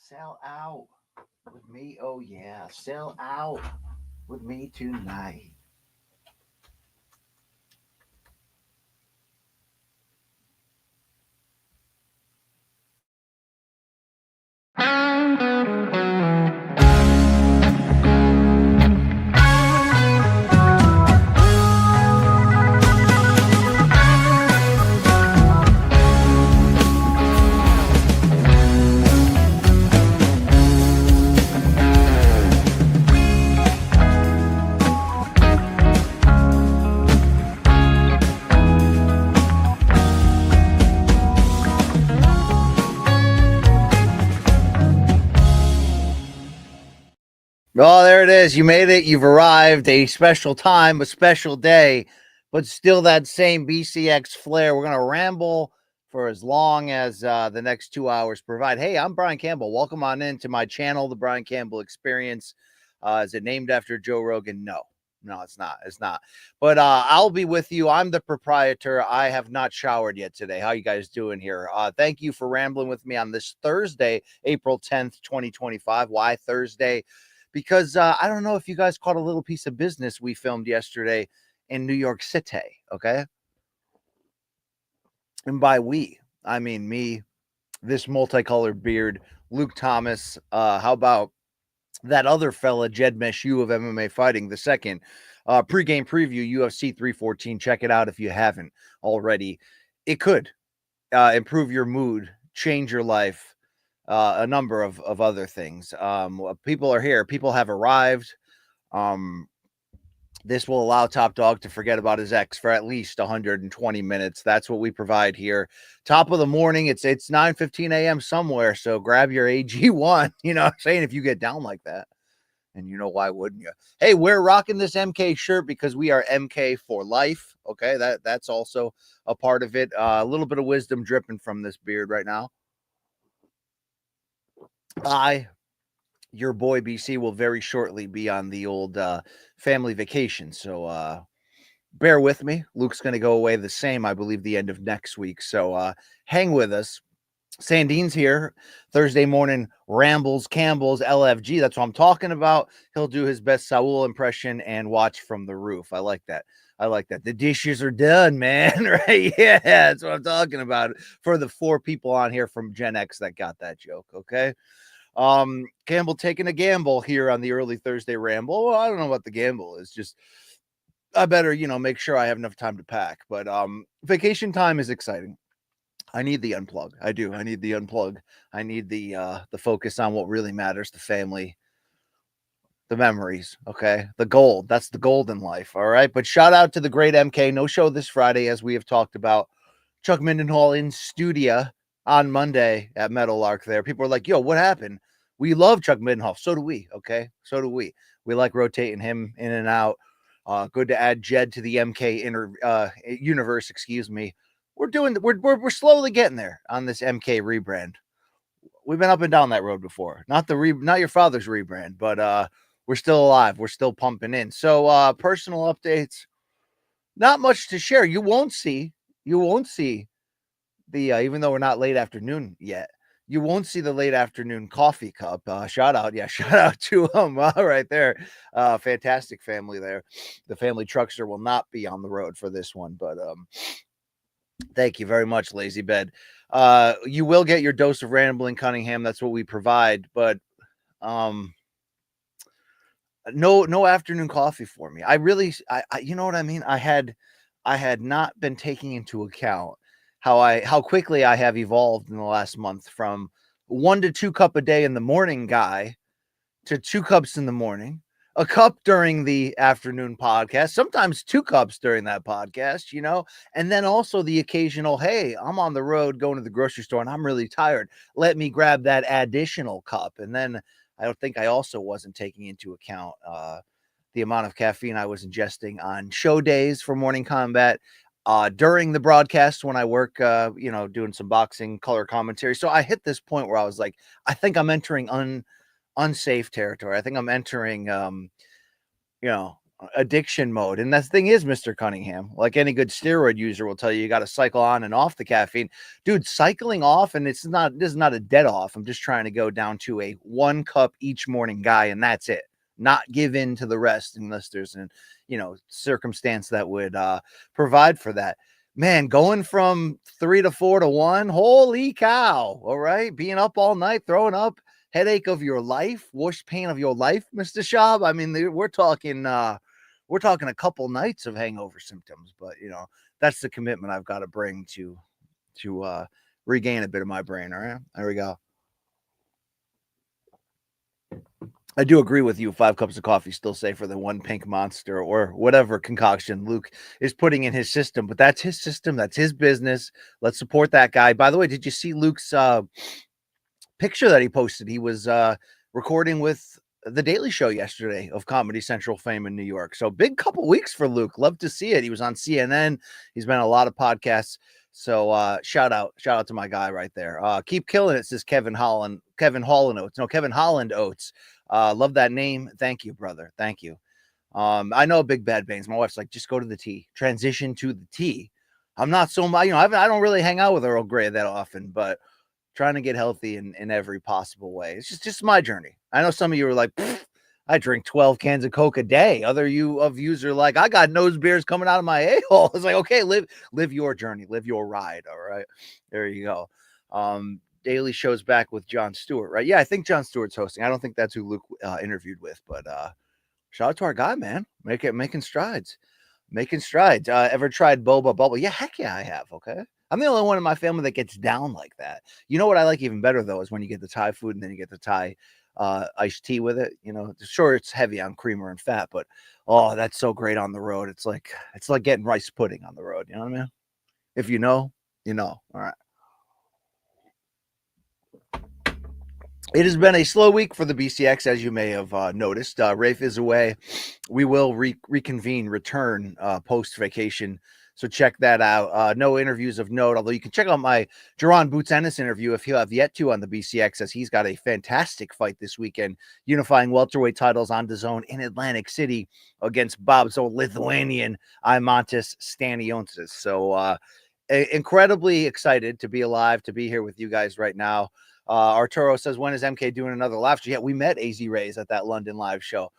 Sell out with me. Oh, yeah. Sell out with me tonight. Oh, there it is. You made it. You've arrived. A special time, a special day, but still that same BCX flair. We're going to ramble for as long as the next 2 hours provide. Hey, I'm Brian Campbell. Welcome on into my channel, The Brian Campbell Experience. Is it named after Joe Rogan? No. No, it's not. It's not. But I'll be with you. I'm the proprietor. I have not showered yet today. How you guys doing here? Thank you for rambling with me on this Thursday, April 10th, 2025. Why Thursday? Because I don't know if you guys caught a little piece of business we filmed yesterday in New York City, okay? And by we, I mean me, this multicolored beard, Luke Thomas. How about that other fella, Jed Meshew of MMA Fighting, the second? Pre-game preview, UFC 314. Check it out if you haven't already. It could improve your mood, change your life, a number of other things. People are here. People have arrived. This will allow Top Dog to forget about his ex for at least 120 minutes. That's what we provide here. Top of the morning. It's 9:15 a.m. somewhere. So grab your AG1. You know what I'm saying? If you get down like that. And you know, why wouldn't you? Hey, we're rocking this MK shirt because we are MK for life. Okay, that's also a part of it. A little bit of wisdom dripping from this beard right now. Your boy BC will very shortly be on the old family vacation. So bear with me. Luke's going to go away the same, I believe, the end of next week. So hang with us. Sandine's here Thursday morning. Rambles, Campbell's, LFG. That's what I'm talking about. He'll do his best Saul impression and watch from the roof. I like that. I like that. The dishes are done, man. Right? Yeah, that's what I'm talking about. For the 4 people on here from Gen X that got that joke. Okay. Campbell taking a gamble here on the early Thursday ramble. Well, I don't know what the gamble is. Just I better, make sure I have enough time to pack. But vacation time is exciting. I need the unplug. I do. I need the unplug. I need the focus on what really matters, the family, the memories. Okay. The gold. That's the gold in life. All right. But shout out to the great MK. No show this Friday, as we have talked about. Chuck Mindenhall in studio on Monday at Meadowlark there. People are like, yo, what happened? We love Chuck Mindenhall. So do we. Okay. So do we. We like rotating him in and out. Good to add Jed to the MK universe. Excuse me. We're slowly getting there on this MK rebrand. We've been up and down that road before. Not your father's rebrand, but we're still alive. We're still pumping in. So personal updates. Not much to share. You won't see the even though we're not late afternoon yet, you won't see the late afternoon coffee cup. Shout out to them right there. Fantastic family there. The family truckster will not be on the road for this one, but thank you very much, Lazy Bed. You will get your dose of rambling Cunningham. That's what we provide, but no afternoon coffee for me. I you know what I mean? I had not been taking into account how quickly I have evolved in the last month from 1 to 2 cup a day in the morning guy to 2 cups in the morning, a cup during the afternoon podcast, sometimes 2 cups during that podcast, and then also the occasional, hey, I'm on the road going to the grocery store and I'm really tired. Let me grab that additional cup. And then I don't think I also wasn't taking into account the amount of caffeine I was ingesting on show days for Morning Combat, during the broadcast when I work, doing some boxing color commentary. So I hit this point where I was like, I think I'm entering unsafe territory. I think I'm entering, addiction mode. And that thing is, Mr. Cunningham, like any good steroid user will tell you, you got to cycle on and off the caffeine. Dude, cycling off, and this is not a dead off. I'm just trying to go down to a 1 cup each morning guy, and that's it. Not give in to the rest unless there's an, circumstance that would provide for that. Man, going from 3 to 4 to 1, holy cow. All right. Being up all night, throwing up, headache of your life, worst pain of your life, Mr. Schaub. I mean, we're talking a couple nights of hangover symptoms, but that's the commitment I've got to bring to regain a bit of my brain. All right. There we go. I do agree with you. 5 cups of coffee still safer than 1 pink monster or whatever concoction Luke is putting in his system. But that's his system. That's his business. Let's support that guy. By the way, did you see Luke's picture that he posted? He was recording with The Daily Show yesterday of Comedy Central fame in New York. So big couple weeks for Luke. Love to see it. He was on CNN. He's been on a lot of podcasts. So shout out to my guy right there. Keep killing it, says Kevin Holland Oates. No, Kevin Holland Oates. Love that name. Thank you, brother. Thank you. I know Big Bad Bangs. My wife's like, just go to the T. Transition to the T. I'm not so much, I don't really hang out with Earl Grey that often, but trying to get healthy in every possible way. It's just my journey. I know some of you are like, I drink 12 cans of Coke a day. Other yous are like, I got nose beers coming out of my a-hole. It's like, okay, live your journey, live your ride. All right. There you go. Daily Show's back with Jon Stewart, right? Yeah, I think Jon Stewart's hosting. I don't think that's who Luke interviewed with, but shout out to our guy, man. Making strides. Ever tried boba bubble? Yeah, heck yeah, I have. Okay. I'm the only one in my family that gets down like that. You know what I like even better though is when you get the Thai food and then you get the Thai iced tea with it. Sure, it's heavy on creamer and fat, but that's so great on the road. It's like getting rice pudding on the road. You know what I mean? If you know, you know. All right. It has been a slow week for the BCX, as you may have noticed. Rafe is away. We will return post-vacation, so check that out. No interviews of note, although you can check out my Jaron Boots Ennis interview if you have yet to on the BCX, as he's got a fantastic fight this weekend, unifying welterweight titles on DAZN in Atlantic City against Bob's old Lithuanian Imantas Staniotis. So incredibly excited to be alive, to be here with you guys right now. Arturo says, when is MK doing another live show? Yeah, we met AZ Rays at that London live show.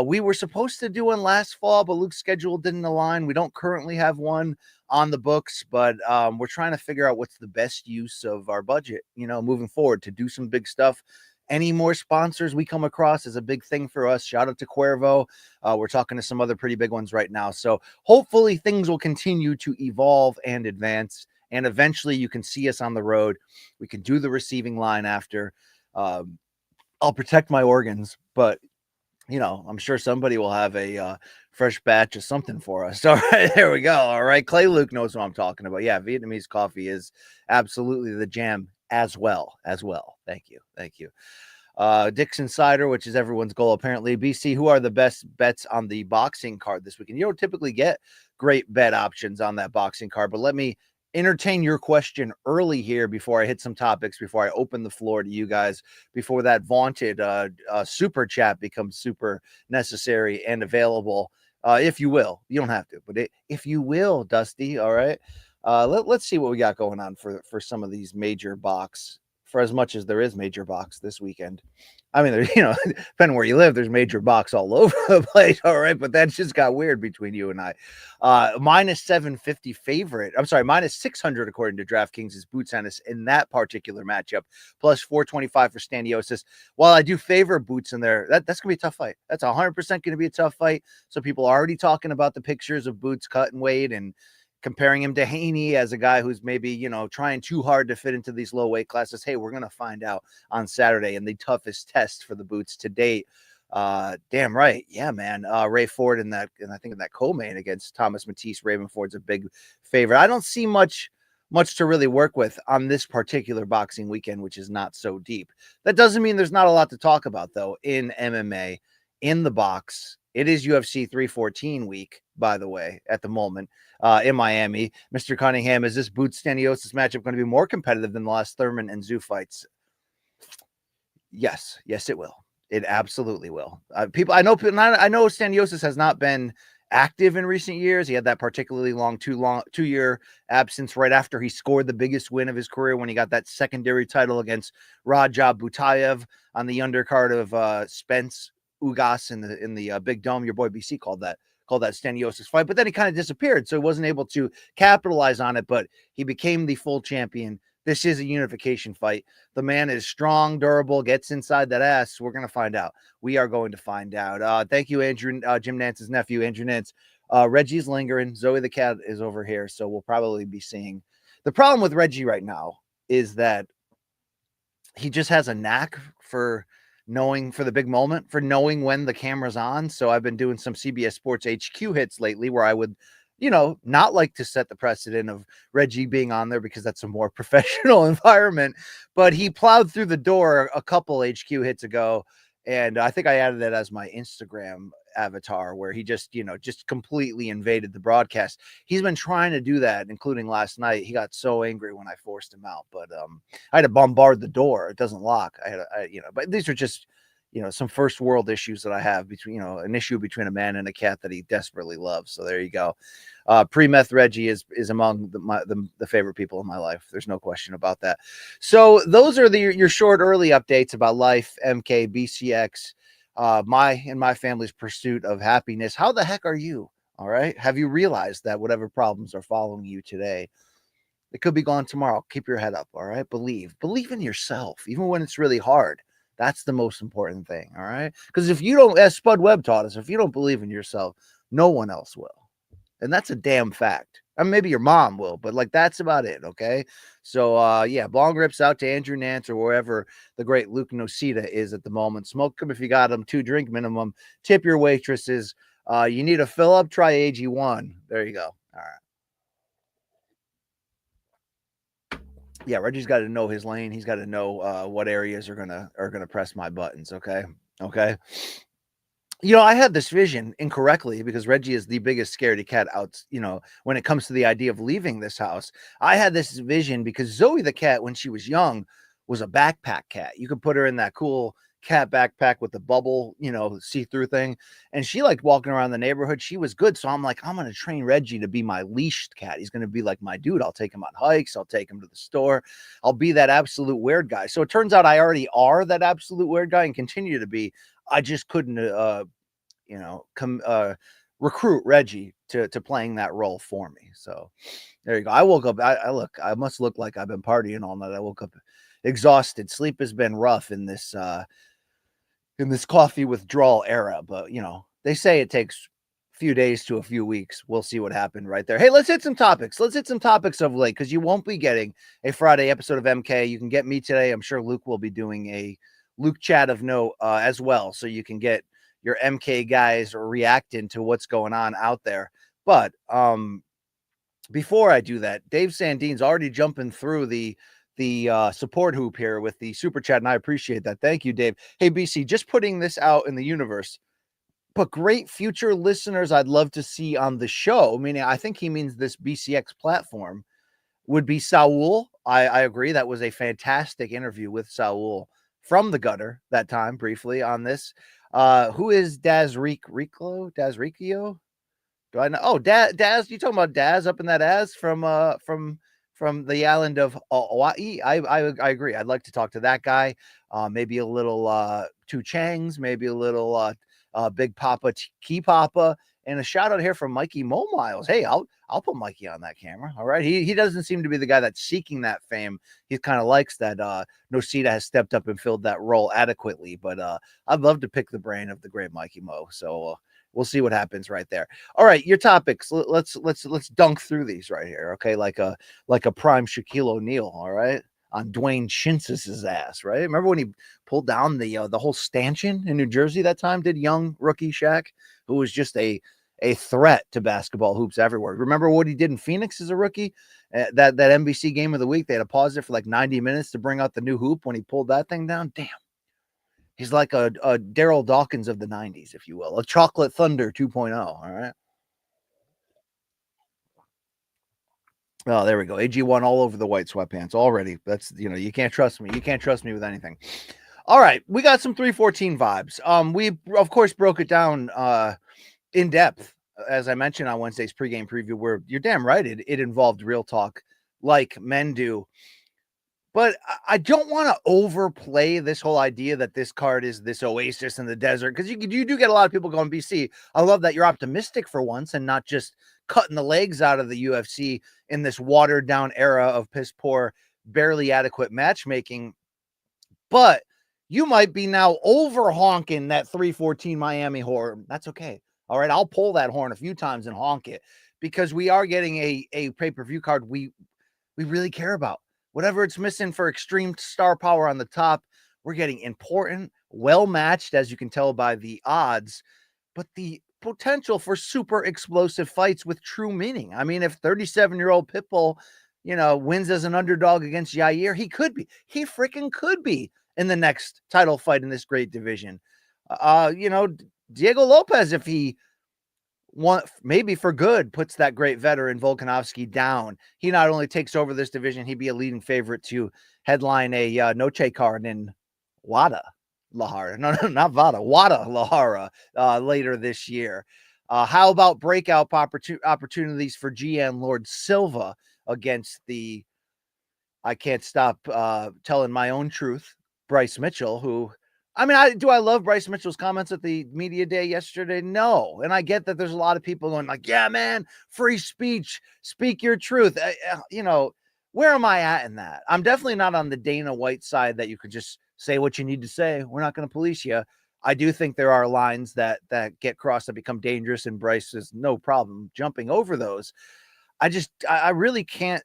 We were supposed to do one last fall, but Luke's schedule didn't align. We don't currently have one on the books, but we're trying to figure out what's the best use of our budget, moving forward to do some big stuff. Any more sponsors we come across is a big thing for us. Shout out to Cuervo. We're talking to some other pretty big ones right now. So hopefully things will continue to evolve and advance. And eventually you can see us on the road. We can do the receiving line after. I'll protect my organs, but, I'm sure somebody will have a fresh batch of something for us. All right, there we go. All right, Clay Luke knows what I'm talking about. Yeah, Vietnamese coffee is absolutely the jam as well. Thank you. Dixon Cider, which is everyone's goal, apparently. BC, who are the best bets on the boxing card this weekend? You don't typically get great bet options on that boxing card, but let me entertain your question early here before I hit some topics, before I open the floor to you guys, before that vaunted super chat becomes super necessary and available, if you will. You don't have to, but if you will, Dusty. All right. Let's see what we got going on for some of these major box, for as much as there is major box this weekend. I mean, depending where you live, there's major box all over the place. All right. But that just got weird between you and I. Minus 750 favorite. I'm sorry, minus 600 according to DraftKings is Boots Ennis in that particular matchup. Plus 425 for Staniotis. While I do favor Boots in there, that's going to be a tough fight. That's 100% going to be a tough fight. So people are already talking about the pictures of Boots cutting weight and comparing him to Haney as a guy who's maybe, trying too hard to fit into these low weight classes. Hey, we're going to find out on Saturday in the toughest test for the Boots to date. Damn right. Yeah, man. Ray Ford in that co-main against Thomas Matisse. Raven Ford's a big favorite. I don't see much to really work with on this particular boxing weekend, which is not so deep. That doesn't mean there's not a lot to talk about, though, in MMA, in the box. It is UFC 314 week, by the way, at the moment in Miami. Mr. Cunningham, is this Boots Staniotis matchup going to be more competitive than the last Thurman and Zoo fights? Yes, it will. It absolutely will. I know Staniosis has not been active in recent years. He had that particularly long 2-year absence right after he scored the biggest win of his career when he got that secondary title against Raja Butayev on the undercard of Spence Ugas in the Big Dome. Your boy BC called that Staniosis fight, but then he kind of disappeared, so he wasn't able to capitalize on it. But he became the full champion. This is a unification fight. The man is strong, durable, gets inside that ass. We're going to find out. We are going to find out. Thank you, Andrew, Jim Nance's nephew, Andrew Nance. Reggie's lingering. Zoe the cat is over here, so we'll probably be seeing. The problem with Reggie right now is that he just has a knack for knowing for the big moment, for knowing when the camera's on. So I've been doing some CBS Sports HQ hits lately where I would, not like to set the precedent of Reggie being on there because that's a more professional environment. But he plowed through the door a couple HQ hits ago. And I think I added it as my Instagram avatar where he just completely invaded the broadcast. He's been trying to do that, including last night. He got so angry when I forced him out, but I had to bombard the door. It doesn't lock. But these are just, some first world issues that I have between, an issue between a man and a cat that he desperately loves. So there you go. Pre-meth Reggie is among the favorite people in my life. There's no question about that. So those are your short early updates about life, MK, BCX, my family's pursuit of happiness. How the heck are you? All right. Have you realized that whatever problems are following you today, it could be gone tomorrow? Keep your head up. All right. Believe in yourself, even when it's really hard. That's the most important thing. All right. Because if you don't, as Spud Webb taught us, if you don't believe in yourself, no one else will. And that's a damn fact. I mean, maybe your mom will, but that's about it. Okay. So, long rips out to Andrew Nance or wherever the great Luke Nocita is at the moment. Smoke them if you got them. 2 drink minimum. Tip your waitresses. You need a fill up, try AG1. There you go. All right. Yeah. Reggie's got to know his lane. He's got to know what areas are going to press my buttons. Okay. Okay. I had this vision incorrectly because Reggie is the biggest scaredy cat out, when it comes to the idea of leaving this house. I had this vision because Zoe the cat, when she was young, was a backpack cat. You could put her in that cool cat backpack with the bubble, see-through thing. And she liked walking around the neighborhood. She was good. So I'm like, I'm going to train Reggie to be my leashed cat. He's going to be like my dude. I'll take him on hikes. I'll take him to the store. I'll be that absolute weird guy. So it turns out I already are that absolute weird guy and continue to be. I just couldn't, recruit Reggie to playing that role for me. So there you go. I woke up. I must look like I've been partying all night. I woke up exhausted. Sleep has been rough in this coffee withdrawal era, but they say it takes a few days to a few weeks. We'll see what happened right there. Hey, let's hit some topics. Let's hit some topics of late because you won't be getting a Friday episode of MK. You can get me today. I'm sure Luke will be doing a Luke chat of note as well, so you can get your MK guys reacting to what's going on out there. But before I do that, Dave Sandine's already jumping through the support hoop here with the super chat, and I appreciate that. Thank you, Dave. Hey, BC, just putting this out in the universe, but great future listeners I'd love to see on the show, meaning I think he means this BCX platform, would be Saul. I agree. That was a fantastic interview with Saul from the gutter that time, briefly on this. Who is Daz Riccio? Daz Riccio? Do I know? Oh, Daz, you talking about Daz up in that ass from the island of Hawaii? I agree. I'd like to talk to that guy. Maybe a little Two Changs, maybe a little Big Papa Key Papa, and a shout out here from Mikey Mo Miles. Hey, I'll put Mikey on that camera. All right. He doesn't seem to be the guy that's seeking that fame. He kind of likes that Nocita has stepped up and filled that role adequately. But I'd love to pick the brain of the great Mikey Mo. So we'll see what happens right there. All right, your topics. Let's dunk through these right here. Okay, like a prime Shaquille O'Neal. All right, on Dwayne Shintz's ass. Right. Remember when he pulled down the whole stanchion in New Jersey that time? Did young rookie Shaq, who was just a threat to basketball hoops everywhere. Remember what he did in Phoenix as a rookie? That NBC game of the week, they had to pause it for like 90 minutes to bring out the new hoop when he pulled that thing down. Damn. He's like a Daryl Dawkins of the 90s, if you will. A Chocolate Thunder 2.0, all right? Oh, there we go. AG1 all over the white sweatpants already. That's, you can't trust me. You can't trust me with anything. All right, we got some 314 vibes. We of course broke it down in depth, as I mentioned on Wednesday's pregame preview, where you're damn right it involved real talk like men do. But I don't want to overplay this whole idea that this card is this oasis in the desert, because you do get a lot of people going, BC, I love that you're optimistic for once and not just cutting the legs out of the UFC in this watered down era of piss poor, barely adequate matchmaking. But you might be now over honking that 314 Miami horn. That's okay. All right, I'll pull that horn a few times and honk it, because we are getting a pay-per-view card we really care about. Whatever it's missing for extreme star power on the top, we're getting important, well matched, as you can tell by the odds, but the potential for super explosive fights with true meaning. I mean, if 37-year-old Pitbull, wins as an underdog against Yair, he freaking could be in the next title fight in this great division. Diego Lopez, if he maybe for good, puts that great veteran Volkanovski down, he not only takes over this division, he'd be a leading favorite to headline a Noche card in Wada Lahara. No, not Vada, Wada Lahara later this year. How about breakout opportunities for GN Lord Silva against the, I can't stop telling my own truth, Bryce Mitchell, who, I mean, do I love Bryce Mitchell's comments at the media day yesterday? No. And I get that there's a lot of people going like, yeah, man, free speech, speak your truth. Where am I at in that? I'm definitely not on the Dana White side that you could just say what you need to say. We're not going to police you. I do think there are lines that get crossed that become dangerous, and Bryce is no problem jumping over those. I really can't.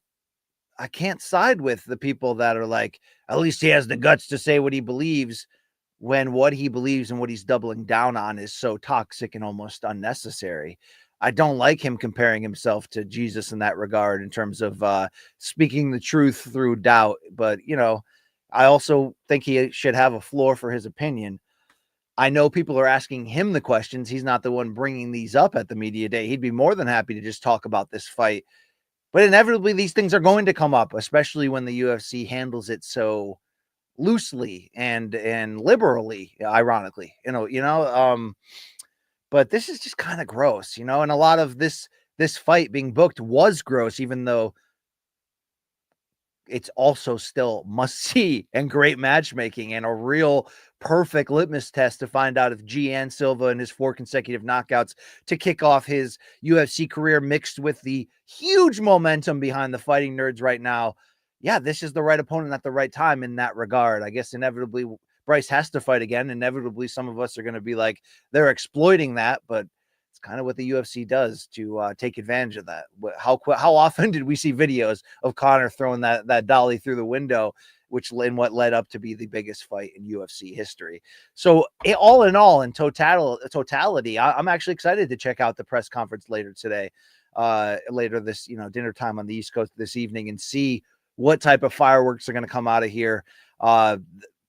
I can't side with the people that are like, at least he has the guts to say what he believes, when what he believes and what he's doubling down on is so toxic and almost unnecessary. I don't like him comparing himself to Jesus in that regard, in terms of speaking the truth through doubt. But, I also think he should have a floor for his opinion. I know people are asking him the questions. He's not the one bringing these up at the media day. He'd be more than happy to just talk about this fight. But inevitably, these things are going to come up, especially when the UFC handles it so loosely and liberally, ironically, but this is just kind of gross, and a lot of this fight being booked was gross, even though it's also still must see and great matchmaking and a real perfect litmus test to find out if GN Silva and his 4 consecutive knockouts to kick off his UFC career, mixed with the huge momentum behind the Fighting Nerds right now. Yeah, this is the right opponent at the right time in that regard. I guess inevitably Bryce has to fight again. Inevitably, some of us are going to be like, they're exploiting that, but it's kind of what the UFC does to take advantage of that. How often did we see videos of Conor throwing that dolly through the window, which in what led up to be the biggest fight in UFC history? So all in all, in totality, I'm actually excited to check out the press conference later today, later this, dinner time on the East Coast this evening, and see what type of fireworks are going to come out of here.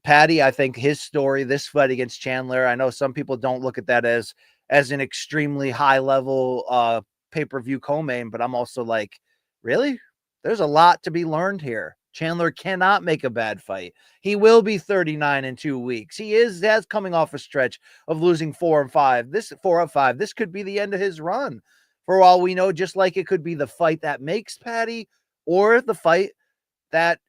Paddy, I think his story, this fight against Chandler, I know some people don't look at that as an extremely high level pay-per-view co-main, but I'm also like, really? There's a lot to be learned here. Chandler cannot make a bad fight. He will be 39 in 2 weeks. He has coming off a stretch of losing 4 of 5. This could be the end of his run, for all we know, just like it could be the fight that makes Paddy, or the fight that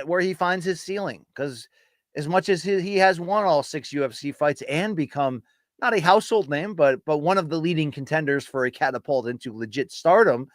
where he finds his ceiling. Because as much as he has won all 6 UFC fights and become not a household name, but one of the leading contenders for a catapult into legit stardom,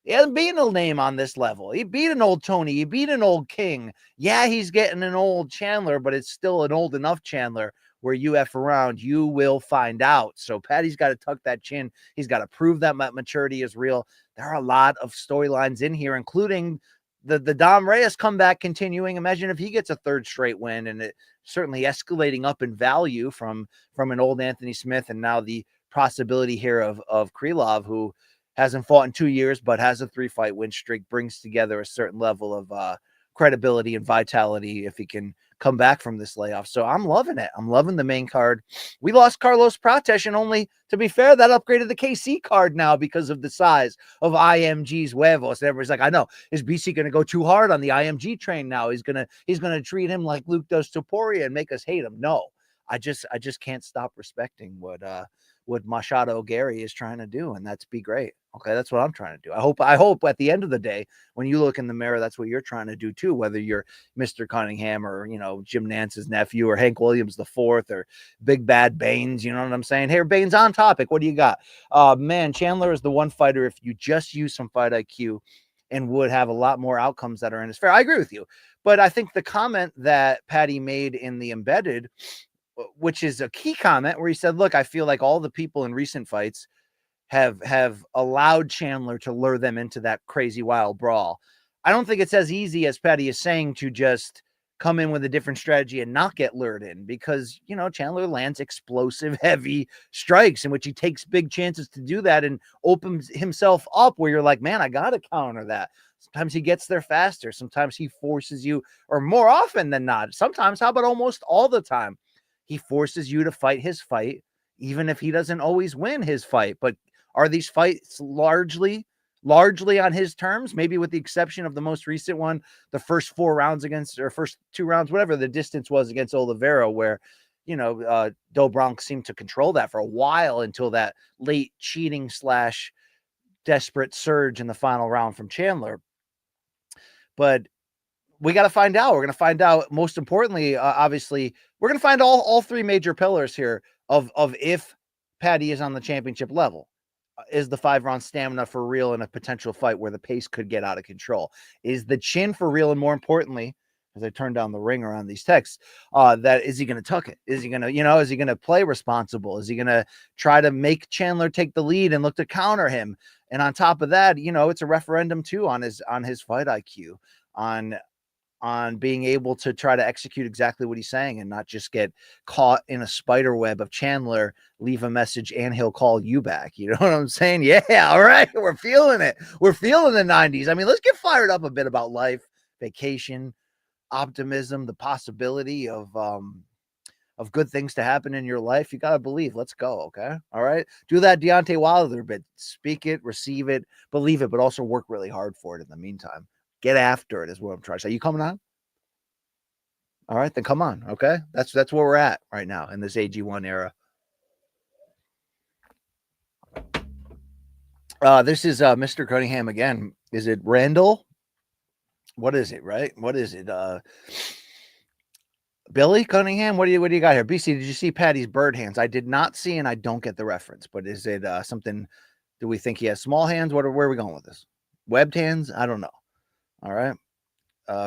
he hasn't beaten a name on this level. He beat an old Tony. He beat an old King. Yeah, he's getting an old Chandler, but it's still an old enough Chandler where you F around, you will find out. So Paddy's got to tuck that chin. He's got to prove that maturity is real. There are a lot of storylines in here, including the Dom Reyes comeback continuing. Imagine if he gets a 3rd straight win, and it certainly escalating up in value from an old Anthony Smith, and now the possibility here of Krylov, who hasn't fought in 2 years, but has a 3-fight win streak, brings together a certain level of credibility and vitality if he can come back from this layoff. So I'm loving it. I'm loving the main card. We lost Carlos Prates, and only, to be fair, that upgraded the KC card now because of the size of IMG's huevos. And everybody's like, I know, is BC going to go too hard on the IMG train now? He's gonna treat him like Luke does Topuria and make us hate him. No, I just can't stop respecting what Machado Gary is trying to do, and that's be great. Okay, that's what I'm trying to do. I hope at the end of the day, when you look in the mirror, that's what you're trying to do too, whether you're Mr. Cunningham or, Jim Nance's nephew or Hank Williams the fourth or Big Bad Baines, you know what I'm saying? Hey, Baines, on topic, what do you got? Man, Chandler is the one fighter, if you just use some fight IQ, and would have a lot more outcomes that are in his fair. I agree with you. But I think the comment that Patty made in the embedded, which is a key comment, where he said, look, I feel like all the people in recent fights have allowed Chandler to lure them into that crazy wild brawl. I don't think it's as easy as Patty is saying to just come in with a different strategy and not get lured in, because, Chandler lands explosive, heavy strikes in which he takes big chances to do that and opens himself up where you're like, man, I got to counter that. Sometimes he gets there faster. Sometimes he forces you, or more often than not, sometimes, how about almost all the time, he forces you to fight his fight, even if he doesn't always win his fight. But are these fights largely on his terms? Maybe with the exception of the most recent one, the first 4 rounds or first 2 rounds, whatever the distance was against Oliveira, where, Do Bronx seemed to control that for a while until that late cheating / desperate surge in the final round from Chandler. But we got to find out. We're going to find out, most importantly, obviously, we're going to find all 3 major pillars here of if Patty is on the championship level. Is the 5-round stamina for real in a potential fight where the pace could get out of control? Is the chin for real? And more importantly, as I turn down the ringer on these texts, that is he going to tuck it? Is he going to, is he going to play responsible? Is he going to try to make Chandler take the lead and look to counter him? And on top of that, it's a referendum too on his fight IQ, on being able to try to execute exactly what he's saying and not just get caught in a spider web of Chandler, leave a message and he'll call you back. You know what I'm saying? Yeah. All right. We're feeling it. We're feeling the 90s. I mean, let's get fired up a bit about life, vacation, optimism, the possibility of good things to happen in your life. You got to believe. Let's go. Okay. All right. Do that Deontay Wilder bit. Speak it, receive it, believe it, but also work really hard for it in the meantime. Get after it is what I'm trying to say. You coming on? All right, then come on. Okay. That's where we're at right now in this AG1 era. This is Mr. Cunningham again. Is it Randall? What is it, right? What is it? Billy Cunningham? What do you got here? BC, did you see Patty's bird hands? I did not see, and I don't get the reference, but is it something? Do we think he has small hands? Where are we going with this? Webbed hands? I don't know. All right.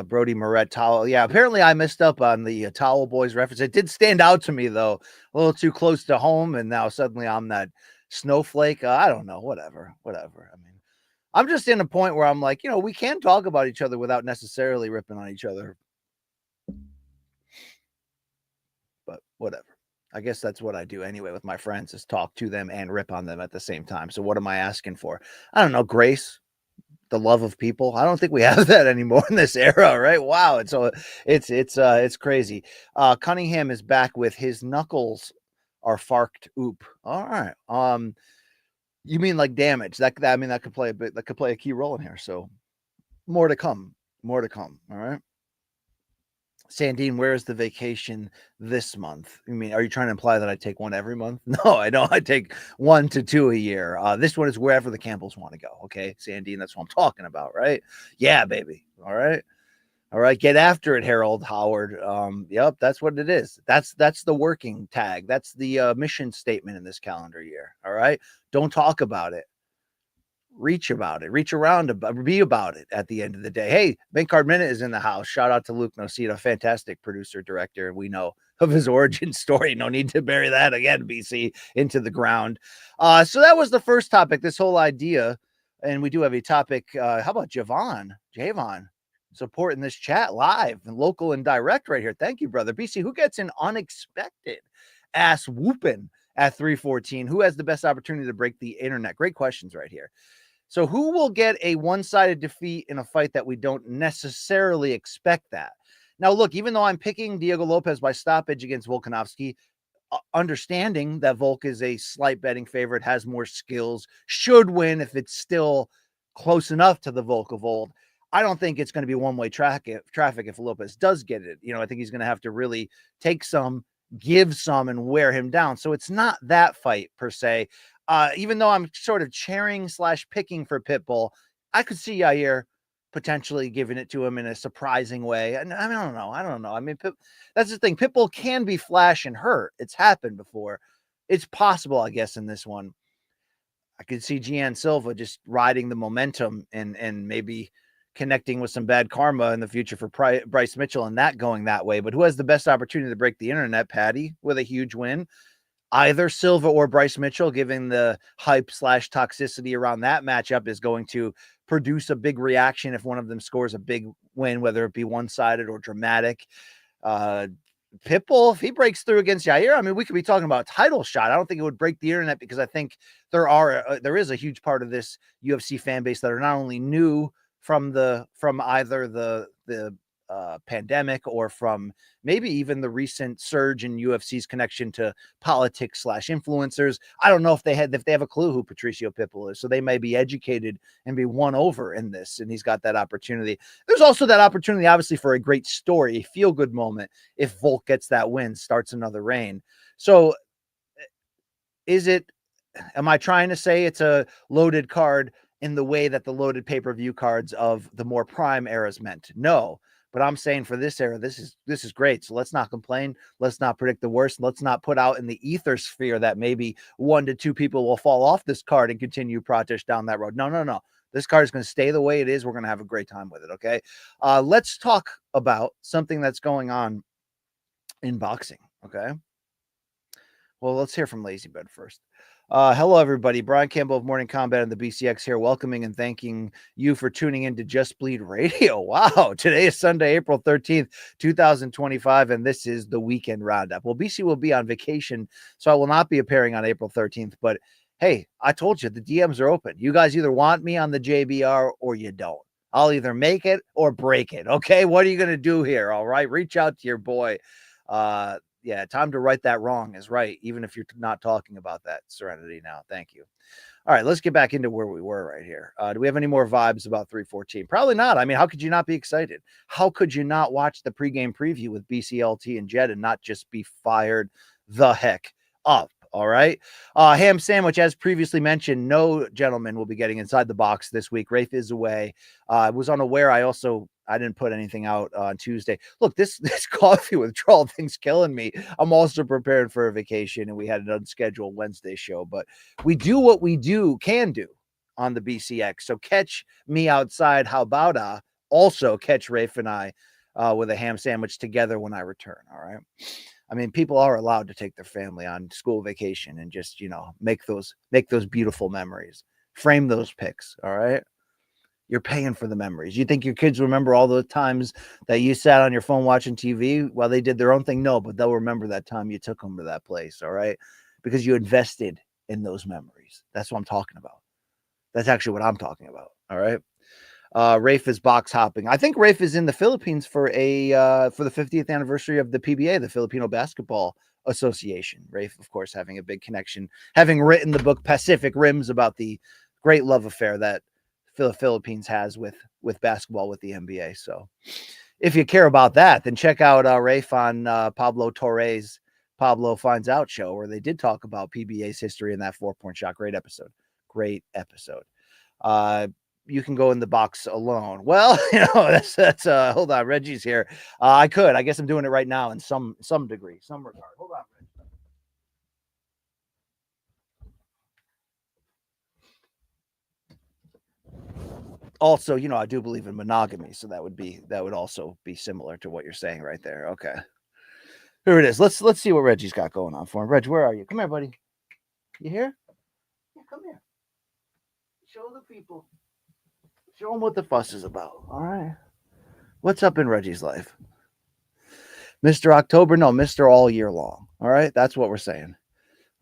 Brody Moret towel. Yeah, apparently I messed up on the Towel Boys reference. It did stand out to me, though, a little too close to home. And now suddenly I'm that snowflake. I don't know. Whatever. I mean, I'm just in a point where I'm like, we can talk about each other without necessarily ripping on each other. But whatever. I guess that's what I do anyway with my friends, is talk to them and rip on them at the same time. So what am I asking for? I don't know. Grace. The love of people. I don't think we have that anymore in this era, right? Wow. And so it's crazy. Cunningham is back with his knuckles are farked. Oop. All right. You mean like damage? That could play a key role in here. So more to come. All right. Sandine, where is the vacation this month? I mean, are you trying to imply that I take one every month? No, I don't. I take 1 to 2 a year. This one is wherever the Campbells want to go. Okay, Sandine, that's what I'm talking about, right? Yeah, baby. All right. Get after it, Harold Howard. Yep, that's what it is. That's the working tag. That's the mission statement in this calendar year. All right. Don't talk about it. Reach around, be about it at the end of the day. Hey, Main Card Minute is in the house. Shout out to Luke Nocita, fantastic producer, director. We know of his origin story. No need to bury that again, BC, into the ground. So that was the first topic, this whole idea. And we do have a topic. How about Javon supporting this chat live and local and direct right here. Thank you, brother. BC, who gets an unexpected ass whooping at 314? Who has the best opportunity to break the internet? Great questions right here. So who will get a one-sided defeat in a fight that we don't necessarily expect that? Now, look, even though I'm picking Diego Lopez by stoppage against Volkanovski, understanding that Volk is a slight betting favorite, has more skills, should win if it's still close enough to the Volk of old. I don't think it's going to be one-way traffic if Lopez does get it. I think he's going to have to really take some, give some, and wear him down. So it's not that fight per se. Even though I'm sort of cheering / picking for Pitbull, I could see Yair potentially giving it to him in a surprising way. And I don't know. I mean, that's the thing. Pitbull can be flash and hurt. It's happened before. It's possible, I guess, in this one. I could see Gian Silva just riding the momentum and maybe connecting with some bad karma in the future for Bryce Mitchell and that going that way. But who has the best opportunity to break the internet? Patty with a huge win. Either Silva or Bryce Mitchell, given the hype / toxicity around that matchup, is going to produce a big reaction if one of them scores a big win, whether it be one-sided or dramatic. Pitbull, if he breaks through against Yair, I mean, we could be talking about a title shot. I don't think it would break the internet, because I think there is a huge part of this UFC fan base that are not only new from either the pandemic or from maybe even the recent surge in UFC's connection to politics / influencers. I don't know if they have a clue who Patricio Pitbull is, so they may be educated and be won over in this, and he's got that opportunity. There's also that opportunity, obviously, for a great story, a feel-good moment if Volk gets that win, starts another reign. So am I trying to say it's a loaded card in the way that the loaded pay-per-view cards of the more prime eras meant? No. But I'm saying for this era, this is great. So let's not complain. Let's not predict the worst. Let's not put out in the ether sphere that maybe 1 to 2 people will fall off this card and continue Pratish down that road. No. This card is going to stay the way it is. We're going to have a great time with it. Okay. Let's talk about something that's going on in boxing. Okay. Well, let's hear from Lazy Bed first. Hello, everybody. Brian Campbell of Morning Combat and the BCX here, welcoming and thanking you for tuning in to Just Bleed Radio. Wow. Today is Sunday, April 13th, 2025, and this is the weekend roundup. Well, BC will be on vacation, so I will not be appearing on April 13th, but hey, I told you the DMs are open. You guys either want me on the JBR or you don't. I'll either make it or break it. Okay. What are you going to do here? All right. Reach out to your boy. Yeah, time to right that wrong is right, even if you're not talking about that, Serenity, now. Thank you. All right, let's get back into where we were right here. Do we have any more vibes about 314? Probably not. I mean, how could you not be excited? How could you not watch the pregame preview with BCLT and Jed and not just be fired the heck up? All right. Ham sandwich, as previously mentioned, no gentleman will be getting inside the box this week. Rafe is away. I was unaware. I didn't put anything out on Tuesday. Look, this coffee withdrawal thing's killing me. I'm also prepared for a vacation, and we had an unscheduled Wednesday show, but we do what we can do on the BCX. So catch me outside. How about also catch Rafe and I with a ham sandwich together when I return. All right. I mean, people are allowed to take their family on school vacation and just, make those beautiful memories, frame those pics. All right. You're paying for the memories. You think your kids remember all the times that you sat on your phone watching TV while they did their own thing? No, but they'll remember that time you took them to that place. All right. Because you invested in those memories. That's what I'm talking about. That's actually what I'm talking about. All right. Rafe is box hopping. I think Rafe is in the Philippines for the 50th anniversary of the PBA, the Filipino Basketball Association. Rafe, of course, having a big connection, having written the book Pacific Rims about the great love affair that the Philippines has with basketball, with the NBA. So if you care about that, then check out Rafe on Pablo Torres' Pablo Finds Out show, where they did talk about PBA's history in that 4-point shot. Great episode. You can go in the box alone. Well, that's hold on. Reggie's here. I guess I'm doing it right now in some degree, some regard. Hold on, Reggie. Also, I do believe in monogamy, so that would also be similar to what you're saying right there. Okay. Here it is. Let's see what Reggie's got going on for him. Reg, where are you? Come here, buddy. You here? Yeah, come here. Show the people. Show them what the fuss is about. All right. What's up in Reggie's life? Mr. October? No, Mr. All year long. All right. That's what we're saying.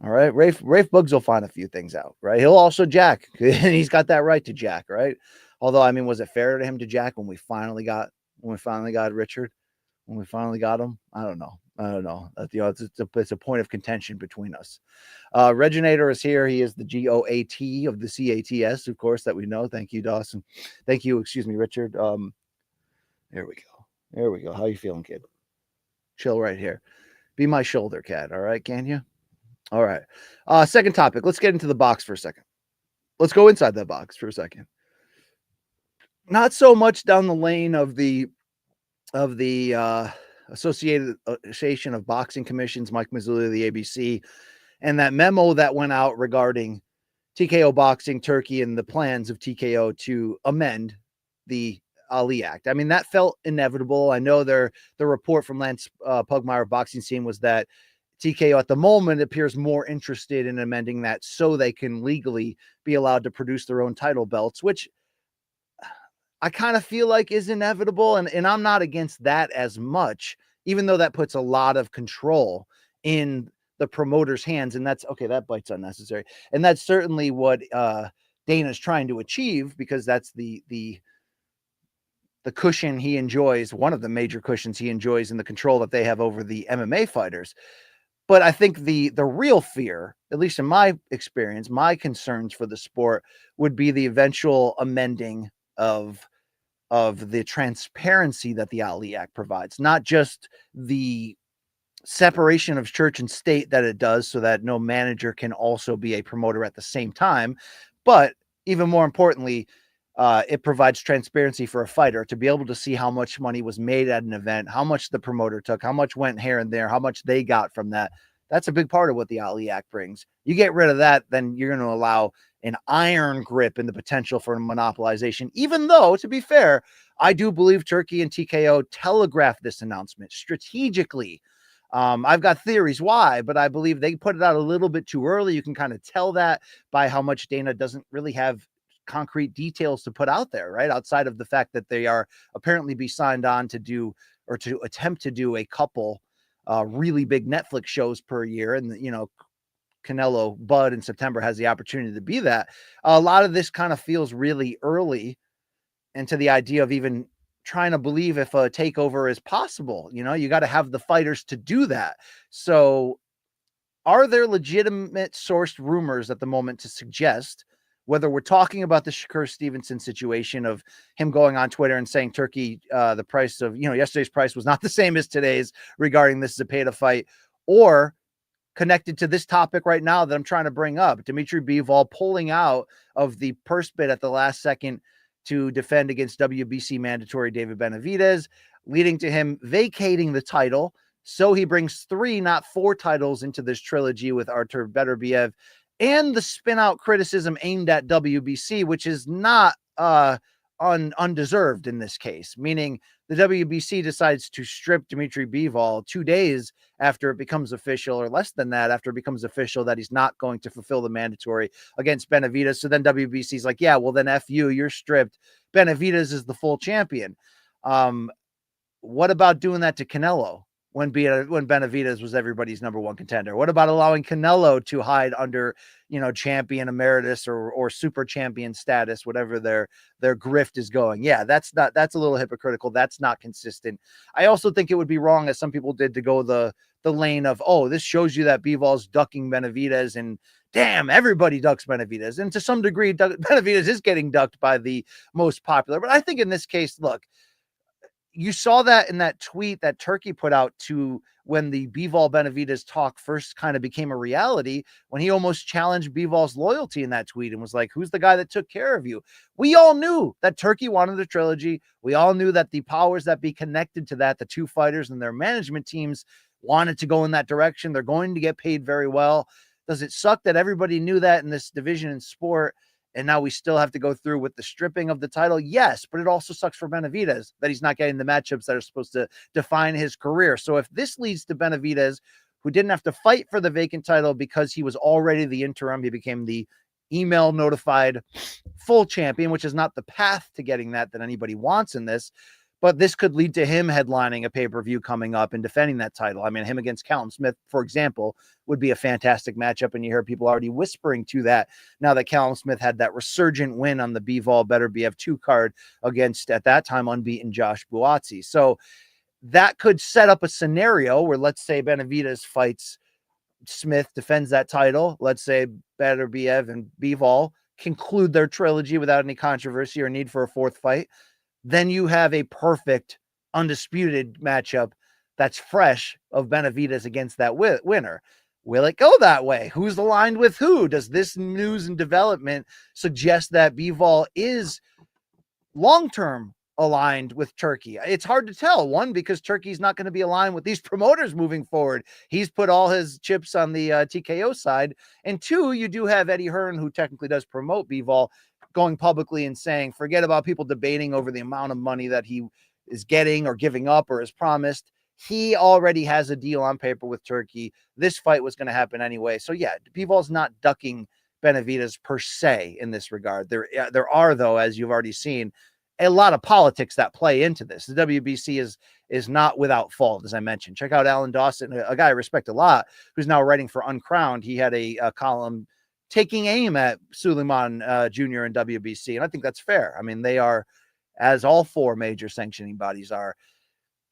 All right. Rafe Bugs will find a few things out, right? He'll also jack. And he's got that right to jack, right? Although, I mean, was it fair to him to jack when we finally got Richard? when we finally got him. I don't know. It's a point of contention between us. Reginator is here. He is the GOAT of the CATS, of course, that we know. Thank you, Dawson. Thank you. Excuse me, Richard. There we go. There we go. How you feeling, kid? Chill right here. Be my shoulder, cat. All right, can you? All right. Second topic. Let's get into the box for a second. Let's go inside that box for a second. Not so much down the lane of the Association of Boxing Commissions, Mike Mazzulli of the ABC, and that memo that went out regarding TKO Boxing Turkey and the plans of TKO to amend the Ali Act. I mean, that felt inevitable. I know the report from Lance Pugmire of Boxing Scene was that TKO at the moment appears more interested in amending that so they can legally be allowed to produce their own title belts, which I kind of feel like is inevitable. And I'm not against that as much, even though that puts a lot of control in the promoter's hands. And that's okay. That bite's unnecessary. And that's certainly what Dana's trying to achieve, because that's the cushion he enjoys, one of the major cushions he enjoys in the control that they have over the MMA fighters. But I think the real fear, at least in my experience, my concerns for the sport would be the eventual amending of the transparency that the Ali Act provides, not just the separation of church and state that it does so that no manager can also be a promoter at the same time, but even more importantly, it provides transparency for a fighter to be able to see how much money was made at an event, how much the promoter took, how much went here and there, how much they got from that. That's a big part of what the Ali Act brings. You get rid of that, then you're going to allow an iron grip in the potential for monopolization, even though, to be fair, I do believe Turkey and TKO telegraphed this announcement strategically. I've got theories why, but I believe they put it out a little bit too early. You can kind of tell that by how much Dana doesn't really have concrete details to put out there, right? Outside of the fact that they are apparently be signed on to do, or to attempt to do, a couple really big Netflix shows per year. And, you know, Canelo Bud in September has the opportunity to be that. A lot of this kind of feels really early into the idea of even trying to believe if a takeover is possible. You know, you got to have the fighters to do that. So are there legitimate sourced rumors at the moment to suggest, whether we're talking about the Shakur Stevenson situation of him going on Twitter and saying Turkey, the price of, you know, yesterday's price was not the same as today's regarding this Zepeda fight, or connected to this topic right now that I'm trying to bring up, Dmitry Bivol pulling out of the purse bid at the last second to defend against WBC mandatory David Benavidez, leading to him vacating the title. So he brings 3, not 4 titles into this trilogy with Artur Beterbiev, and the spin out criticism aimed at WBC, which is not undeserved in this case, meaning the WBC decides to strip Dmitry Bivol 2 days after it becomes official, or less than that, after it becomes official that he's not going to fulfill the mandatory against Benavidez. So then WBC's like, yeah, well then F you, you're stripped. Benavidez is the full champion. What about doing that to Canelo when Benavidez was everybody's number 1 contender? What about allowing Canelo to hide under, you know, champion emeritus or super champion status, whatever their grift is going? Yeah, that's a little hypocritical. That's not consistent. I also think it would be wrong, as some people did, to go the lane of, oh, this shows you that Bivol's ducking Benavidez, and damn, everybody ducks Benavidez. And to some degree, Benavidez is getting ducked by the most popular. But I think in this case, look, you saw that in that tweet that Turkey put out to when the Bivol Benavidez talk first kind of became a reality, when he almost challenged Bivol's loyalty in that tweet and was like, who's the guy that took care of you? We all knew that Turkey wanted a trilogy. We all knew that the powers that be connected to that, the 2 fighters and their management teams, wanted to go in that direction. They're going to get paid very well. Does it suck that everybody knew that in this division in sport, and now we still have to go through with the stripping of the title? Yes, but it also sucks for Benavidez that he's not getting the matchups that are supposed to define his career. So if this leads to Benavidez, who didn't have to fight for the vacant title because he was already the interim, he became the email notified full champion, which is not the path to getting that anybody wants in this. But this could lead to him headlining a pay-per-view coming up and defending that title. I mean, him against Callum Smith, for example, would be a fantastic matchup. And you hear people already whispering to that now that Callum Smith had that resurgent win on the Bivol Beterbiev 2 card against, at that time, unbeaten Josh Buatsi. So that could set up a scenario where, let's say, Benavidez fights Smith, defends that title. Let's say Beterbiev and Bivol conclude their trilogy without any controversy or need for a fourth fight. Then you have a perfect, undisputed matchup that's fresh of Benavidez against that winner. Will it go that way? Who's aligned with who? Does this news and development suggest that Bivol is long-term aligned with Turkey? It's hard to tell. One, because Turkey's not going to be aligned with these promoters moving forward. He's put all his chips on the TKO side. And two, you do have Eddie Hearn, who technically does promote Bivol, going publicly and saying, forget about people debating over the amount of money that he is getting or giving up or is promised. He already has a deal on paper with Turkey. This fight was going to happen anyway. So yeah, Bivol's not ducking Benavidez per se in this regard. There are, though, as you've already seen, a lot of politics that play into this. The WBC is not without fault, as I mentioned. Check out Alan Dawson, a guy I respect a lot, who's now writing for Uncrowned. He had a column taking aim at Suleiman Jr. and WBC, and I think that's fair. I mean, they are, as all four major sanctioning bodies are,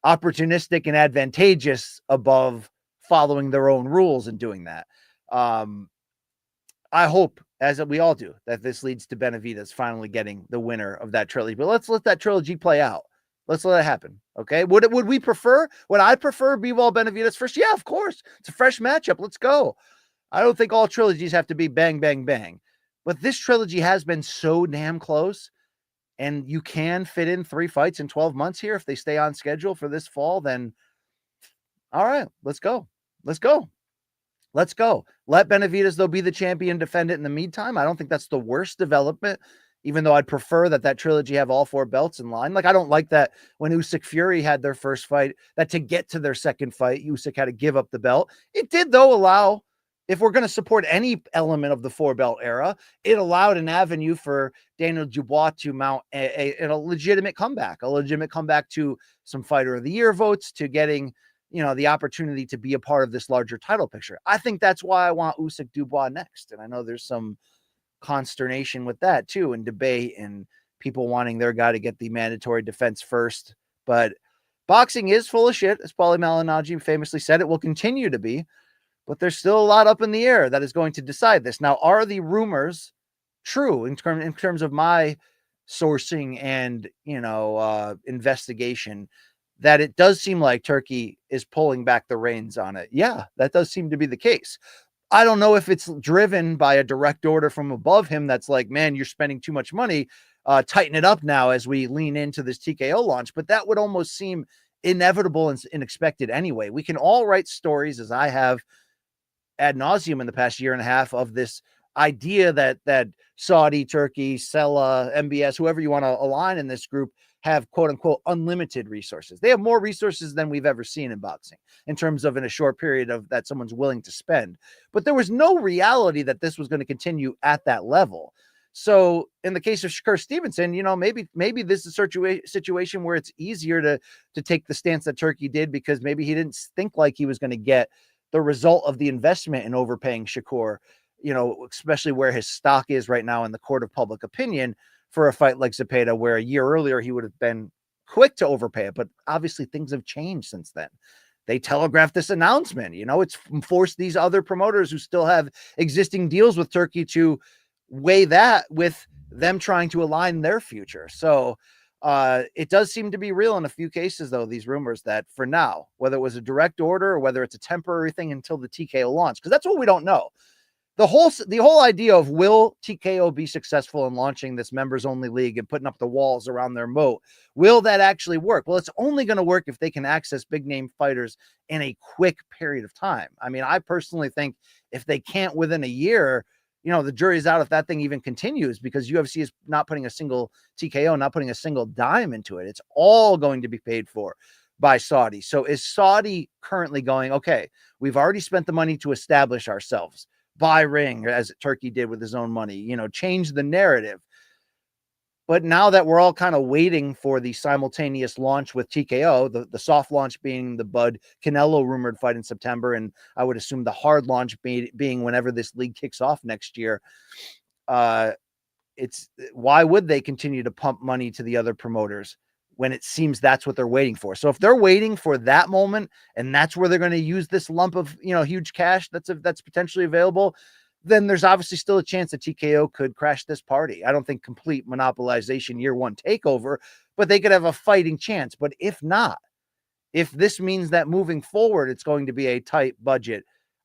opportunistic and advantageous above following their own rules and doing that. I hope, as we all do, that this leads to Benavidez finally getting the winner of that trilogy. But let's let that trilogy play out. Let's let it happen. Okay. Would we prefer? Would I prefer Bivol Benavidez first? Yeah, of course. It's a fresh matchup. Let's go. I don't think all trilogies have to be bang, bang, bang. But this trilogy has been so damn close. And you can fit in 3 fights in 12 months here. If they stay on schedule for this fall, then all right, let's go. Let's go. Let's go. Let Benavidez, though, be the champion, defend it in the meantime. I don't think that's the worst development, even though I'd prefer that trilogy have all 4 belts in line. Like, I don't like that when Usyk Fury had their first fight, that to get to their second fight, Usyk had to give up the belt. It did, though, allow, if we're going to support any element of the 4-belt era, it allowed an avenue for Daniel Dubois to mount a legitimate comeback to some Fighter of the Year votes, to getting, the opportunity to be a part of this larger title picture. I think that's why I want Usyk Dubois next. And I know there's some consternation with that too, and debate and people wanting their guy to get the mandatory defense first. But boxing is full of shit, as Paulie Malignaggi famously said. It will continue to be, but there's still a lot up in the air that is going to decide this. Now, are the rumors true in terms of my sourcing and, investigation, that it does seem like Turkey is pulling back the reins on it? Yeah, that does seem to be the case. I don't know if it's driven by a direct order from above him that's like, man, you're spending too much money, tighten it up now as we lean into this TKO launch. But that would almost seem inevitable and unexpected anyway. We can all write stories, as I have ad nauseum in the past year and a half, of this idea that Saudi, Turkey, Sella, MBS, whoever you want to align in this group, have quote unquote unlimited resources. They have more resources than we've ever seen in boxing in terms of in a short period of that someone's willing to spend. But there was no reality that this was going to continue at that level. So in the case of Shakur Stevenson, maybe this is a situation where it's easier to take the stance that Turkey did, because maybe he didn't think like he was going to get the result of the investment in overpaying Shakur, especially where his stock is right now in the court of public opinion for a fight like Zepeda, where a year earlier he would have been quick to overpay it. But obviously things have changed since then. They telegraphed this announcement. It's forced these other promoters who still have existing deals with Turkey to weigh that with them trying to align their future. So it does seem to be real in a few cases, though, these rumors that for now, whether it was a direct order or whether it's a temporary thing until the TKO launch, because that's what we don't know. The whole idea of, will TKO be successful in launching this members only league and putting up the walls around their moat? Will that actually work? Well, it's only going to work if they can access big name fighters in a quick period of time. I mean, I personally think if they can't within a year, the jury's out if that thing even continues, because UFC is not putting a single TKO, not putting a single dime into it. It's all going to be paid for by Saudi. So is Saudi currently going, okay, we've already spent the money to establish ourselves, buy ring, as Turkey did with his own money, change the narrative. But now that we're all kind of waiting for the simultaneous launch with TKO, the soft launch being the Bud Canelo rumored fight in September, and I would assume the hard launch being whenever this league kicks off next year, it's why would they continue to pump money to the other promoters? when it seems that's what they're waiting for. So if they're waiting for that moment and that's where they're going to use this lump of, huge cash that's potentially available, then there's obviously still a chance that TKO could crash this party. I don't think complete monopolization year one takeover, but they could have a fighting chance. But if not, if this means that moving forward, it's going to be a tight budget,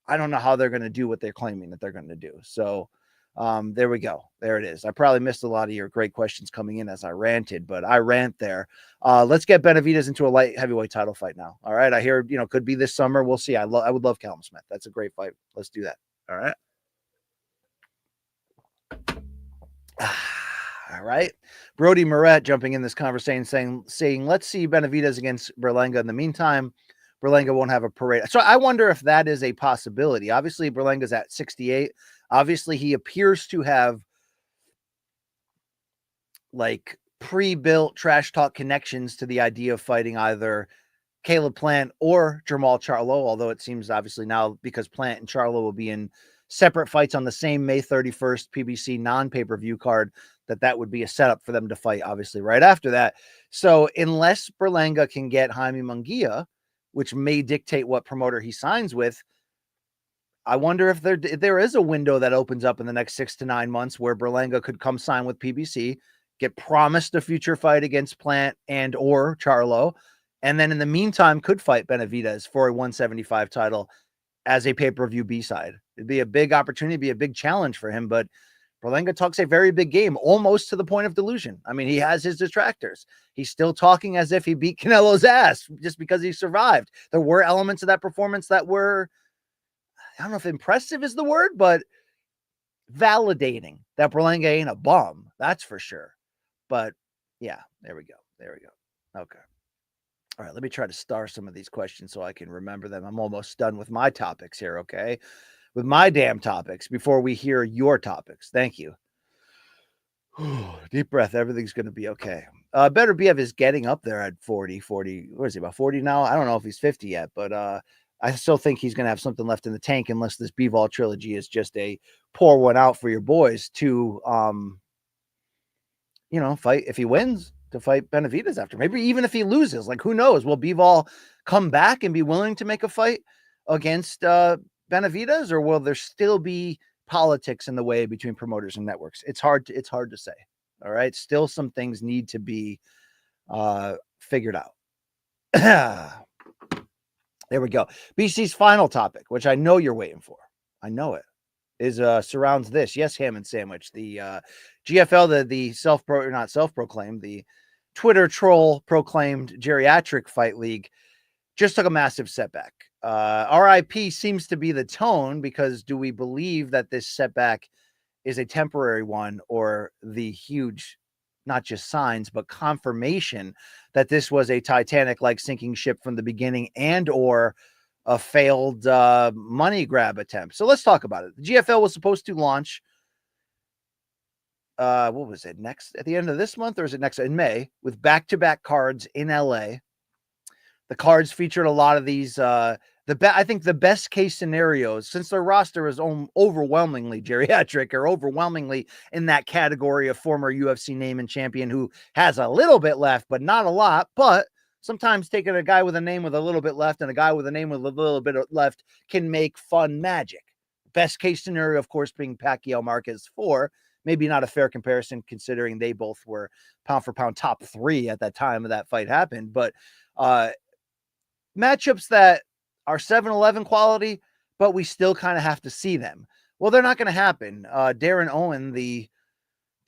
I don't know how they're going to do what they're claiming that they're going to do. So there we go. There it is. I probably missed a lot of your great questions coming in as I ranted, but I rant there. Let's get Benavidez into a light heavyweight title fight now. All right. I hear, could be this summer. We'll see. I would love Callum Smith. That's a great fight. Let's do that. All right. All right. Brody Moret jumping in this conversation saying, let's see Benavidez against Berlanga. In the meantime, Berlanga won't have a parade. So I wonder if that is a possibility. Obviously, Berlanga's at 68. Obviously, he appears to have like pre-built trash talk connections to the idea of fighting either Caleb Plant or Jermall Charlo, although it seems obviously now because Plant and Charlo will be in separate fights on the same May 31st PBC non-pay-per-view card, that would be a setup for them to fight, obviously, right after that. So unless Berlanga can get Jaime Munguia, which may dictate what promoter he signs with, I wonder if there is a window that opens up in the next 6 to 9 months where Berlanga could come sign with PBC, get promised a future fight against Plant and or Charlo, and then in the meantime could fight Benavidez for a 175 title as a pay-per-view B-side. It'd be a big opportunity, be a big challenge for him, but Berlanga talks a very big game, almost to the point of delusion. I mean, he has his detractors. He's still talking as if he beat Canelo's ass just because he survived. There were elements of that performance that were, I don't know if impressive is the word, but validating that Berlanga ain't a bum. That's for sure. But yeah, there we go. Okay. All right, let me try to star some of these questions so I can remember them. I'm almost done with my topics here, okay? With my damn topics before we hear your topics. Thank you. Deep breath. Everything's going to be okay. Better BF is getting up there at 40. What is he, about 40 now? I don't know if he's 50 yet, but I still think he's going to have something left in the tank unless this Bivol trilogy is just a pour one out for your boys to, fight. If he wins, to fight Benavidez after. Maybe even if he loses, like who knows? Will Bivol come back and be willing to make a fight against Benavidez, or will there still be politics in the way between promoters and networks? It's hard to say. All right. Still some things need to be figured out. There we go. BC's final topic, which I know you're waiting for. I know it. Is surrounds this. Yes, Hammond Sandwich. The GFL, the Twitter troll proclaimed Geriatric Fight League just took a massive setback. RIP seems to be the tone, because do we believe that this setback is a temporary one, or the huge, not just signs, but confirmation that this was a Titanic-like sinking ship from the beginning, and or a failed money grab attempt? So let's talk about it. The GFL was supposed to launch, what was it, next at the end of this month, or is it next in May, with back-to-back cards in LA. The cards featured a lot of these, I think the best case scenarios, since their roster is overwhelmingly geriatric, or overwhelmingly in that category of former UFC name and champion who has a little bit left, but not a lot. But sometimes taking a guy with a name with a little bit left and a guy with a name with a little bit left can make fun magic. Best case scenario, of course, being Pacquiao Marquez 4. Maybe not a fair comparison considering they both were pound for pound top 3 at that time of that fight happened. But matchups that are 7-11 quality, but we still kind of have to see them. Well, they're not going to happen. Darren Owen, the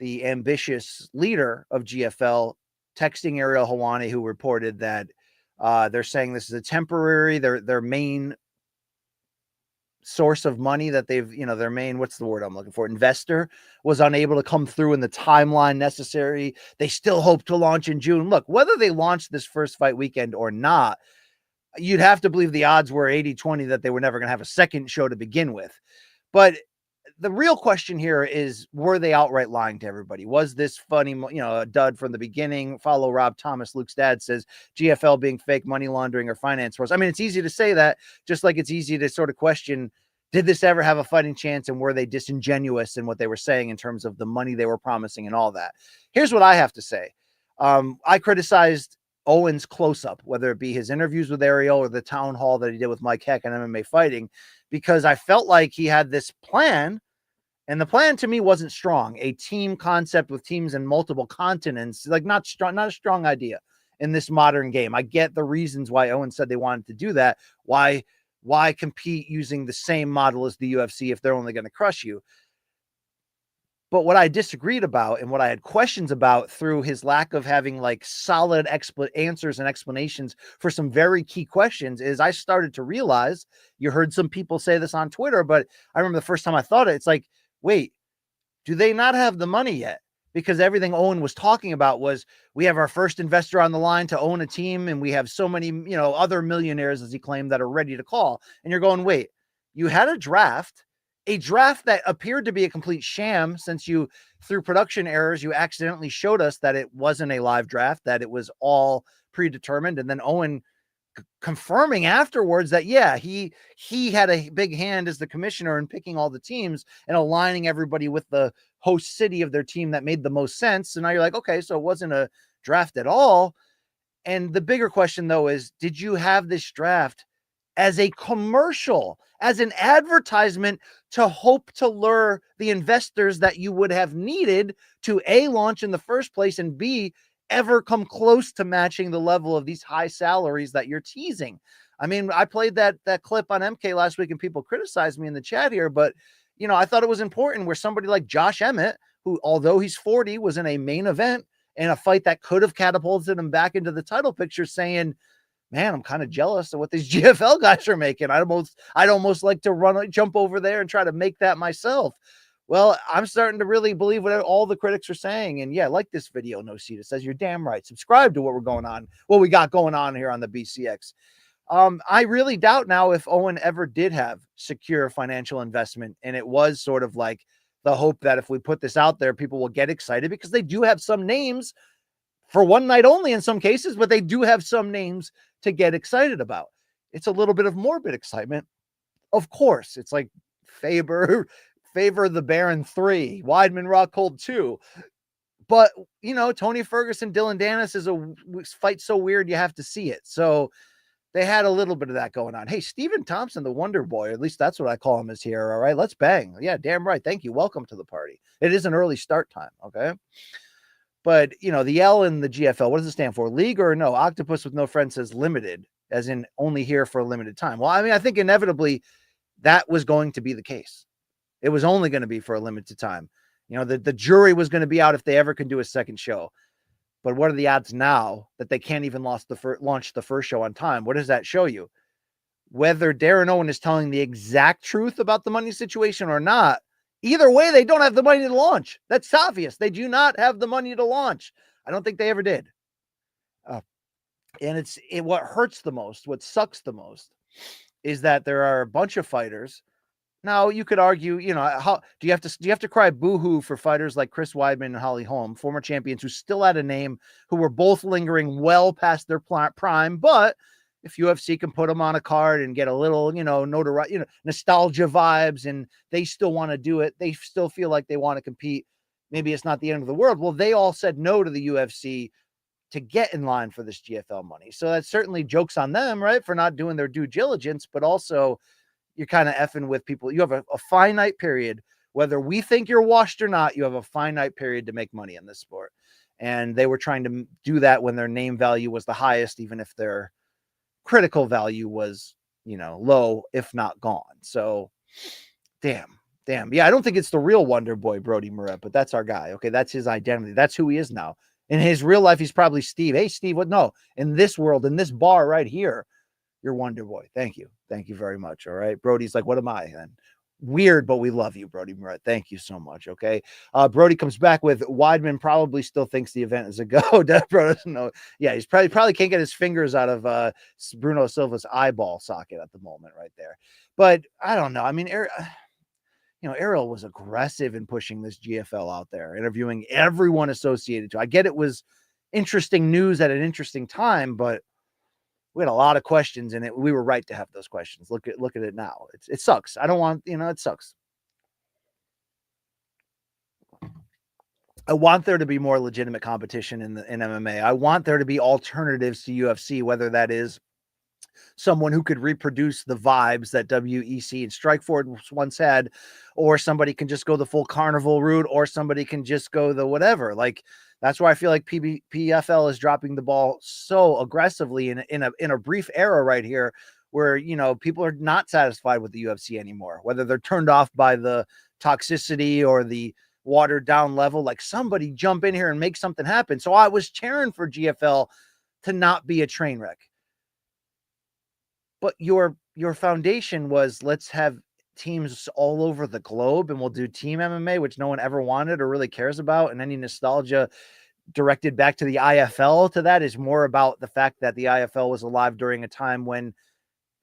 ambitious leader of GFL, texting Ariel Helwani, who reported that they're saying this is a temporary, their main source of money that they've, their main, what's the word I'm looking for, investor, was unable to come through in the timeline necessary. They still hope to launch in June. Look, whether they launch this first fight weekend or not, you'd have to believe the odds were 80-20 that they were never going to have a second show to begin with. But the real question here is, were they outright lying to everybody? Was this funny, a dud from the beginning? Follow Rob Thomas, Luke's dad, says GFL being fake money laundering or finance wars. I mean, it's easy to say that, just like it's easy to sort of question, did this ever have a fighting chance, and were they disingenuous in what they were saying in terms of the money they were promising and all that? Here's what I have to say. I criticized Owen's close-up, whether it be his interviews with Ariel or the town hall that he did with Mike Heck and MMA Fighting, because I felt like he had this plan, and the plan to me wasn't strong. A team concept with teams in multiple continents, like not strong, not a strong idea in this modern game. I get the reasons why Owen said they wanted to do that. Why compete using the same model as the UFC if they're only going to crush you? But what I disagreed about and what I had questions about through his lack of having like solid answers and explanations for some very key questions is I started to realize, you heard some people say this on Twitter, but I remember the first time I thought it, it's like, wait, do they not have the money yet? Because everything Owen was talking about was, we have our first investor on the line to own a team, and we have so many, other millionaires, as he claimed, that are ready to call. And you're going, wait, you had a draft that appeared to be a complete sham, since you, through production errors, you accidentally showed us that it wasn't a live draft, that it was all predetermined. And then Owen confirming afterwards that, yeah, he had a big hand as the commissioner in picking all the teams and aligning everybody with the host city of their team that made the most sense. So now you're like, okay, so it wasn't a draft at all. And the bigger question, though, is, did you have this draft as a commercial, as an advertisement to hope to lure the investors that you would have needed to A, launch in the first place, and B, ever come close to matching the level of these high salaries that you're teasing? I mean, I played that clip on MK last week and people criticized me in the chat here, but I thought it was important where somebody like Josh Emmett, who, although he's 40, was in a main event in a fight that could have catapulted him back into the title picture, saying, man, I'm kind of jealous of what these GFL guys are making. I'd almost like to jump over there and try to make that myself. Well, I'm starting to really believe what all the critics are saying. And yeah, like this video, No Seat, it says, you're damn right. Subscribe to what we got going on here on the BCX. I really doubt now if Owen ever did have secure financial investment, and it was sort of like the hope that if we put this out there, people will get excited, because they do have some names for one night only in some cases, but they do have some names to get excited about. It's a little bit of morbid excitement. Of course, it's like Favor the Baron 3, Weidman Rockhold 2. But, Tony Ferguson, Dylan Dennis is a fight so weird you have to see it. So they had a little bit of that going on. Hey, Stephen Thompson, the Wonder Boy, or at least that's what I call him, is here. All right, let's bang. Yeah, damn right. Thank you. Welcome to the party. It is an early start time, okay? But, the L in the GFL, what does it stand for? League or no? Octopus with no friends says limited, as in only here for a limited time. Well, I mean, I think inevitably that was going to be the case. It was only going to be for a limited time. The jury was going to be out if they ever could do a second show. But what are the odds now that they can't even launch the first show on time? What does that show you? Whether Darren Owen is telling the exact truth about the money situation or not, either way, they don't have the money to launch. That's obvious. They do not have the money to launch. I don't think they ever did. And what hurts the most, what sucks the most, is that there are a bunch of fighters. Now, you could argue, how do you have to cry boo-hoo for fighters like Chris Weidman and Holly Holm, former champions who still had a name, who were both lingering well past their prime, but if UFC can put them on a card and get a little, notoriety, nostalgia vibes, and they still want to do it, they still feel like they want to compete, maybe it's not the end of the world. Well, they all said no to the UFC to get in line for this GFL money. So that certainly jokes on them, right, for not doing their due diligence, but also you're kind of effing with people. You have a finite period, whether we think you're washed or not, you have a finite period to make money in this sport. And they were trying to do that when their name value was the highest, even if their critical value was, low, if not gone. So damn. Yeah, I don't think it's the real Wonder Boy, Brody Moret, but that's our guy. Okay, that's his identity. That's who he is now. In his real life, he's probably Steve. Hey, Steve, what? No, in this world, in this bar right here, you're Wonder Boy. Thank you. Thank you very much. All right. Brody's like, what am I then? Weird, but we love you, Brody Moret. Thank you so much. Okay. Brody comes back with Weidman probably still thinks the event is a go. Bro doesn't know. Yeah, he's probably can't get his fingers out of Bruno Silva's eyeball socket at the moment right there. But I don't know. I mean, Errol was aggressive in pushing this GFL out there, interviewing everyone associated to. I get it was interesting news at an interesting time, but we had a lot of questions in it. We were right to have those questions. Look at it now. It sucks. I don't want, it sucks. I want there to be more legitimate competition in MMA. I want there to be alternatives to UFC, whether that is someone who could reproduce the vibes that WEC and Strikeforce once had, or somebody can just go the full carnival route, or somebody can just go the whatever. Like, that's why I feel like PFL is dropping the ball so aggressively in a brief era right here, where, you know, people are not satisfied with the UFC anymore, whether they're turned off by the toxicity or the watered down level. Like, somebody jump in here and make something happen. So I was cheering for GFL to not be a train wreck. But your foundation was, let's have teams all over the globe, and we'll do team MMA, which no one ever wanted or really cares about. And any nostalgia directed back to the IFL to that is more about the fact that the IFL was alive during a time when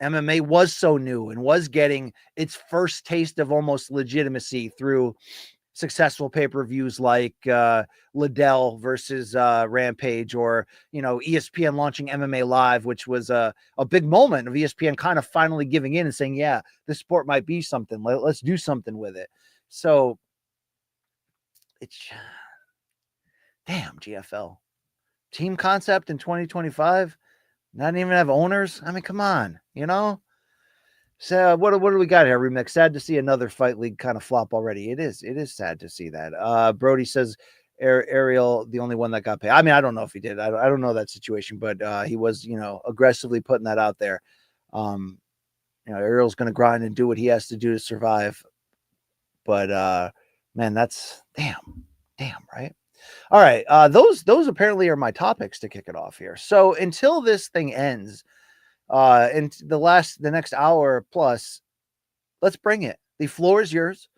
MMA was so new and was getting its first taste of almost legitimacy through successful pay-per-views like Liddell versus Rampage, or, you know, ESPN launching MMA Live, which was a big moment of ESPN kind of finally giving in and saying, yeah, this sport might be something. Let's do something with it. So it's, damn, GFL team concept in 2025, not even have owners. I mean, come on, you know. So what do we got here, Remix? Sad to see another fight league kind of flop already. It is sad to see that. Brody says Ariel, the only one that got paid. I mean, I don't know if he did. I don't know that situation, but he was, you know, aggressively putting that out there. You know, Ariel's going to grind and do what he has to do to survive. But man, that's damn, right? All right, those apparently are my topics to kick it off here. So until this thing ends, and the next hour plus, let's bring it. The floor is yours.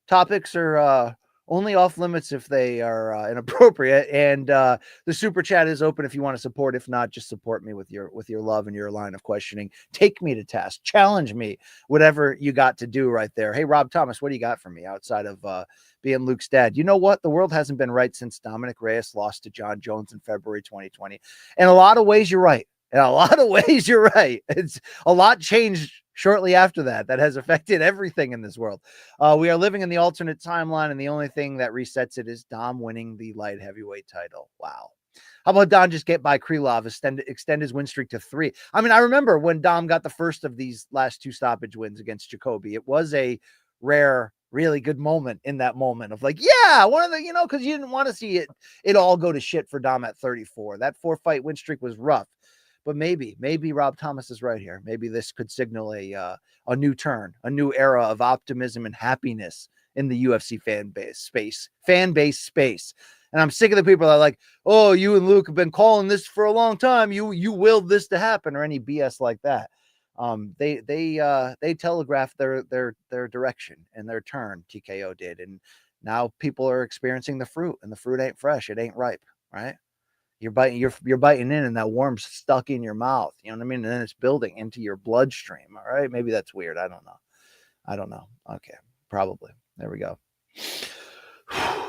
Topics are only off limits if they are inappropriate, and the super chat is open if you want to support. If not, just support me with your love and your line of questioning. Take me to task, challenge me, whatever you got to do right there. Hey, Rob Thomas, what do you got for me outside of being Luke's dad? You know what? The world hasn't been right since Dominic Reyes lost to John Jones in February 2020. In a lot of ways, you're right. In a lot of ways, you're right. It's a lot changed shortly after that has affected everything in this world. We are living in the alternate timeline, and the only thing that resets it is Dom winning the light heavyweight title. Wow. How about Dom just get by Krylov, extend his win streak to 3? I mean, I remember when Dom got the first of these last 2 stoppage wins against Jacoby. It was a rare, really good moment in that moment of like, yeah, one of the, you know, because you didn't want to see it all go to shit for Dom at 34. That 4-fight win streak was rough. But maybe Rob Thomas is right here. Maybe this could signal a new turn, a new era of optimism and happiness in the UFC fan base space. And I'm sick of the people that are like, oh, you and Luke have been calling this for a long time. You willed this to happen, or any BS like that. They telegraphed their direction and their turn. TKO did, and now people are experiencing the fruit, and the fruit ain't fresh. It ain't ripe, right? You're biting in, and that worm's stuck in your mouth. You know what I mean? And then it's building into your bloodstream. All right. Maybe that's weird. I don't know. Okay. Probably. There we go.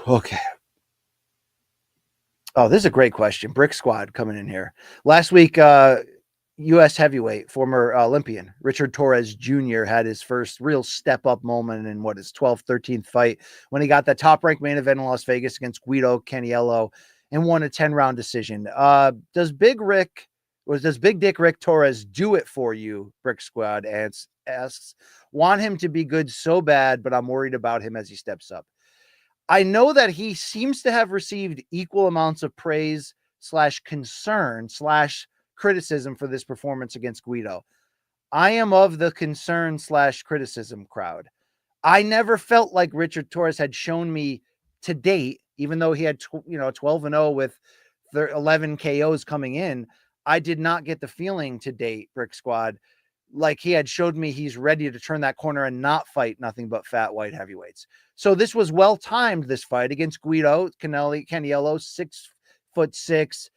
Okay. Oh, this is a great question. Brick Squad coming in here. Last week, U.S. heavyweight, former Olympian, Richard Torres Jr. had his first real step-up moment in his 12th, 13th fight when he got that top-ranked main event in Las Vegas against Guido Caniello and won a 10-round decision. Does Big Dick Rick Torres do it for you, Brick Squad? Asks, want him to be good so bad, but I'm worried about him as he steps up. I know that he seems to have received equal amounts of praise / concern / criticism for this performance against Guido. I am of the concern / criticism crowd. I never felt like Richard Torres had shown me to date, even though he had 12-0 with 11 KOs coming in. I did not get the feeling to date, Brick Squad, like he had showed me he's ready to turn that corner and not fight nothing but fat white heavyweights. So this was well timed, this fight against Guido Caniello, 6'6",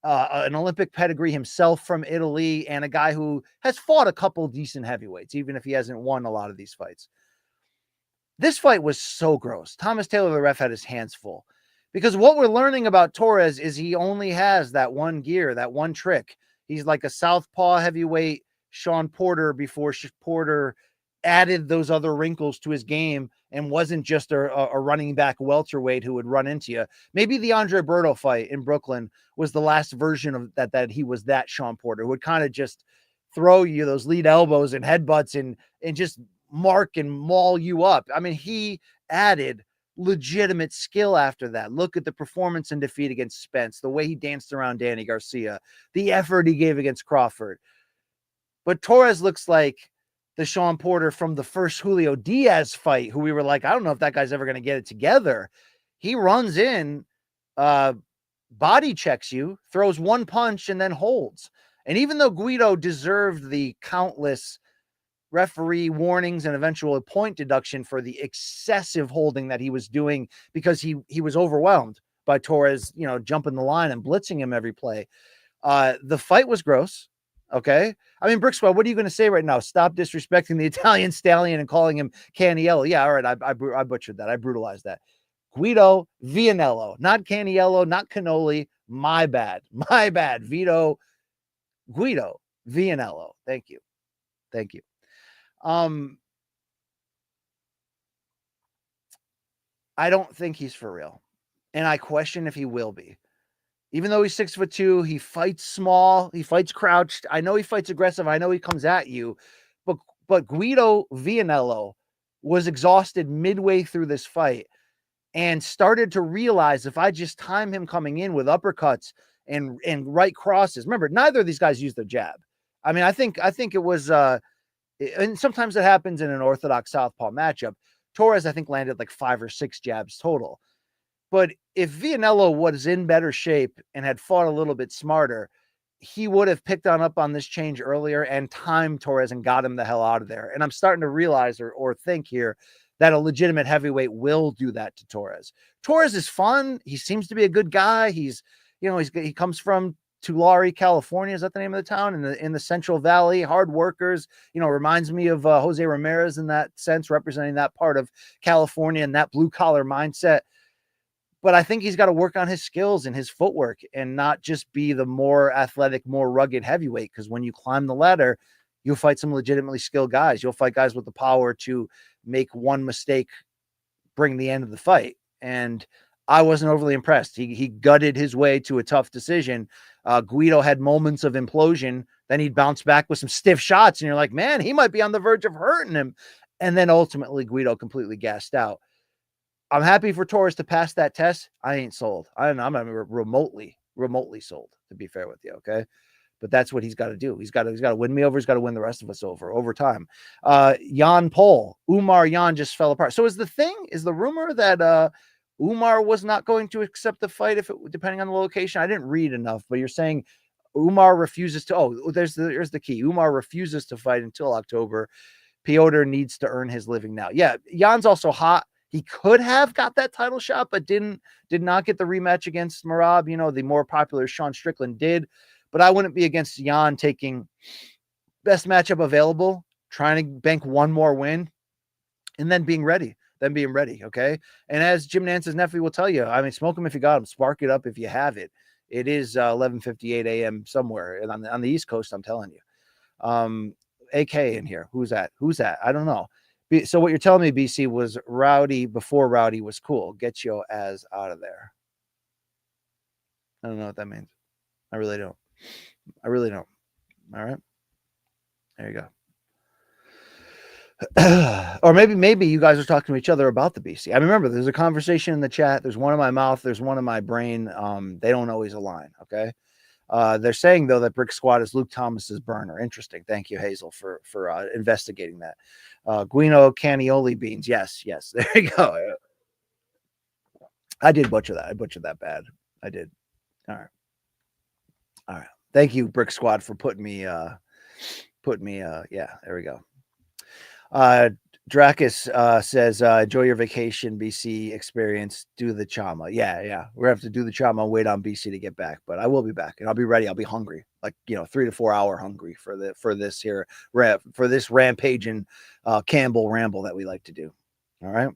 an Olympic pedigree himself from Italy, and a guy who has fought a couple decent heavyweights, even if he hasn't won a lot of these fights. This fight was so gross. Thomas Taylor, the ref, had his hands full, because what we're learning about Torres is he only has that one gear, that one trick. He's like a southpaw heavyweight Sean Porter before Porter added those other wrinkles to his game and wasn't just a running back welterweight who would run into you. Maybe the Andre Berto fight in Brooklyn was the last version of that he was that Sean Porter who would kind of just throw you those lead elbows and headbutts and just mark and maul you up. I mean, he added legitimate skill after that. Look at the performance and defeat against Spence, the way he danced around Danny Garcia, the effort he gave against Crawford. But Torres looks like the Sean Porter from the first Julio Diaz fight, who we were like, I don't know if that guy's ever going to get it together. He runs in, body checks you, throws one punch, and then holds. And even though Guido deserved the countless referee warnings and eventual point deduction for the excessive holding that he was doing because he was overwhelmed by Torres, jumping the line and blitzing him every play. The fight was gross. Okay. I mean, Brick Squad, what are you going to say right now? Stop disrespecting the Italian stallion and calling him Caniello. Yeah. All right. I butchered that. I brutalized that. Guido Vianello, not Caniello, not Cannoli. My bad. Guido Vianello. Thank you. I don't think he's for real. And I question if he will be. Even though he's 6'2", he fights small, he fights crouched. I know he fights aggressive. I know he comes at you, but Guido Vianello was exhausted midway through this fight and started to realize if I just time him coming in with uppercuts and right crosses. Remember, neither of these guys used their jab. I mean, I think it was, and sometimes it happens in an orthodox southpaw matchup. Torres, I think, landed like 5 or 6 jabs total. But if Vianello was in better shape and had fought a little bit smarter, he would have picked up on this change earlier and timed Torres and got him the hell out of there. And I'm starting to realize or think here that a legitimate heavyweight will do that to Torres. Torres is fun. He seems to be a good guy. He comes from Tulare, California. Is that the name of the town? In the Central Valley, hard workers, reminds me of Jose Ramirez in that sense, representing that part of California and that blue collar mindset. But I think he's got to work on his skills and his footwork and not just be the more athletic, more rugged heavyweight. Because when you climb the ladder, you'll fight some legitimately skilled guys. You'll fight guys with the power to make one mistake bring the end of the fight. And I wasn't overly impressed. He gutted his way to a tough decision. Guido had moments of implosion. Then he'd bounce back with some stiff shots. And you're like, man, he might be on the verge of hurting him. And then ultimately Guido completely gassed out. I'm happy for Torres to pass that test. I ain't sold. I'm not remotely sold, to be fair with you. Okay. But that's what he's got to do. He's got to win me over. He's got to win the rest of us over time. Jan Paul, Umar Jan just fell apart. So is the rumor that Umar was not going to accept the fight depending on the location? I didn't read enough, but you're saying Umar refuses to. There's the key. Umar refuses to fight until October. Piotr needs to earn his living now. Yeah, Jan's also hot. He could have got that title shot, but did not get the rematch against Merab. The more popular Sean Strickland did. But I wouldn't be against Jan taking best matchup available, trying to bank one more win, and then being ready. Okay. And as Jim Nance's nephew will tell you, I mean, smoke them if you got them, spark it up if you have it. It is 11:58 a.m. somewhere and on the East Coast. I'm telling you. AK in here. Who's that? I don't know. So what you're telling me, BC, was Rowdy before Rowdy was cool. Get your ass out of there. I don't know what that means. I really don't. All right. There you go. Or maybe you guys are talking to each other about the BC. I remember there's a conversation in the chat. There's one in my mouth. There's one in my brain. They don't always align. Okay. They're saying though that Brick Squad is Luke Thomas's burner. Interesting. Thank you, Hazel, for investigating that. Guino Canioli beans. Yes. There you go. I did butcher that. I butchered that bad. I did. All right. Thank you, Brick Squad, for putting me. Yeah. There we go. Dracus says, enjoy your vacation, BC experience. Do the Chama. Yeah. We're gonna have to do the Chama and wait on BC to get back, but I will be back and I'll be ready. I'll be hungry, like 3 to 4 hour hungry for this rampaging Campbell ramble that we like to do. All right.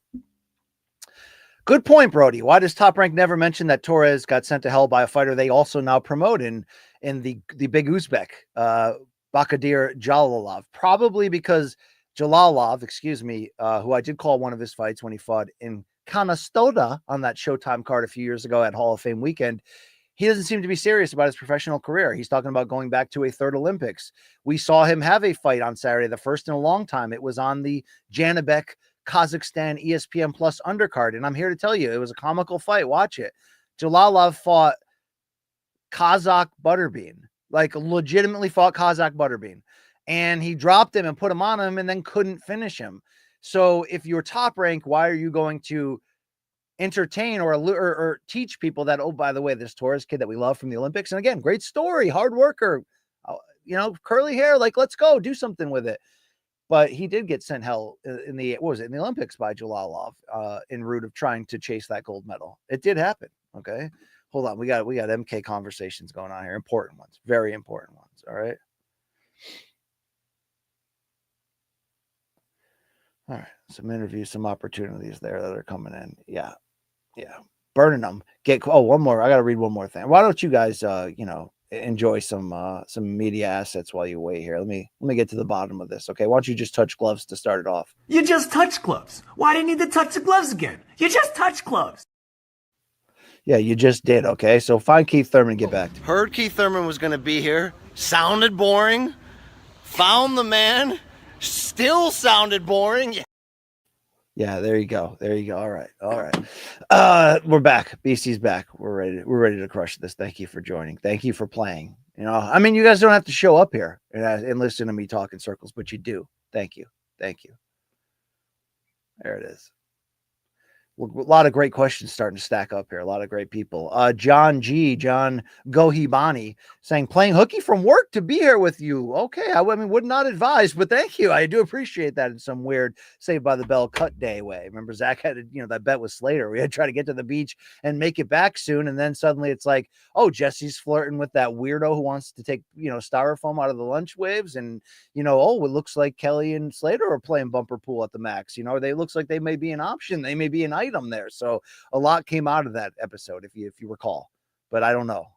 Good point, Brody. Why does Top Rank never mention that Torres got sent to hell by a fighter they also now promote in the big Uzbek, Bakadir Jalalov? Probably because Jalalov, excuse me, who I did call one of his fights when he fought in Canastota on that Showtime card a few years ago at Hall of Fame weekend. He doesn't seem to be serious about his professional career. He's talking about going back to a third Olympics. We saw him have a fight on Saturday, the first in a long time. It was on the Janibek Kazakhstan ESPN Plus undercard. And I'm here to tell you, it was a comical fight. Watch it. Jalalov fought Kazakh Butterbean, like legitimately fought Kazakh Butterbean. And he dropped him and put him on him and then couldn't finish him. So if you're top rank, why are you going to entertain or teach people that, oh, by the way, this Torres kid that we love from the Olympics, and again, great story, hard worker, curly hair, like, let's go do something with it. But he did get sent hell in the Olympics by Jalalov en route of trying to chase that gold medal. It did happen. Okay. Hold on. We got MK conversations going on here. Important ones, very important ones. All right. All right. Some interviews, some opportunities there that are coming in. Yeah. Burning them. One more. I got to read one more thing. Why don't you guys, enjoy some media assets while you wait here. Let me get to the bottom of this. Okay. Why don't you just touch gloves to start it off? You just touch gloves. Why do you need to touch the gloves again? You just touch gloves. Yeah, you just did. Okay. So find Keith Thurman and get back to me. Heard Keith Thurman was going to be here. Sounded boring. Found the man. Still sounded boring. Yeah, there you go. All right. We're back. BC's back. We're ready to crush this. Thank you for joining. Thank you for playing. You guys don't have to show up here and listen to me talk in circles, but you do. Thank you. There it is. A lot of great questions starting to stack up here. A lot of great people. John Gohibani saying, playing hooky from work to be here with you. Okay. I would not advise, but thank you. I do appreciate that in some weird Saved by the Bell cut day way. Remember, Zach had, that bet with Slater. We had to try to get to the beach and make it back soon. And then suddenly it's like, oh, Jesse's flirting with that weirdo who wants to take, styrofoam out of the lunch waves. And, it looks like Kelly and Slater are playing bumper pool at the max. They looks like they may be an option. They may be an item there. So a lot came out of that episode, if you recall, but I don't know.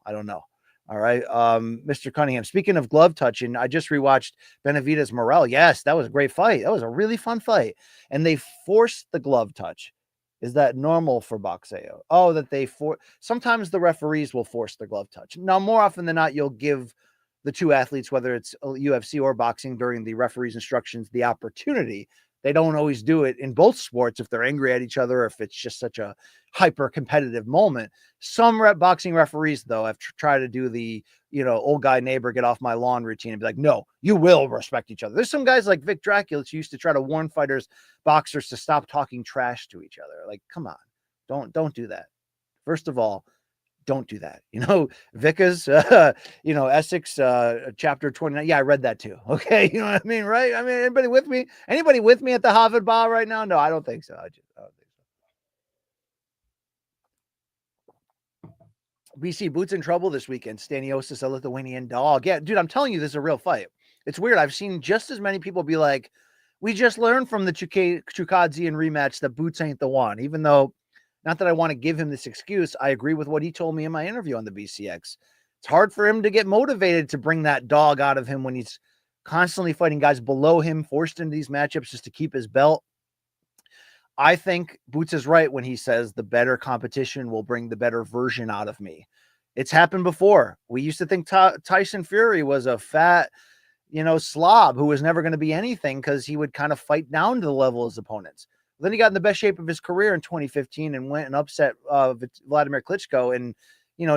All right. Mr. Cunningham, speaking of glove touching, I just rewatched Benavidez Morel. Yes, that was a great fight. That was a really fun fight. And they forced the glove touch. Is that normal for boxeo? Oh, that sometimes the referees will force the glove touch. Now, more often than not, you'll give the two athletes, whether it's UFC or boxing, during the referee's instructions, the opportunity. They don't always do it in both sports if they're angry at each other, or if it's just such a hyper competitive moment. Some boxing referees, though, have tried to do the, old guy neighbor get off my lawn routine and be like, no, you will respect each other. There's some guys like Vic Draculus who used to try to warn boxers to stop talking trash to each other. Like, come on, don't do that. First of all, don't do that. Vica's, Essex, chapter 29. Yeah, I read that too. Okay. You know what I mean? Right. Anybody with me at the Harvard Bar right now? No, I don't think so. I don't think so. BC Boots in trouble this weekend. Staniosis, a Lithuanian dog. Yeah, dude, I'm telling you, this is a real fight. It's weird. I've seen just as many people be like, we just learned from the Chukadzian rematch that Boots ain't the one, even though, not that I want to give him this excuse. I agree with what he told me in my interview on the BCX. It's hard for him to get motivated to bring that dog out of him when he's constantly fighting guys below him, forced into these matchups just to keep his belt. I think Boots is right when he says the better competition will bring the better version out of me. It's happened before. We used to think Tyson Fury was a fat, slob who was never going to be anything because he would kind of fight down to the level of his opponents. Then he got in the best shape of his career in 2015 and went and upset Vladimir Klitschko and,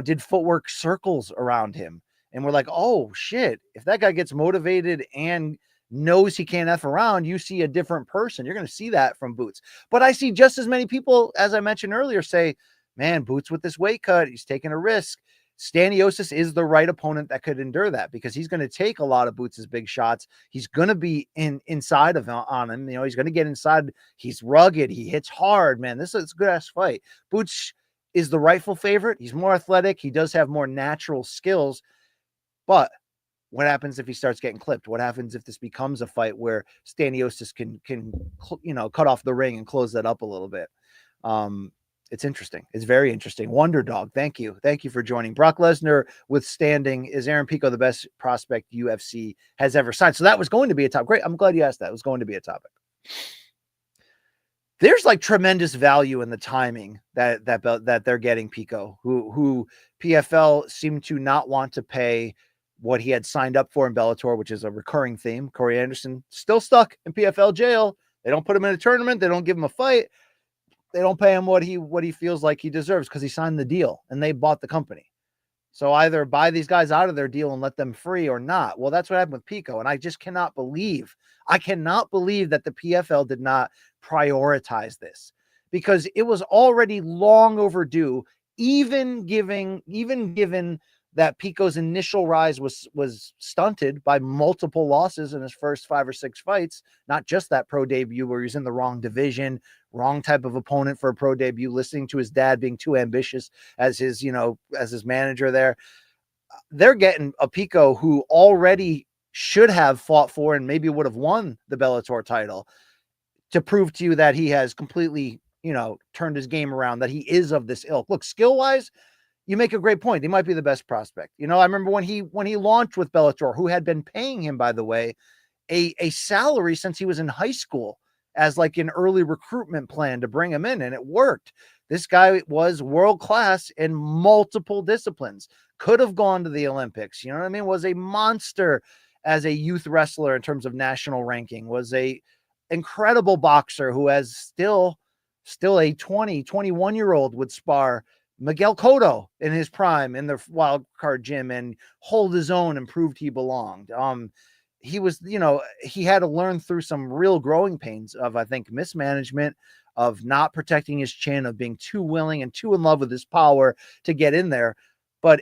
did footwork circles around him. And we're like, oh, shit, if that guy gets motivated and knows he can't F around, you see a different person. You're going to see that from Boots. But I see just as many people, as I mentioned earlier, say, man, Boots with this weight cut, he's taking a risk. Staniosis is the right opponent that could endure that because he's going to take a lot of Boots' big shots. He's going to be inside of on him. He's going to get inside. He's rugged. He hits hard, man. This is a good ass fight. Boots is the rightful favorite. He's more athletic. He does have more natural skills. But what happens if he starts getting clipped? What happens if this becomes a fight where Staniosis can cut off the ring and close that up a little bit? It's interesting. It's very interesting. Wonder Dog, thank you. Thank you for joining. Brock Lesnar withstanding, is Aaron Pico the best prospect UFC has ever signed? So that was going to be a topic. Great. I'm glad you asked that. It was going to be a topic. There's like tremendous value in the timing that they're getting Pico, who PFL seemed to not want to pay what he had signed up for in Bellator, which is a recurring theme. Corey Anderson still stuck in PFL jail. They don't put him in a tournament. They don't give him a fight. They don't pay him what he feels like he deserves because he signed the deal and they bought the company. So either buy these guys out of their deal and let them free or not. Well, that's what happened with Pico. And I just cannot believe that the PFL did not prioritize this, because it was already long overdue, even given that Pico's initial rise was stunted by multiple losses in his first 5 or 6 fights, not just that pro debut where he's in the wrong division, wrong type of opponent for a pro debut, listening to his dad being too ambitious as his manager there. They're getting a Pico who already should have fought for and maybe would have won the Bellator title, to prove to you that he has completely, turned his game around, that he is of this ilk. Look, skill-wise, you make a great point. He might be the best prospect. I remember when he launched with Bellator, who had been paying him, by the way, a salary since he was in high school as like an early recruitment plan to bring him in, and it worked. This guy was world-class in multiple disciplines, could have gone to the Olympics, was a monster as a youth wrestler in terms of national ranking, was a incredible boxer who has still a 21-year-old would spar Miguel Cotto in his prime in the wild card gym and hold his own and proved he belonged. He was, he had to learn through some real growing pains of, I think, mismanagement, of not protecting his chin, of being too willing and too in love with his power to get in there. But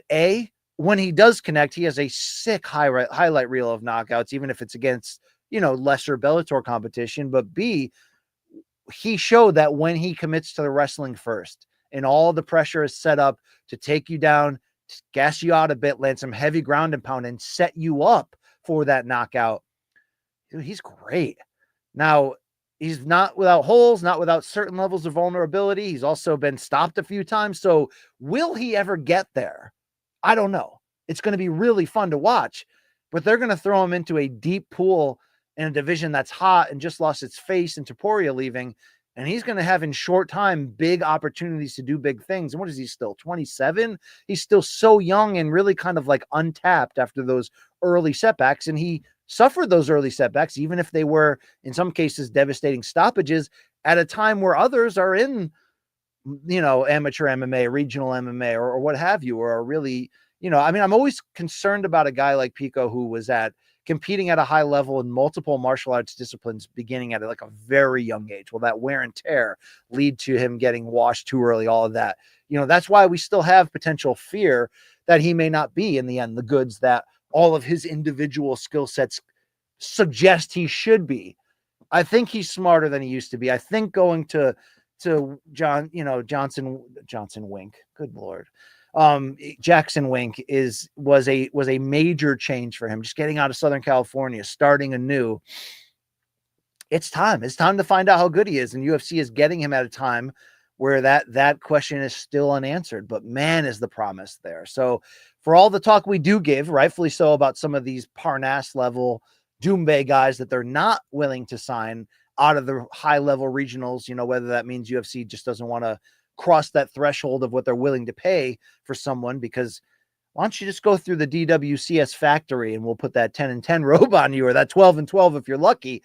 when he does connect, he has a sick highlight reel of knockouts, even if it's against, lesser Bellator competition. But B, he showed that when he commits to the wrestling first and all the pressure is set up to take you down, to gas you out a bit, land some heavy ground and pound and set you up for that knockout, dude, he's great. Now, he's not without holes, not without certain levels of vulnerability. He's also been stopped a few times. So will he ever get there? I don't know. It's going to be really fun to watch, but they're going to throw him into a deep pool in a division that's hot and just lost its face, and Taporia leaving. And he's going to have in short time big opportunities to do big things. And what is he still, 27? He's still so young and really kind of like untapped after those early setbacks. And he suffered those early setbacks, even if they were in some cases devastating stoppages, at a time where others are in, amateur MMA, regional MMA, or what have you, or are really, I'm always concerned about a guy like Pico who was competing at a high level in multiple martial arts disciplines beginning at like a very young age. Will that wear and tear lead to him getting washed too early? All of that, that's why we still have potential fear that he may not be in the end the goods that all of his individual skill sets suggest he should be. I think he's smarter than he used to be. I think going to Johnson Wink, good Lord. Jackson Wink was a major change for him, just getting out of Southern California, starting anew. It's time to find out how good he is. And UFC is getting him at a time where that question is still unanswered, but man, is the promise there. So for all the talk we do give, rightfully so, about some of these Parnasse level Doumbé guys that they're not willing to sign out of the high level regionals, whether that means UFC just doesn't want to cross that threshold of what they're willing to pay for someone, because why don't you just go through the DWCS factory and we'll put that 10-10 robe on you, or that 12-12 if you're lucky.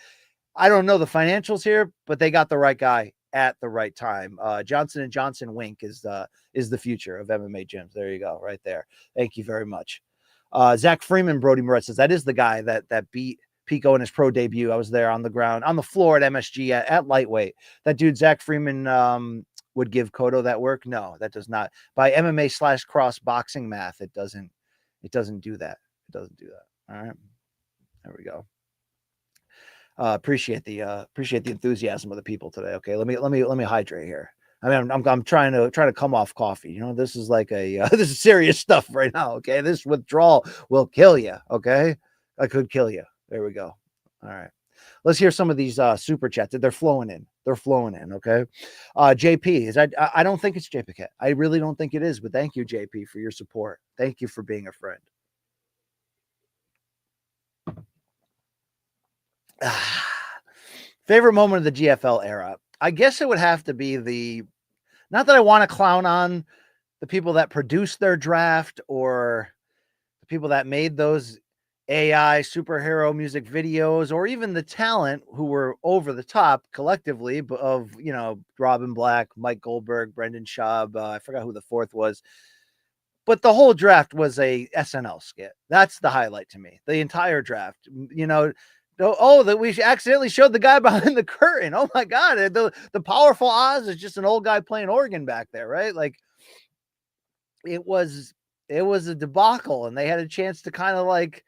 I don't know the financials here, but they got the right guy at the right time. Johnson & Johnson Wink is the future of MMA gyms. There you go, right there. Thank you very much. Zach Freeman, Brody Moretz says, that is the guy that beat Pico in his pro debut. I was there on the floor at MSG at lightweight. That dude, Zach Freeman, would give Cotto that work? No, that does not. By MMA/cross boxing math, it doesn't do that. It doesn't do that. All right. There we go. Appreciate the enthusiasm of the people today. Okay. Let me hydrate here. I'm trying to come off coffee. This is like this is serious stuff right now. Okay. This withdrawal will kill you. Okay. I could kill you. There we go. All right. Let's hear some of these super chats. They're flowing in. They're flowing in. Okay. JP, is that? I don't think it's JP. I really don't think it is. But thank you, JP, for your support. Thank you for being a friend. Favorite moment of the GFL era? I guess it would have to be the. Not that I want to clown on the people that produced their draft or the people that made those AI superhero music videos, or even the talent who were over the top collectively of, Robin Black, Mike Goldberg, Brendan Schaub. I forgot who the fourth was, but the whole draft was a SNL skit. That's the highlight to me. The entire draft, that we accidentally showed the guy behind the curtain. Oh my God. The powerful Oz is just an old guy playing organ back there. Right. Like it was a debacle, and they had a chance to kind of like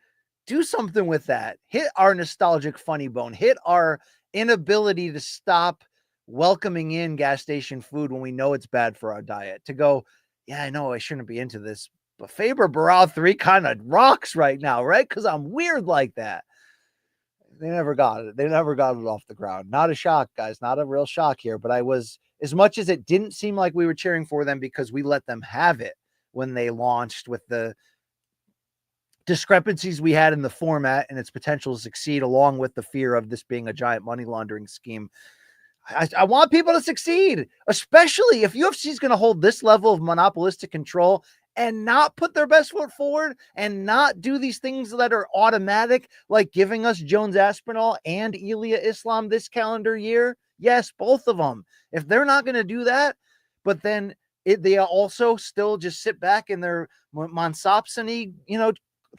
do something with that, hit our nostalgic funny bone, hit our inability to stop welcoming in gas station food when we know it's bad for our diet, to go, yeah, I know I shouldn't be into this, but Faber Barral 3 kind of rocks right now, right? Because I'm weird like that. They never got it. They never got it off the ground. Not a shock, guys. Not a real shock here. But I was, as much as it didn't seem like we were cheering for them because we let them have it when they launched, with the discrepancies we had in the format and its potential to succeed, along with the fear of this being a giant money laundering scheme. I want people to succeed, especially if UFC is going to hold this level of monopolistic control and not put their best foot forward and not do these things that are automatic, like giving us Jones Aspinall and Elia Islam this calendar year. Yes, both of them. If they're not going to do that, but then they also still just sit back in their Monsopsony,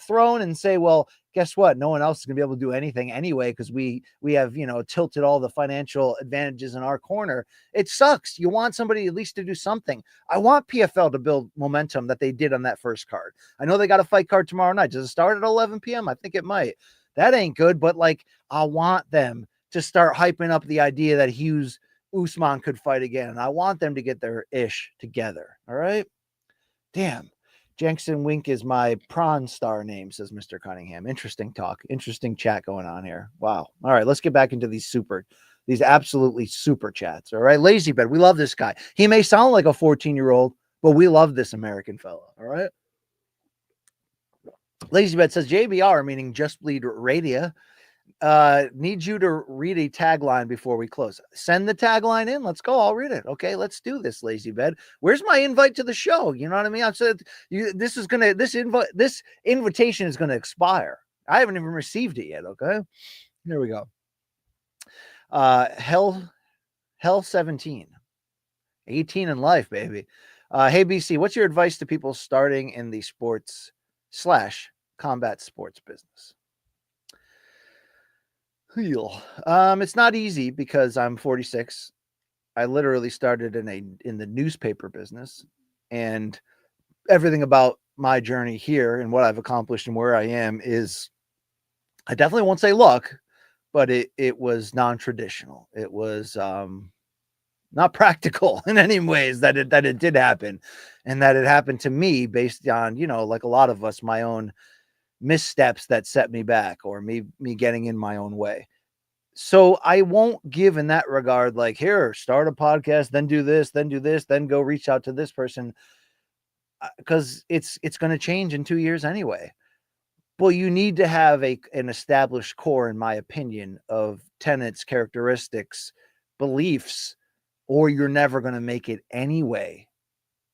throne and say, well, guess what? No one else is going to be able to do anything anyway because we have, tilted all the financial advantages in our corner. It sucks. You want somebody at least to do something. I want PFL to build momentum that they did on that first card. I know they got a fight card tomorrow night. Does it start at 11 p.m.? I think it might. That ain't good, but I want them to start hyping up the idea that Hughes Usman could fight again. And I want them to get their ish together. All right. Damn. Jensen Wink is my prawn star name, says Mr. Cunningham. Interesting talk. Interesting chat going on here. Wow. All right, let's get back into these absolutely super chats. All right, Lazy Bed, we love this guy. He may sound like a 14-year-old, but we love this American fella. All right. Lazy Bed says JBR, meaning Just Bleed Radio, need you to read a tagline before we close. Send the tagline in. Let's go. I'll read it. Okay, let's do this, Lazy Bed. Where's my invite to the show? You know what I mean? I said this invitation is gonna expire. I haven't even received it yet. Okay, here we go. Hell 17, 18 in life, baby. Hey BC, what's your advice to people starting in the sports/combat sports business? It's not easy because I'm 46. I literally started in the newspaper business, and everything about my journey here and what I've accomplished and where I am is, I definitely won't say luck, but it was non-traditional. It was not practical in any ways that it did happen, and that it happened to me based on, like a lot of us, my own missteps that set me back, or me getting in my own way. So I won't give in that regard, like, here, start a podcast, then do this, then go reach out to this person, because it's going to change in 2 years anyway. Well, you need to have an established core, in my opinion, of tenets, characteristics, beliefs, or you're never going to make it anyway.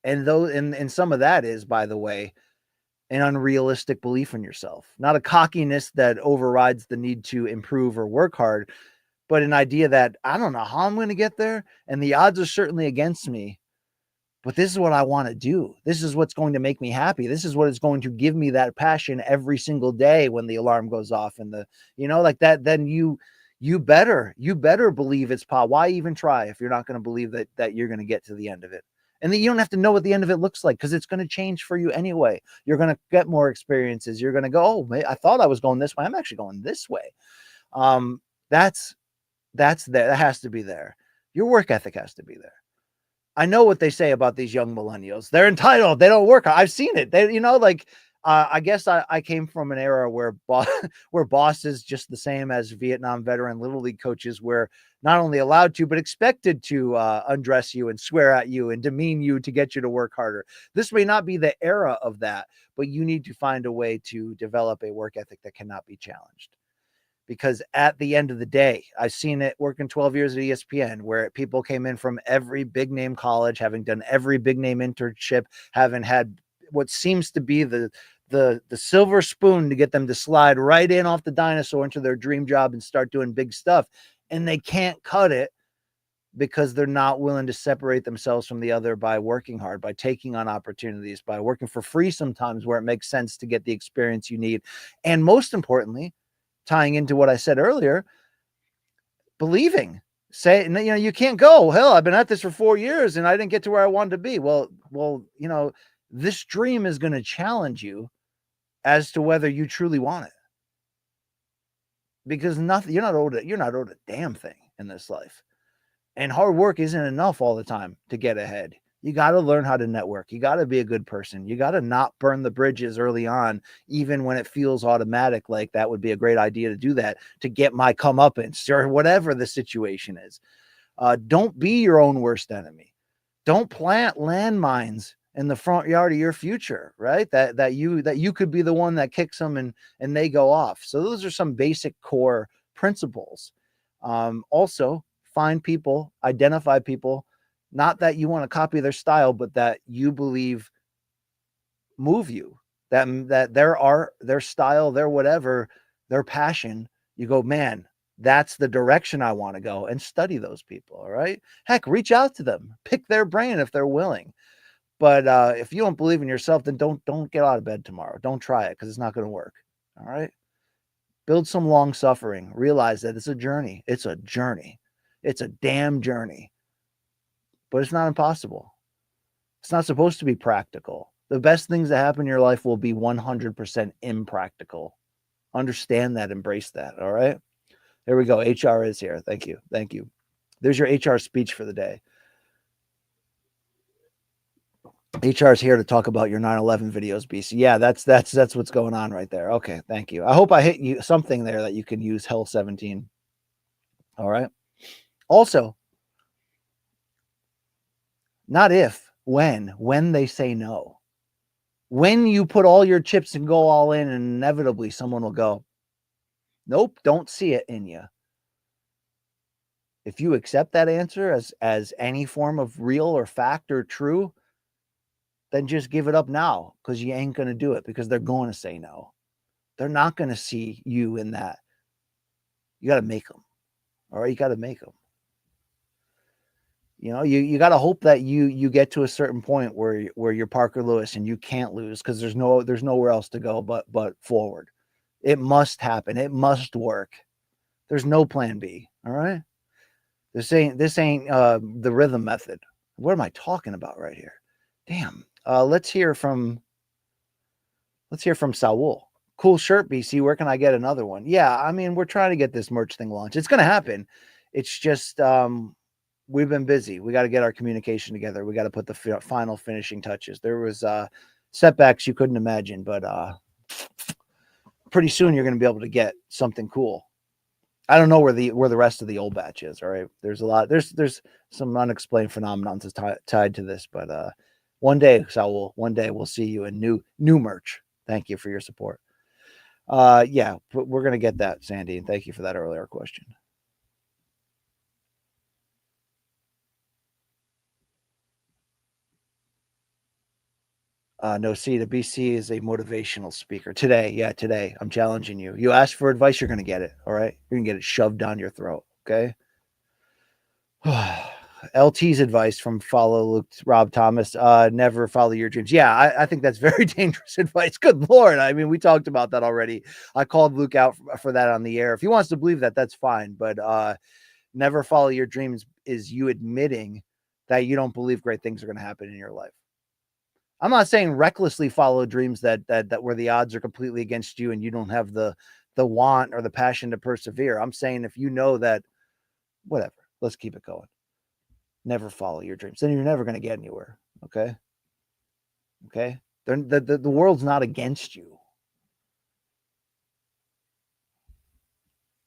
And and some of that is, by the way, an unrealistic belief in yourself, not a cockiness that overrides the need to improve or work hard, but an idea that I don't know how I'm going to get there, and the odds are certainly against me, but this is what I want to do. This is what's going to make me happy. This is what is going to give me that passion every single day when the alarm goes off and like that. Then you better believe it's possible. Why even try if you're not going to believe that you're going to get to the end of it? And then you don't have to know what the end of it looks like, because it's going to change for you anyway. You're going to get more experiences. You're going to go, oh, I thought I was going this way. I'm actually going this way. That's there. That has to be there. Your work ethic has to be there. I know what they say about these young millennials. They're entitled. They don't work. I've seen it. I guess I came from an era where where bosses, just the same as Vietnam veteran Little League coaches, were not only allowed to, but expected to undress you and swear at you and demean you to get you to work harder. This may not be the era of that, but you need to find a way to develop a work ethic that cannot be challenged. Because at the end of the day, I've seen it working 12 years at ESPN, where people came in from every big name college, having done every big name internship, having had what seems to be the silver spoon to get them to slide right in off the dinosaur into their dream job and start doing big stuff. And they can't cut it because they're not willing to separate themselves from the other by working hard, by taking on opportunities, by working for free sometimes where it makes sense to get the experience you need. And most importantly, tying into what I said earlier, believing, say, you can't go, hell, I've been at this for 4 years and I didn't get to where I wanted to be. Well, this dream is going to challenge you as to whether you truly want it. Because you're not owed a damn thing in this life. And hard work isn't enough all the time to get ahead. You got to learn how to network. You got to be a good person. You got to not burn the bridges early on, even when it feels automatic, like that would be a great idea to do that, to get my comeuppance or whatever the situation is. Don't be your own worst enemy. Don't plant landmines in the front yard of your future, right? That you could be the one that kicks them and they go off. So those are some basic core principles. Also, find people, identify people, not that you want to copy their style, but that you believe move you, that their art, their style, their whatever, their passion, you go, man, that's the direction I want to go, and study those people. All right. Heck, reach out to them, pick their brain if they're willing. But if you don't believe in yourself, then don't get out of bed tomorrow. Don't try it because it's not going to work. All right. Build some long suffering. Realize that it's a journey. It's a journey. It's a damn journey. But it's not impossible. It's not supposed to be practical. The best things that happen in your life will be 100% impractical. Understand that, embrace that. All right. There we go. HR is here. Thank you. Thank you. There's your HR speech for the day. HR is here to talk about your 9/11 videos, BC. Yeah, that's what's going on right there. Okay, thank you. I hope I hit you something there that you can use Hell 17. All right. Also, not if, when they say no. When you put all your chips and go all in, and inevitably someone will go, nope, don't see it in you. If you accept that answer as any form of real or fact or true, then just give it up now, because you ain't going to do it, because they're going to say no. They're not going to see you in that. You got to make them. All right, you got to make them. You got to hope that you get to a certain point where you're Parker Lewis and you can't lose, because there's nowhere else to go but forward. It must happen. It must work. There's no plan B. All right. This ain't the rhythm method. What am I talking about right here? Damn. Let's hear from Saul. Cool shirt, BC. Where can I get another one? Yeah, I mean, we're trying to get this merch thing launched. It's gonna happen. It's just we've been busy. We got to get our communication together. We got to put the final finishing touches. There was setbacks you couldn't imagine, but pretty soon you're going to be able to get something cool. I don't know where the rest of the old batch is. All right, there's a lot. There's some unexplained phenomenon tied to this, but one day, Saul, one day we'll see you in new merch. Thank you for your support. Yeah, we're gonna get that, Sandy, and thank you for that earlier question. No, see, the BC is a motivational speaker today. Yeah, today I'm challenging you. You ask for advice, you're going to get it. All right. You're going to get it shoved down your throat. Okay. LT's advice from follow Luke, Rob Thomas, never follow your dreams. Yeah, I think that's very dangerous advice. Good Lord. I mean, we talked about that already. I called Luke out for that on the air. If he wants to believe that, that's fine. But never follow your dreams is you admitting that you don't believe great things are going to happen in your life. I'm not saying recklessly follow dreams that where the odds are completely against you and you don't have the want or the passion to persevere. I'm saying if you know that, whatever, let's keep it going. Never follow your dreams. Then you're never going to get anywhere. Okay. The world's not against you.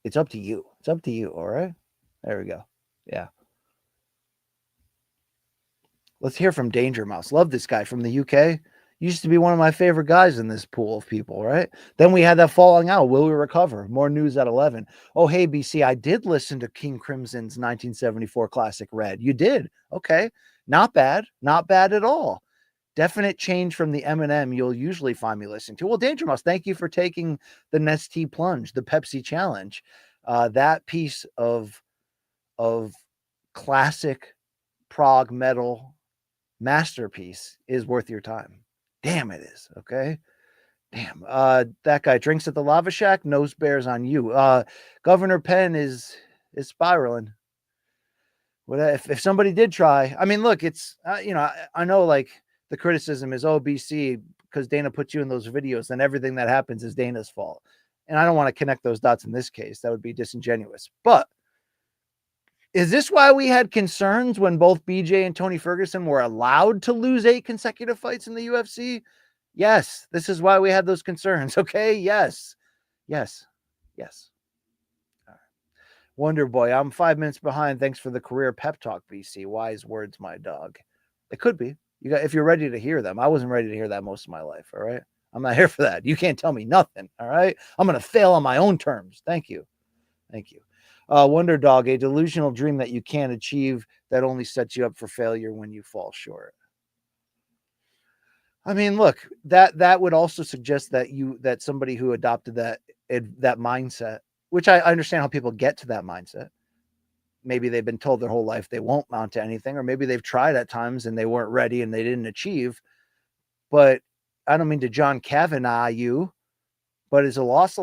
It's up to you. It's up to you. All right. There we go. Yeah. Let's hear from Danger Mouse. Love this guy from the UK. Used to be one of my favorite guys in this pool of people, right? Then we had that falling out. Will we recover? More news at 11. Oh, hey, BC, I did listen to King Crimson's 1974 classic Red. You did? Okay. Not bad. Not bad at all. Definite change from the Eminem you'll usually find me listening to. Well, Danger Mouse, thank you for taking the Nestea Plunge, the Pepsi Challenge. That piece of classic prog metal masterpiece is worth your time. Damn, it is. Okay. Damn. That guy drinks at the Lava Shack. Nose bears on you. Governor Penn is spiraling. What if somebody did try? I mean, look, it's I know like the criticism is, oh, BC, because Dana put you in those videos, then everything that happens is Dana's fault. And I don't want to connect those dots in this case. That would be disingenuous. But is this why we had concerns when both BJ and Tony Ferguson were allowed to lose 8 consecutive fights in the UFC? Yes, this is why we had those concerns. Okay. Yes. Yes. Yes. All right. Wonder Boy, I'm 5 minutes behind. Thanks for the career pep talk, BC. Wise words, my dog. It could be. If you're ready to hear them. I wasn't ready to hear that most of my life. All right. I'm not here for that. You can't tell me nothing. All right. I'm going to fail on my own terms. Thank you. Thank you. Wonder Dog, a delusional dream that you can't achieve that only sets you up for failure when you fall short. I mean, look, that would also suggest that somebody who adopted that mindset, which I understand how people get to that mindset. Maybe they've been told their whole life they won't mount to anything, or maybe they've tried at times and they weren't ready and they didn't achieve. But I don't mean to John Kavanaugh you, but is a loss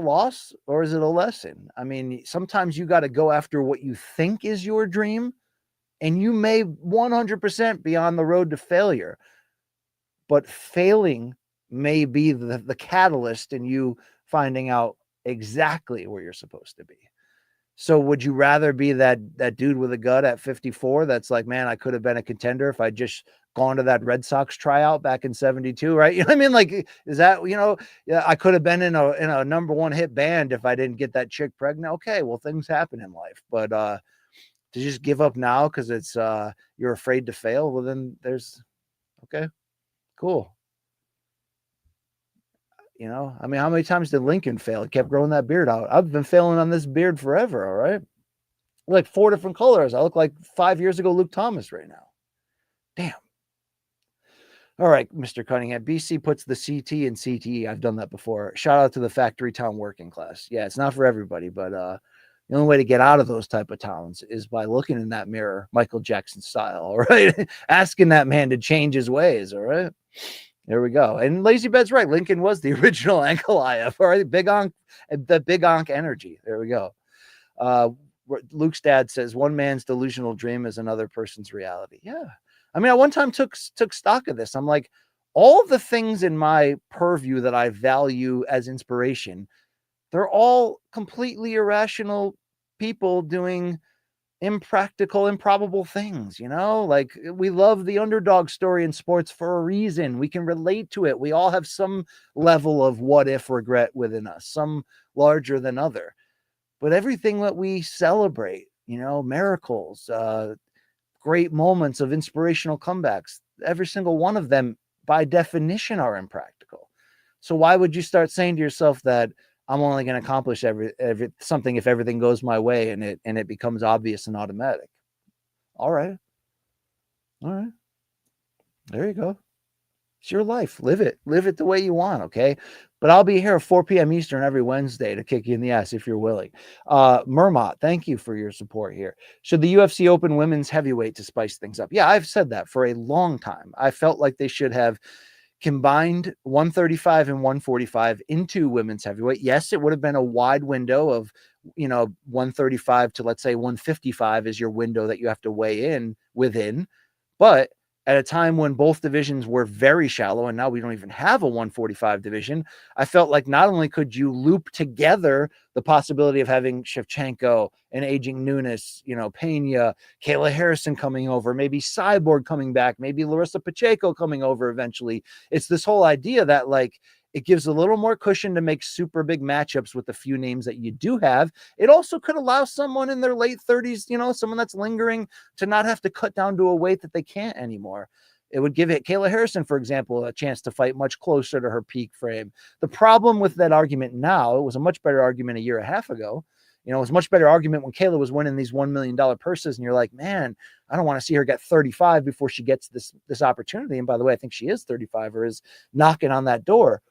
or is it a lesson? I mean, sometimes you got to go after what you think is your dream, and you may 100% be on the road to failure, but failing may be the catalyst in you finding out exactly where you're supposed to be. So would you rather be that dude with a gut at 54 that's like, man, I could have been a contender if I just gone to that Red Sox tryout back in 72, right? You know what I mean? Like, is that, yeah, I could have been in a number one hit band if I didn't get that chick pregnant. Okay, well, things happen in life. But to just give up now because it's you're afraid to fail, well, then okay, cool. I mean, how many times did Lincoln fail? He kept growing that beard out. I've been failing on this beard forever, all right? Like 4 different colors. I look like 5 years ago Luke Thomas right now. Damn. All right, Mr. Cunningham. BC puts the CT in CTE. I've done that before. Shout out to the factory town working class. Yeah, it's not for everybody, but the only way to get out of those type of towns is by looking in that mirror, Michael Jackson style, all right? Asking that man to change his ways, all right? There we go. And Lazy Bed's right. Lincoln was the original Ankalaev, all right? The big onk energy. There we go. Luke's dad says, one man's delusional dream is another person's reality. Yeah. I mean, I one time took stock of this. I'm like, all the things in my purview that I value as inspiration, they're all completely irrational people doing impractical, improbable things, like we love the underdog story in sports for a reason. We can relate to it. We all have some level of what if regret within us, some larger than other, but everything that we celebrate, miracles, great moments of inspirational comebacks, every single one of them by definition are impractical. So why would you start saying to yourself that I'm only going to accomplish something if everything goes my way and it becomes obvious and automatic? All right. There you go. It's your life. Live it the way you want. Okay. But I'll be here at 4 p.m. Eastern every Wednesday to kick you in the ass if you're willing. Mermot, thank you for your support here. Should the UFC open women's heavyweight to spice things up? Yeah, I've said that for a long time. I felt like they should have combined 135 and 145 into women's heavyweight. Yes, it would have been a wide window of, 135 to, let's say, 155 is your window that you have to weigh in within. But at a time when both divisions were very shallow, and now we don't even have a 145 division. I felt like not only could you loop together the possibility of having Shevchenko and aging Nunes, Pena, Kayla Harrison coming over, maybe Cyborg coming back, maybe Larissa Pacheco coming over eventually. It's this whole idea that it gives a little more cushion to make super big matchups with the few names that you do have. It also could allow someone in their late 30s, someone that's lingering, to not have to cut down to a weight that they can't anymore. It would give Kayla Harrison, for example, a chance to fight much closer to her peak frame. The problem with that argument now, it was a much better argument a year and a half ago. It was a much better argument when Kayla was winning these $1 million purses, and you're like, man, I don't want to see her get 35 before she gets this opportunity. And by the way, I think she is 35 or is knocking on that door.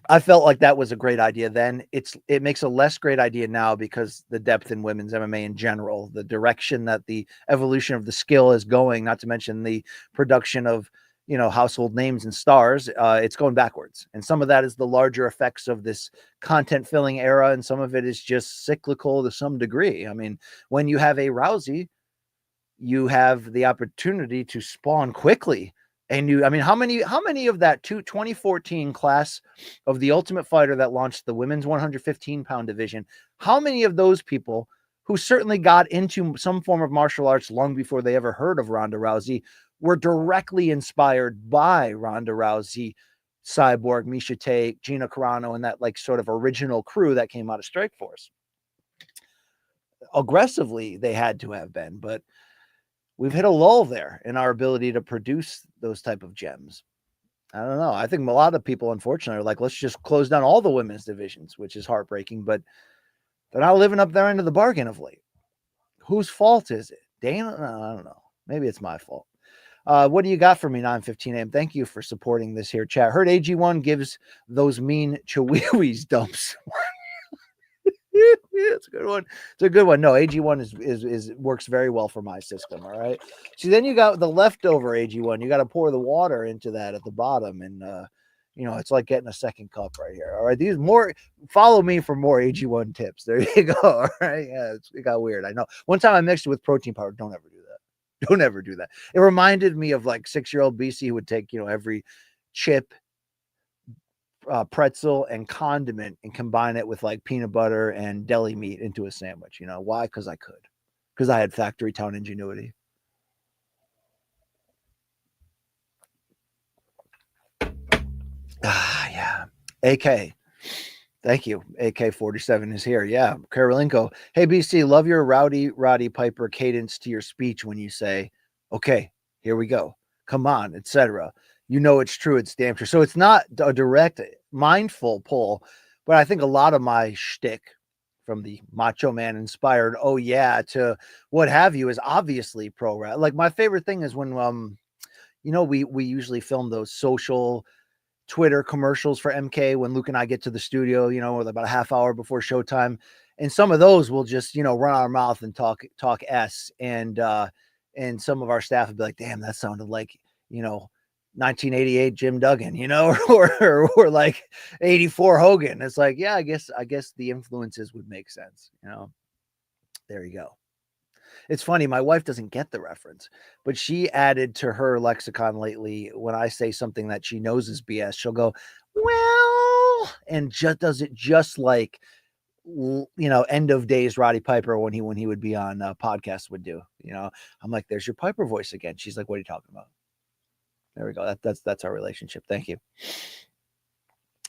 I felt like that was a great idea then. It makes a less great idea now because the depth in women's MMA in general, the direction that the evolution of the skill is going, not to mention the production of, household names and stars, it's going backwards. And some of that is the larger effects of this content filling era. And some of it is just cyclical to some degree. I mean, when you have a Rousey, you have the opportunity to spawn quickly. And how many of that 2014 class of the Ultimate Fighter that launched the women's 115-pound division, how many of those people who certainly got into some form of martial arts long before they ever heard of Ronda Rousey were directly inspired by Ronda Rousey, Cyborg, Miesha Tate, Gina Carano, and that sort of original crew that came out of Strikeforce? Aggressively, they had to have been, but we've hit a lull there in our ability to produce those type of gems. I don't know. I think a lot of people, unfortunately, are like, let's just close down all the women's divisions, which is heartbreaking, but they're not living up their end of the bargain of late. Whose fault is it? Dana? No, I don't know. Maybe it's my fault. What do you got for me, 9:15 a.m.? Thank you for supporting this here chat. Heard AG1 gives those mean chihuahuas dumps. It's a good one. It's a good one. No, AG1 is works very well for my system. All right. See, then you got the leftover AG1. You got to pour the water into that at the bottom, and it's like getting a second cup right here. All right. Follow me for more AG1 tips. There you go. All right. Yeah, it got weird. I know. One time I mixed it with protein powder. Don't ever do that. Don't ever do that. It reminded me of 6-year-old BC who would take, every chip, pretzel and condiment and combine it with peanut butter and deli meat into a sandwich. Why? Because I could. Because I had factory town ingenuity. Yeah. AK. Thank you. AK-47 is here. Yeah. Karolinko. Hey, BC, love your Roddy Piper cadence to your speech when you say, okay, here we go. Come on, etc. It's true. It's damn true. So it's not a direct, mindful pull, but I think a lot of my shtick, from the Macho Man inspired, oh yeah, to what have you, is obviously pro wrestling. My favorite thing is when, we usually film those social Twitter commercials for MK when Luke and I get to the studio, with about a half hour before showtime. And some of those will just, run our mouth and talk S. And some of our staff would be like, damn, that sounded like, 1988 Jim Duggan, or 84 Hogan. It's like, yeah, I guess the influences would make sense. There you go. It's funny. My wife doesn't get the reference, but she added to her lexicon lately, when I say something that she knows is BS, she'll go, well, and just does it just like, end of days Roddy Piper when he would be on podcasts would do. I'm like, there's your Piper voice again. She's like, what are you talking about? There we go. That's our relationship. Thank you.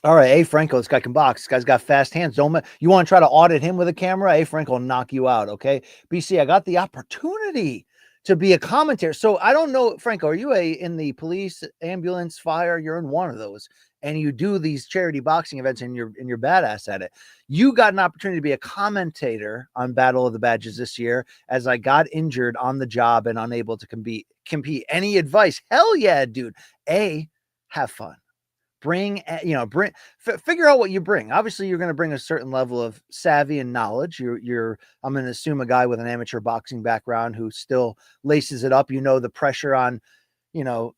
All right, A. Franco, this guy can box. This guy's got fast hands. You want to try to audit him with a camera? A. Franco will knock you out, okay? BC, I got the opportunity to be a commentator. So I don't know, Franco, are you in the police, ambulance, fire? You're in one of those, and you do these charity boxing events, and you're badass at it. You got an opportunity to be a commentator on Battle of the Badges this year, as I got injured on the job and unable to compete. Any advice? Hell yeah, dude. A, have fun. Figure out what you bring. Obviously, you're going to bring a certain level of savvy and knowledge. I'm going to assume a guy with an amateur boxing background who still laces it up. The pressure on,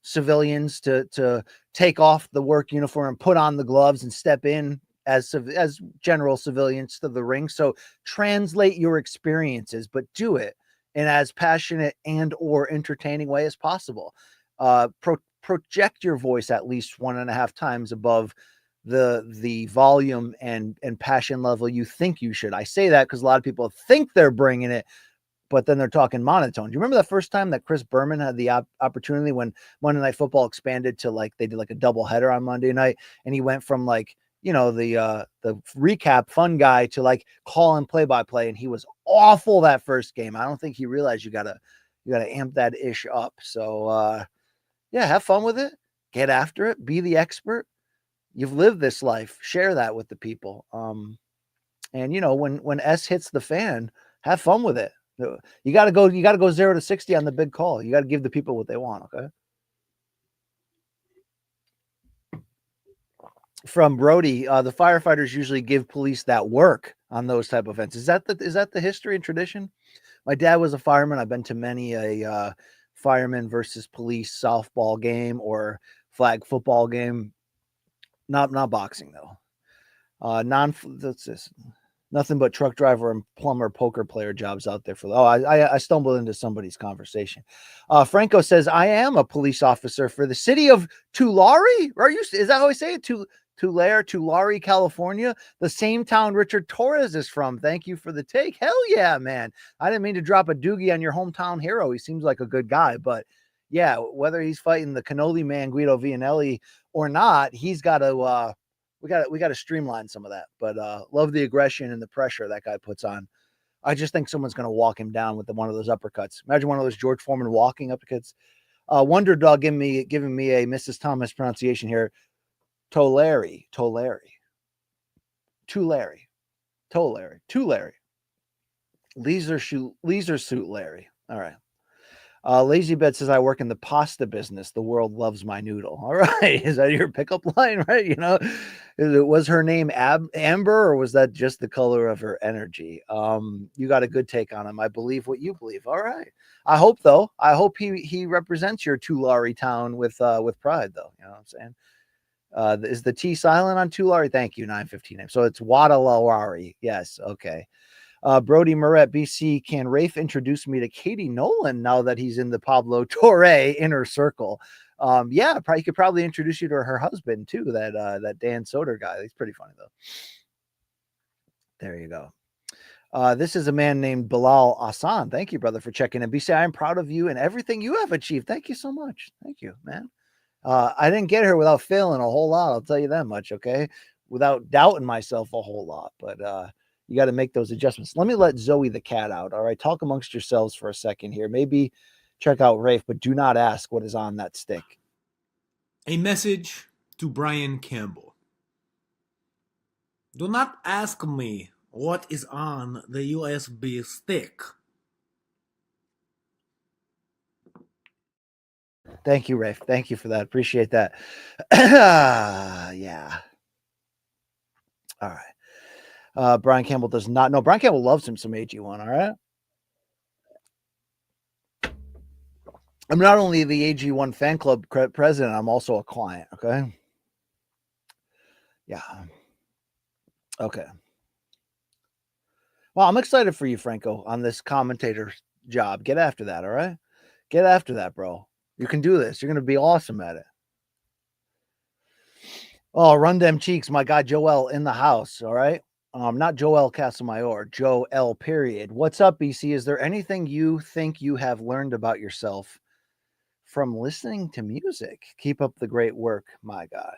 civilians to take off the work uniform and put on the gloves and step in as general civilians to the ring. So translate your experiences, but do it in as passionate and or entertaining way as possible. Project your voice at least 1.5 times above the volume and passion level you think you should. I say that because a lot of people think they're bringing it, but then they're talking monotone. Do you remember the first time that Chris Berman had the opportunity when Monday Night Football expanded to like they did like a double header on Monday night, and he went from like the recap fun guy to like call and play by play, and he was awful that first game. I don't think he realized you gotta amp that ish up. So yeah, have fun with it, get after it, be the expert. You've lived this life, share that with the people. And when S hits the fan, have fun with it. You got to go 0 to 60 on the big call. You got to give the people what they want. Okay. From Brody, the firefighters usually give police that work on those type of events. Is that the history and tradition? My dad was a fireman. I've been to many a fireman versus police softball game or flag football game. Not boxing though. That's this. Nothing but truck driver and plumber poker player jobs out there for. Oh, I stumbled into somebody's conversation. Franco says, I am a police officer for the city of Tulare. Is that how I say it? Tulare, California, the same town Richard Torres is from. Thank you for the take. Hell yeah, man. I didn't mean to drop a doogie on your hometown hero. He seems like a good guy, but yeah, whether he's fighting the cannoli man, Guido Vianelli, or not, he's got to, we got to streamline some of that, but love the aggression and the pressure that guy puts on. I just think someone's going to walk him down with one of those uppercuts. Imagine one of those George Foreman walking uppercuts. Wonder Dog giving me a Mrs. Thomas pronunciation here. Tulare. Leisure suit Larry. All right. Lazy Bed says, I work in the pasta business. The world loves my noodle. All right. Is that your pickup line, right? Was her name Amber, or was that just the color of her energy? You got a good take on him. I believe what you believe. All right. I hope he represents your Tulare town with pride, though. You know what I'm saying? Is the T silent on Tulare? Thank you. 915. So it's Wadalawari. Yes. Okay. Brody Moret, BC, can Rafe introduce me to Katie Nolan now that he's in the Pablo Torre inner circle? Yeah, he could probably introduce you to her husband too, that Dan Soder guy. He's pretty funny though. There you go. This is a man named Bilal Asan. Thank you, brother, for checking in. BC, I'm proud of you and everything you have achieved. Thank you so much. Thank you, man. I didn't get here without failing a whole lot. I'll tell you that much. Okay. Without doubting myself a whole lot, but, you got to make those adjustments. Let me let Zoe the cat out. All right. Talk amongst yourselves for a second here. Maybe check out Rafe, but do not ask what is on that stick. A message to Brian Campbell. Do not ask me what is on the USB stick. Thank you, Rafe. Thank you for that. Appreciate that. Yeah. All right. Brian Campbell does not know. Brian Campbell loves him some AG1. All right. I'm not only the AG1 fan club president, I'm also a client. Okay. Yeah. Okay. Well, I'm excited for you, Franco, on this commentator job. Get after that. All right. Get after that, bro. You can do this. You're going to be awesome at it. Oh, run them cheeks. My guy, Joel in the house. All right. Not Joel Casamayor, Joe L. Period. What's up, BC? Is there anything you think you have learned about yourself from listening to music? Keep up the great work, my guy.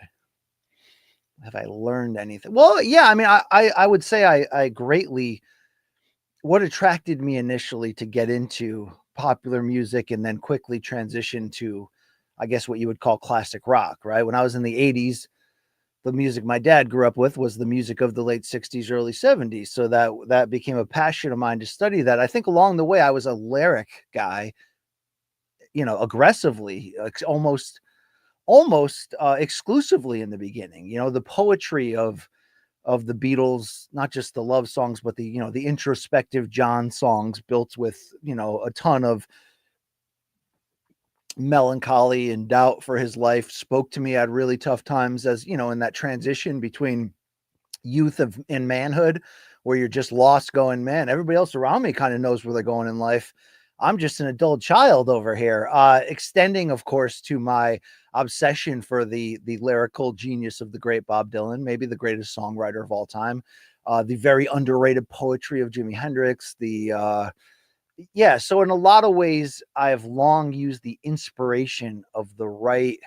Have I learned anything? Well, yeah. I mean, I would say I greatly. What attracted me initially to get into popular music and then quickly transition to, I guess, what you would call classic rock. Right when I was in the 80s. The music my dad grew up with was the music of the late 60s, early 70s. So that became a passion of mine to study that. I think along the way, I was a lyric guy, aggressively, almost exclusively in the beginning, the poetry of the Beatles, not just the love songs, but the introspective John songs built with, a ton of melancholy and doubt for his life, spoke to me at really tough times, as in that transition between youth and manhood, where you're just lost going, man, everybody else around me kind of knows where they're going in life. I'm just an adult child over here. Extending, of course, to my obsession for the lyrical genius of the great Bob Dylan, maybe the greatest songwriter of all time. The very underrated poetry of Jimi Hendrix. Yeah. So in a lot of ways, I have long used the inspiration of the right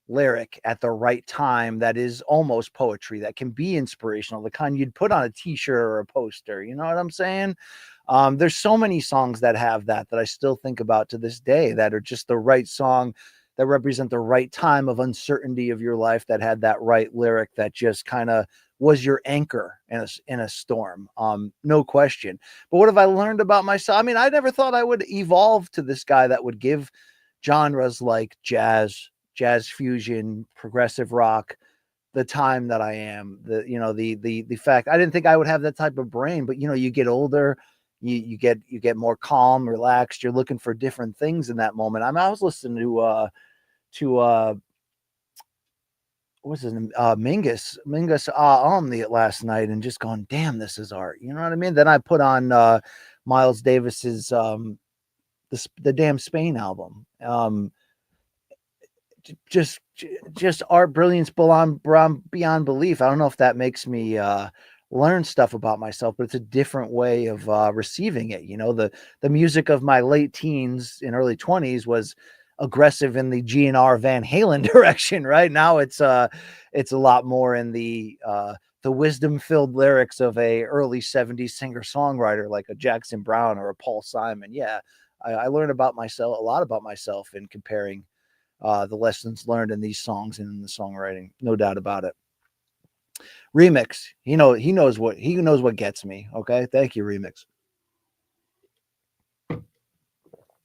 lyric at the right time that is almost poetry, that can be inspirational, the kind you'd put on a t-shirt or a poster. You know what I'm saying? There's so many songs that have that I still think about to this day, that are just the right song, that represent the right time of uncertainty of your life, that had that right lyric that just kind of was your anchor in a storm. No question. But what have I learned about myself? I mean, I never thought I would evolve to this guy that would give genres like jazz fusion, progressive rock, the time that I am. The fact, I didn't think I would have that type of brain, but you get older, you get more calm, relaxed. You're looking for different things in that moment. I mean, I was listening to what's his name? Mingus the last night, and just going, damn, this is art. You know what I mean? Then I put on Miles Davis's the damn Spain album. Just art brilliance beyond belief. I don't know if that makes me learn stuff about myself, but it's a different way of receiving it. The music of my late teens and early 20s was aggressive in the GNR Van Halen direction. Right now it's a lot more in the wisdom filled lyrics of a early 70s singer songwriter like a Jackson Browne or a Paul Simon. Yeah, I learned about myself, a lot about myself, in comparing the lessons learned in these songs and in the songwriting. No doubt about it. Remix. He knows what gets me. Okay. Thank you, Remix.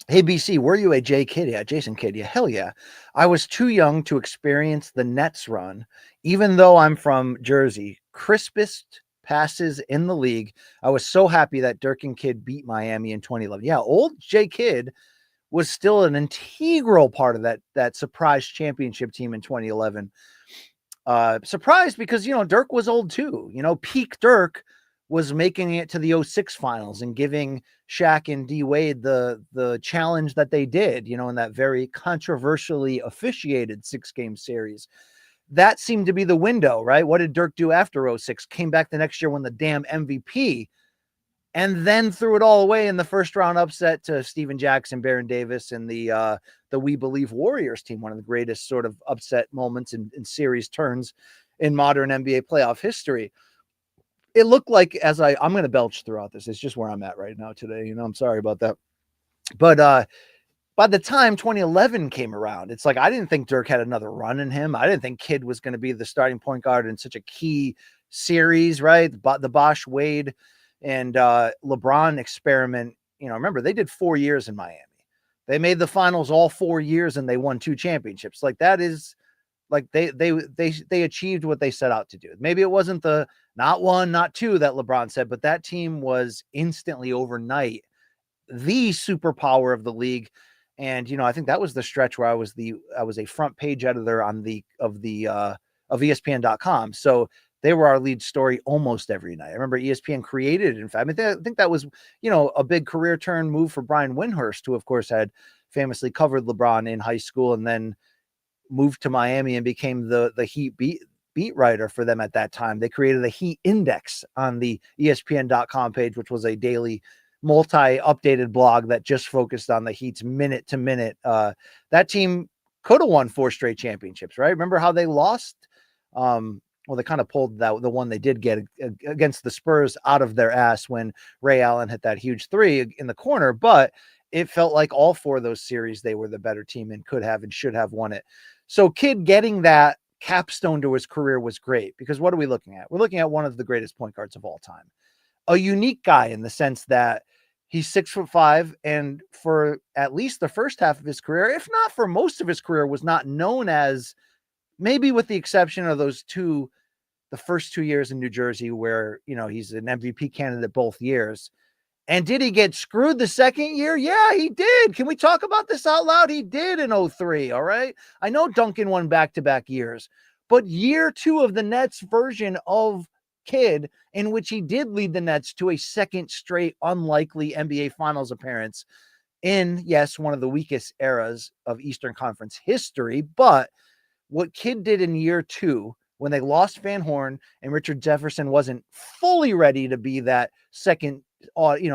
Hey, BC, were you a Kid? Yeah, Jason Kidd. Yeah, hell yeah. I was too young to experience the Nets run, even though I'm from Jersey. Crispest passes in the league. I was so happy that Dirk and Kidd beat Miami in 2011. Yeah, old J Kidd was still an integral part of that surprise championship team in 2011. Surprised because, Dirk was old too. Peak Dirk was making it to the 06 finals and giving Shaq and D Wade the challenge that they did, in that very controversially officiated 6-game series. That seemed to be the window, right? What did Dirk do after 06? Came back the next year, won the damn MVP, and then threw it all away in the first round upset to Steven Jackson, Baron Davis, and the We Believe Warriors team. One of the greatest sort of upset moments in series turns in modern NBA playoff history. It looked like, I'm going to belch throughout this. It's just where I'm at right now today. I'm sorry about that. But by the time 2011 came around, it's like, I didn't think Dirk had another run in him. I didn't think Kidd was going to be the starting point guard in such a key series, right? The Bosh Wade and LeBron experiment. Remember, they did 4 years in Miami. They made the finals all 4 years and they won 2 championships. Like, that is like they achieved what they set out to do. Maybe it wasn't the not 1, not 2 that LeBron said, but that team was instantly, overnight, the superpower of the league. And I think that was the stretch where I was a front page editor of ESPN.com. So they were our lead story almost every night. I remember ESPN created it. In fact, I think that was, a big career turn move for Brian Windhorst, who of course had famously covered LeBron in high school and then moved to Miami and became the Heat beat writer for them at that time. They created a Heat Index on the ESPN.com page, which was a daily multi-updated blog that just focused on the Heat's minute to minute. That team could have won 4 straight championships, right? Remember how they lost? Well, they kind of pulled the one they did get against the Spurs out of their ass when Ray Allen hit that huge 3 in the corner, but it felt like all 4 of those series, they were the better team and could have and should have won it. So Kidd getting that capstone to his career was great, because what are we looking at? We're looking at one of the greatest point guards of all time. A unique guy in the sense that he's 6'5", and for at least the first half of his career, if not for most of his career, was not known as, maybe with the exception of the first 2 years in New Jersey where, he's an MVP candidate both years. And did he get screwed the second year? Yeah, he did. Can we talk about this out loud? He did in 03. All right. I know Duncan won back-to-back years, but year 2 of the Nets version of Kidd, in which he did lead the Nets to a second straight unlikely NBA Finals appearance, in, yes, one of the weakest eras of Eastern Conference history. But what Kidd did in year 2, when they lost Van Horn and Richard Jefferson wasn't fully ready to be that second,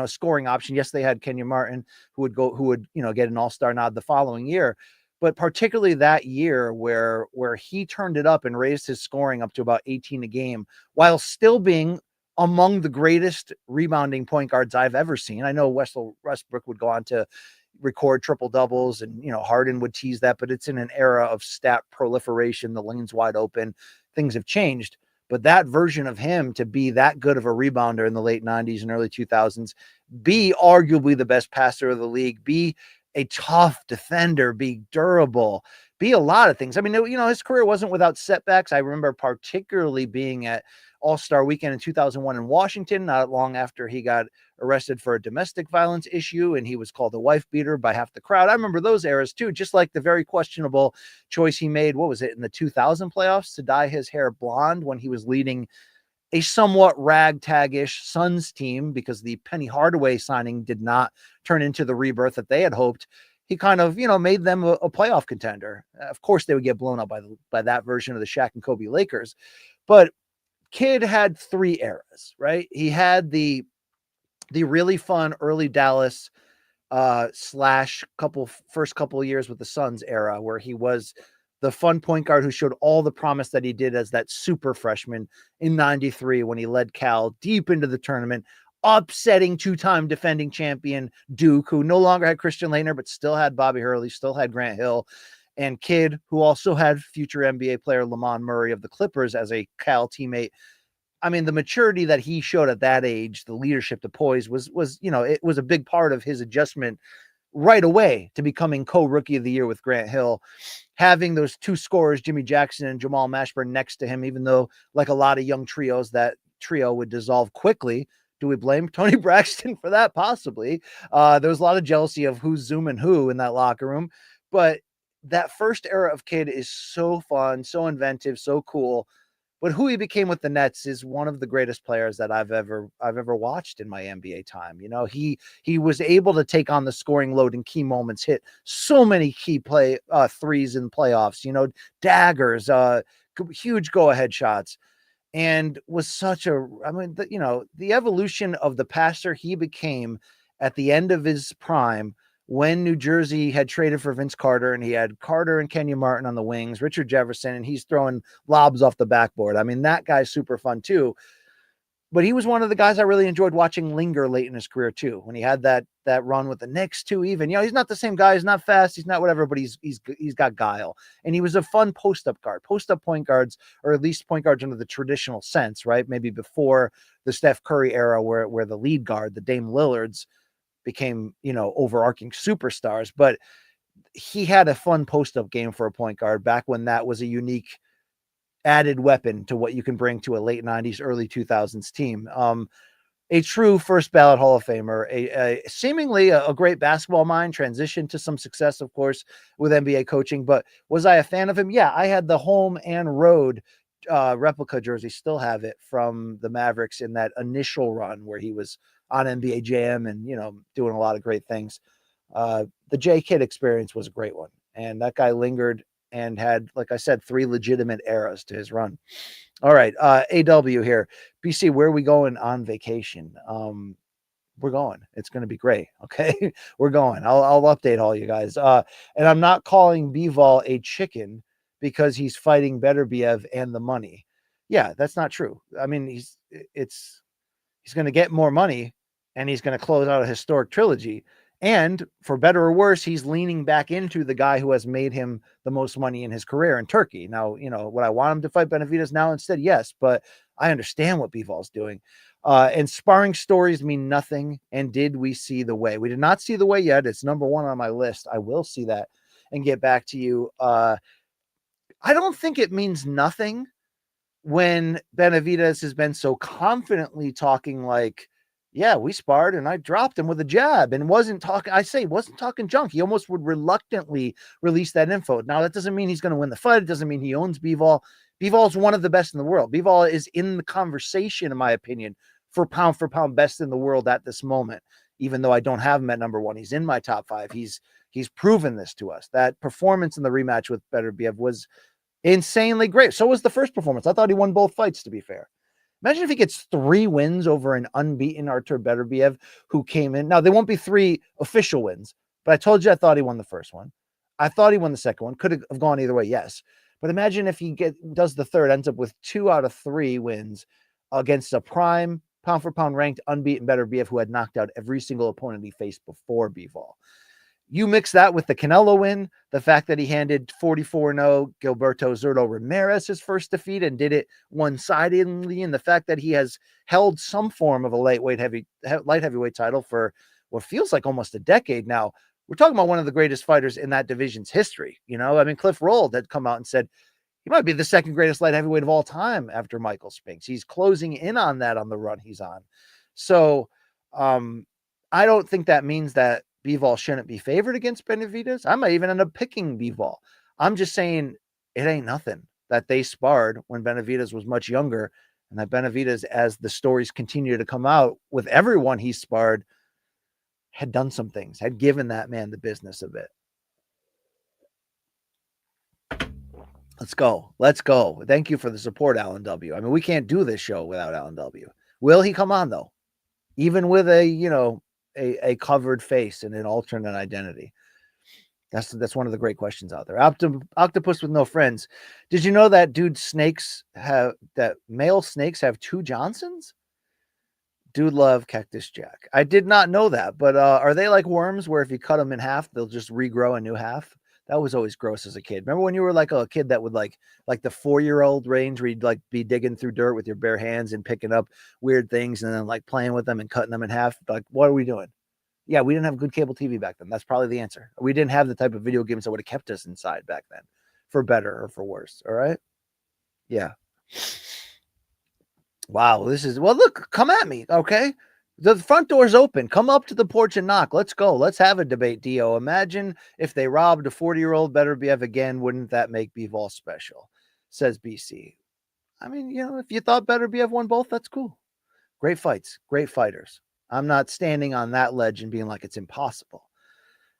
scoring option. Yes, they had Kenyon Martin who would get an all-star nod the following year. But particularly that year where he turned it up and raised his scoring up to about 18 a game while still being among the greatest rebounding point guards I've ever seen. I know Westbrook would go on to record triple doubles, and Harden would tease that, but it's in an era of stat proliferation. The lane's wide open, things have changed. But that version of him to be that good of a rebounder in the late 90s and early 2000s, be arguably the best passer of the league, be a tough defender, be durable, be a lot of things. I mean, his career wasn't without setbacks. I remember particularly being at All-Star Weekend in 2001 in Washington, not long after he got arrested for a domestic violence issue, and he was called a wife beater by half the crowd. I remember those eras too, just like the very questionable choice he made, what was it, in the 2000 playoffs, to dye his hair blonde when he was leading a somewhat ragtag-ish Suns team, because the Penny Hardaway signing did not turn into the rebirth that they had hoped. He kind of, made them a playoff contender. Of course, they would get blown up by that version of the Shaq and Kobe Lakers. But Kidd had 3 eras, right? He had the really fun early Dallas slash first couple of years with the Suns era, where he was the fun point guard who showed all the promise that he did as that super freshman in 93 when he led Cal deep into the tournament, upsetting 2-time defending champion Duke, who no longer had Christian Laettner, but still had Bobby Hurley, still had Grant Hill, and Kidd, who also had future NBA player Lamont Murray of the Clippers as a Cal teammate. I mean, the maturity that he showed at that age, the leadership, the poise was it was a big part of his adjustment right away to becoming co-rookie of the year with Grant Hill, having those 2 scorers, Jimmy Jackson and Jamal Mashburn, next to him, even though, like a lot of young trios, that trio would dissolve quickly. Do we blame Tony Braxton for that? Possibly. There was a lot of jealousy of who's zooming who in that locker room, but that first era of Kidd is so fun, so inventive, so cool. But who he became with the Nets is one of the greatest players that I've ever watched in my NBA time. He was able to take on the scoring load in key moments, hit so many key threes in playoffs, daggers, huge go-ahead shots, and was such the evolution of the passer he became at the end of his prime, when New Jersey had traded for Vince Carter and he had Carter and Kenyon Martin on the wings, Richard Jefferson, and he's throwing lobs off the backboard. I mean, that guy's super fun too. But he was one of the guys I really enjoyed watching linger late in his career too, when he had that run with the Knicks too. Even, he's not the same guy. He's not fast. He's not whatever, but he's got guile. And he was a fun post-up guard. Post-up point guards, or at least point guards under the traditional sense, right? Maybe before the Steph Curry era where the lead guard, the Dame Lillards, became, overarching superstars. But he had a fun post-up game for a point guard back when that was a unique added weapon to what you can bring to a late 90s, early 2000s team. A true first ballot Hall of Famer, a seemingly a great basketball mind, transitioned to some success, of course, with NBA coaching. But was I a fan of him? Yeah, I had the home and road replica jersey, still have it, from the Mavericks in that initial run where he was on NBA Jam and, doing a lot of great things. The J Kidd experience was a great one. And that guy lingered and had, like I said, 3 legitimate eras to his run. All right. AW here. BC, where are we going on vacation? We're going. It's going to be great. Okay. We're going. I'll update all you guys. And I'm not calling Bivol a chicken because he's fighting Beterbiev and the money. Yeah, that's not true. I mean, he's going to get more money, and he's going to close out a historic trilogy. And for better or worse, he's leaning back into the guy who has made him the most money in his career in Turkey. Now, would I want him to fight Benavidez now instead? Yes, but I understand what Bivol's doing. And sparring stories mean nothing. And did we see the way? We did not see the way yet. It's number 1 on my list. I will see that and get back to you. I don't think it means nothing when Benavidez has been so confidently talking like, yeah, we sparred and I dropped him with a jab, and wasn't talking junk. He almost would reluctantly release that info. Now, that doesn't mean he's going to win the fight. It doesn't mean he owns Bivol. Bivol's one of the best in the world. Bivol is in the conversation, in my opinion, for pound best in the world at this moment. even though I don't have him at number 1. He's in my top 5. He's proven this to us. That performance in the rematch with Beterbiev was insanely great. So was the first performance. I thought he won both fights, to be fair. Imagine if he gets 3 wins over an unbeaten Artur Beterbiev who came in. Now, they won't be 3 official wins, but I told you I thought he won the first one. I thought he won the second one. Could have gone either way, yes. But imagine if he does the third, ends up with 2 out of 3 wins against a prime, pound-for-pound ranked, unbeaten Beterbiev who had knocked out every single opponent he faced before Bivol. You mix that with the Canelo win, the fact that he handed 44-0 Gilberto Zurdo Ramirez his first defeat and did it one-sidedly, and the fact that he has held some form of a light heavyweight title for what feels like almost a decade now. We're talking about one of the greatest fighters in that division's history. I mean, Cliff Rold had come out and said he might be the second greatest light heavyweight of all time after Michael Spinks. He's closing in on that on the run he's on. So I don't think that means that Bivol shouldn't be favored against Benavidez. I might even end up picking Bivol. I'm just saying it ain't nothing that they sparred when Benavidez was much younger, and that Benavidez, as the stories continue to come out with everyone he sparred, had done some things, had given that man the business of it. Let's go. Let's go. Thank you for the support, Alan W. I mean, we can't do this show without Alan W. Will he come on, though? Even with a covered face and an alternate identity. That's one of the great questions out there. Octopus with no friends. Did you know that male snakes have 2 Johnsons? Dude love Cactus Jack. I did not know that, but are they like worms where if you cut them in half, they'll just regrow a new half? That was always gross as a kid. Remember when you were like a kid that would like the 4-year-old range where you'd like be digging through dirt with your bare hands and picking up weird things and then like playing with them and cutting them in half? Like, what are we doing? Yeah, we didn't have good cable TV back then. That's probably the answer. We didn't have the type of video games that would have kept us inside back then, for better or for worse. All right. Yeah. Wow. Look, come at me. Okay. The front door's open. Come up to the porch and knock. Let's go. Let's have a debate, Dio. Imagine if they robbed a 40-year-old Beterbiev again. Wouldn't that make Bivol special? Says BC. I mean, if you thought Beterbiev won both, that's cool. Great fights. Great fighters. I'm not standing on that ledge and being like it's impossible.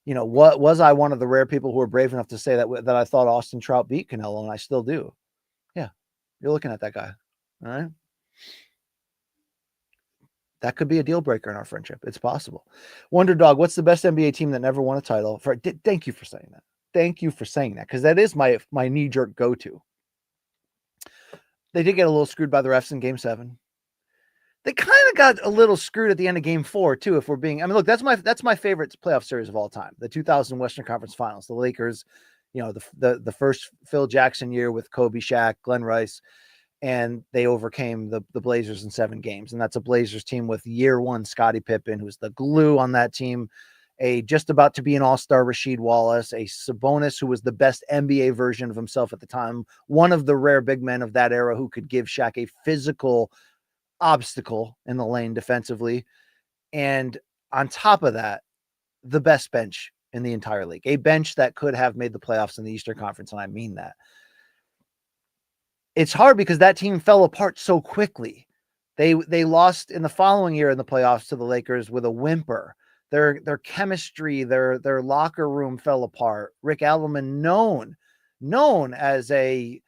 What was I one of the rare people who were brave enough to say that I thought Austin Trout beat Canelo, and I still do. Yeah. You're looking at that guy. All right. That could be a deal breaker in our friendship. It's possible. Wonder Dog, what's the best NBA team that never won a title? Thank you for saying that. Thank you for saying that, because that is my knee-jerk go-to. They did get a little screwed by the refs in Game 7. They kind of got a little screwed at the end of Game 4 too. If we're being, I mean, look, that's my favorite playoff series of all time. The 2000 Western Conference Finals, the Lakers, the first Phil Jackson year with Kobe, Shaq, Glenn Rice, and they overcame the Blazers in 7 games. And that's a Blazers team with year 1 Scottie Pippen, who's the glue on that team, a just about to be an all-star Rasheed Wallace, a Sabonis who was the best NBA version of himself at the time, one of the rare big men of that era who could give Shaq a physical obstacle in the lane defensively, and on top of that, the best bench in the entire league, a bench that could have made the playoffs in the Eastern Conference, and I mean that. It's hard because that team fell apart so quickly. They lost in the following year in the playoffs to the Lakers with a whimper. Their chemistry, their locker room fell apart. Rick Adelman, known as a,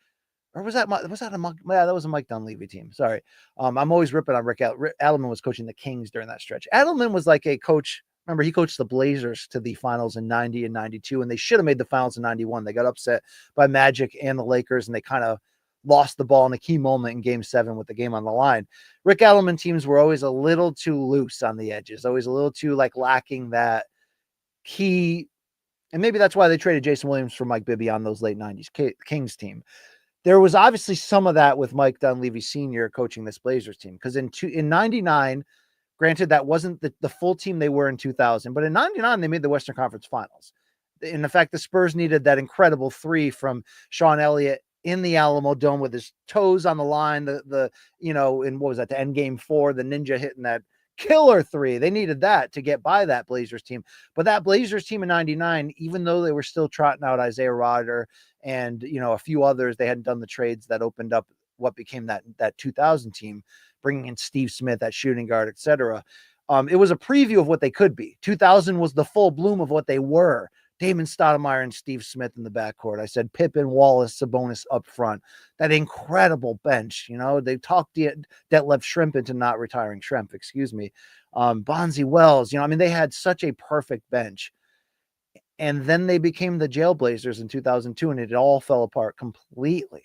or was that a Mike? Yeah, that was a Mike Dunleavy team. Sorry. I'm always ripping on Rick Adelman was coaching the Kings during that stretch. Adelman was like a coach. Remember, he coached the Blazers to the finals in 90 and 92, and they should have made the finals in 91. They got upset by Magic and the Lakers, and they kind of lost the ball in a key moment in Game 7 with the game on the line. Rick Adelman teams were always a little too loose on the edges, always a little too lacking that key. And maybe that's why they traded Jason Williams for Mike Bibby on those late 90s Kings team. There was obviously some of that with Mike Dunleavy Sr. coaching this Blazers team, because in 99, granted that wasn't the full team they were in 2000, but in 99 they made the Western Conference Finals. In fact, the Spurs needed that incredible 3 from Sean Elliott in the Alamo Dome with his toes on the line. In what was that? The end Game 4, the Ninja hitting that killer 3. They needed that to get by that Blazers team. But that Blazers team in 99, even though they were still trotting out Isaiah Rodder and, a few others, they hadn't done the trades that opened up what became that 2000 team, bringing in Steve Smith at shooting guard, etc. It was a preview of what they could be. 2000 was the full bloom of what they were. Damon Stoudemire and Steve Smith in the backcourt. I said Pippen, Wallace, Sabonis up front. That incredible bench. They talked Detlef Schrempf into not retiring. Bonzi Wells. They had such a perfect bench. And then they became the Jailblazers in 2002, and it all fell apart completely.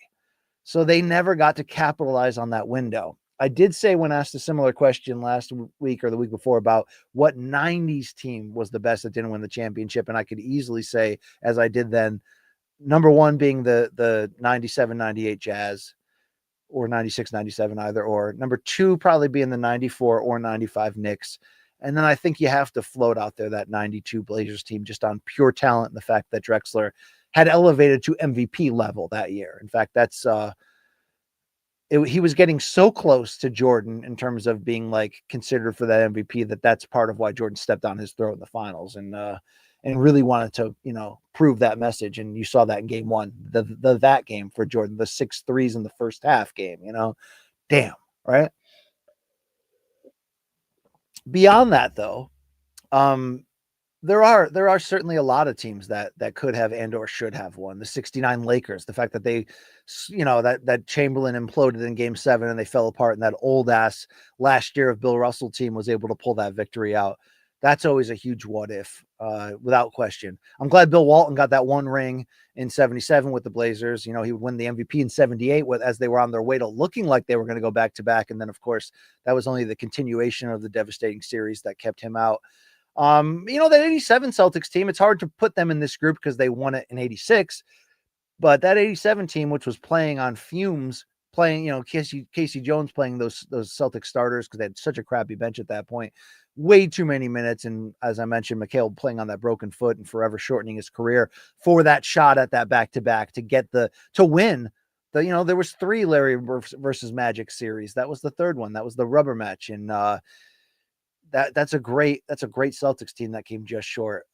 So they never got to capitalize on that window. I did say when asked a similar question last week or the week before about what 90s team was the best that didn't win the championship, and I could easily say, as I did then, number one being the 97-98 Jazz, or 96-97 either, or number two probably being the 94 or 95 Knicks. And then I think you have to float out there that 92 Blazers team just on pure talent and the fact that Drexler had elevated to MVP level that year. In fact, that's he was getting so close to Jordan in terms of being like considered for that MVP that's part of why Jordan stepped on his throat in the finals and really wanted to, prove that message. And you saw that in game one, that game for Jordan, the 6 threes in the first half game, damn, right? Beyond that though, there are certainly a lot of teams that could have and or should have won. The 69 Lakers, the fact that they, that Chamberlain imploded in game 7 and they fell apart, and that old ass last year of Bill Russell team was able to pull that victory out. That's always a huge what if, without question. I'm glad Bill Walton got that one ring in 77 with the Blazers. He would win the MVP in 78 as they were on their way to looking like they were going to go back to back. And then, of course, that was only the continuation of the devastating series that kept him out. That 87 Celtics team, it's hard to put them in this group because they won it in 86. But that 87 team, which was playing on fumes, Casey Jones playing those Celtics starters because they had such a crappy bench at that point, way too many minutes. And as I mentioned, McHale playing on that broken foot and forever shortening his career for that shot at that back-to-back to win. There was 3 Larry versus Magic series. That was the third one. That was the rubber match. And that's a great Celtics team that came just short.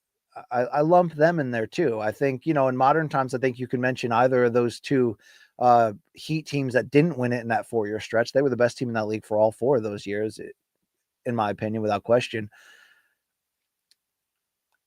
I lump them in there too. I think, in modern times, I think you can mention either of those 2 Heat teams that didn't win it in that 4-year stretch. They were the best team in that league for all 4 of those years, in my opinion, without question.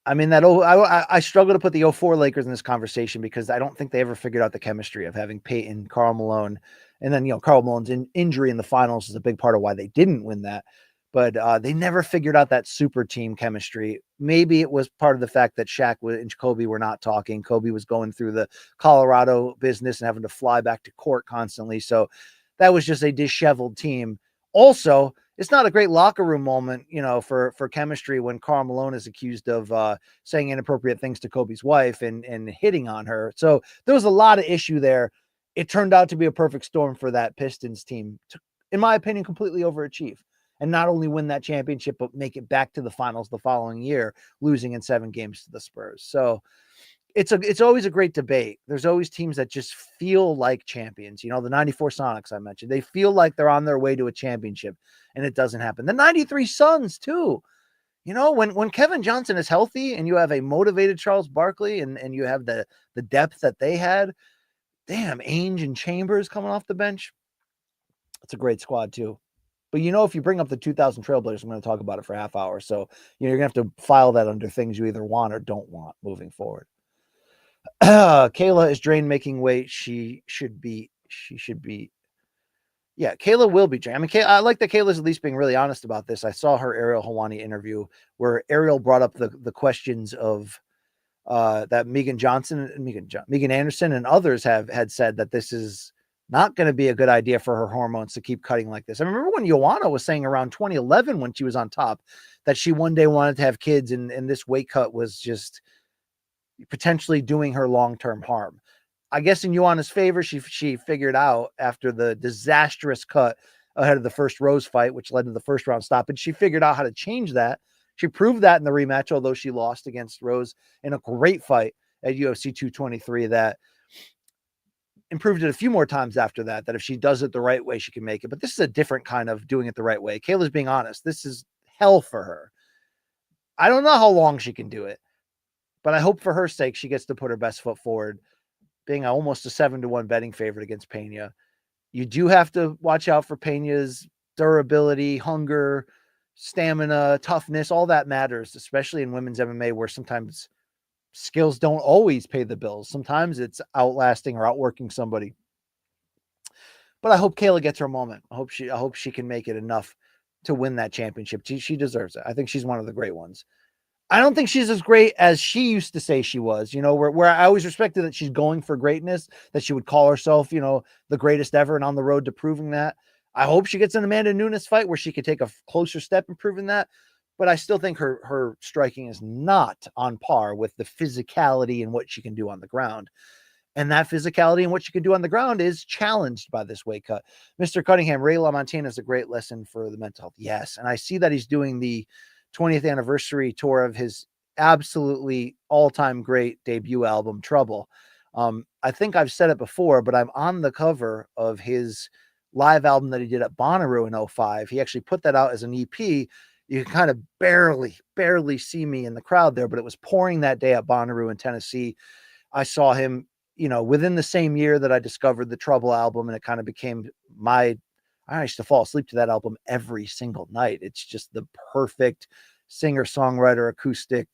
I mean, I struggle to put the 04 Lakers in this conversation because I don't think they ever figured out the chemistry of having Peyton, Karl Malone, and then, Karl Malone's injury in the finals is a big part of why they didn't win that. But they never figured out that super team chemistry. Maybe it was part of the fact that Shaq and Kobe were not talking. Kobe was going through the Colorado business and having to fly back to court constantly. So that was just a disheveled team. Also, it's not a great locker room moment, for chemistry when Karl Malone is accused of saying inappropriate things to Kobe's wife and hitting on her. So there was a lot of issue there. It turned out to be a perfect storm for that Pistons team to, in my opinion, completely overachieve. And not only win that championship, but make it back to the finals the following year, losing in 7 games to the Spurs. So it's always a great debate. There's always teams that just feel like champions. The 94 Sonics I mentioned, they feel like they're on their way to a championship, and it doesn't happen. The 93 Suns too. When Kevin Johnson is healthy and you have a motivated Charles Barkley and you have the depth that they had, damn, Ainge and Chambers coming off the bench. It's a great squad too. But if you bring up the 2000 Trailblazers, I'm going to talk about it for a half hour. So, you're going to have to file that under things you either want or don't want moving forward. Kayla is drained making weight. She should be. Yeah, Kayla will be drained. I mean, I like that Kayla's at least being really honest about this. I saw her Ariel Helwani interview where Ariel brought up the questions of that Megan Anderson and others had said that this is not going to be a good idea for her hormones to keep cutting like this. I remember when Joanna was saying around 2011 when she was on top that she one day wanted to have kids and this weight cut was just potentially doing her long-term harm. I guess in Joanna's favor, she figured out after the disastrous cut ahead of the first Rose fight, which led to the first round stoppage, she figured out how to change that. She proved that in the rematch, although she lost against Rose in a great fight at UFC 223 that improved it a few more times after that if she does it the right way, she can make it. But this is a different kind of doing it the right way. Kayla's being honest. This is hell for her. I don't know how long she can do it, but I hope for her sake she gets to put her best foot forward, being almost a 7-1 betting favorite against Pena. You do have to watch out for Pena's durability, hunger, stamina, toughness, all that matters, especially in women's MMA, where sometimes skills don't always pay the bills. Sometimes it's outlasting or outworking somebody. But I hope Kayla gets her moment. I hope she can make it enough to win that championship. She deserves it. I think she's one of the great ones. I don't think she's as great as she used to say she was, where I always respected that she's going for greatness, that she would call herself, the greatest ever and on the road to proving that. I hope she gets an Amanda Nunes fight where she could take a closer step in proving that. But I still think her striking is not on par with the physicality and what she can do on the ground. And that physicality and what she can do on the ground is challenged by this weight cut. Mr. Cunningham, Ray LaMontagne is a great lesson for the mental health. Yes. And I see that he's doing the 20th anniversary tour of his absolutely all-time great debut album, Trouble. I think I've said it before, but I'm on the cover of his live album that he did at Bonnaroo in 2005. He actually put that out as an EP. You can kind of barely see me in the crowd there, but it was pouring that day at Bonnaroo in Tennessee. I saw him, within the same year that I discovered the Trouble album, and it kind of became I used to fall asleep to that album every single night. It's just the perfect singer-songwriter, acoustic,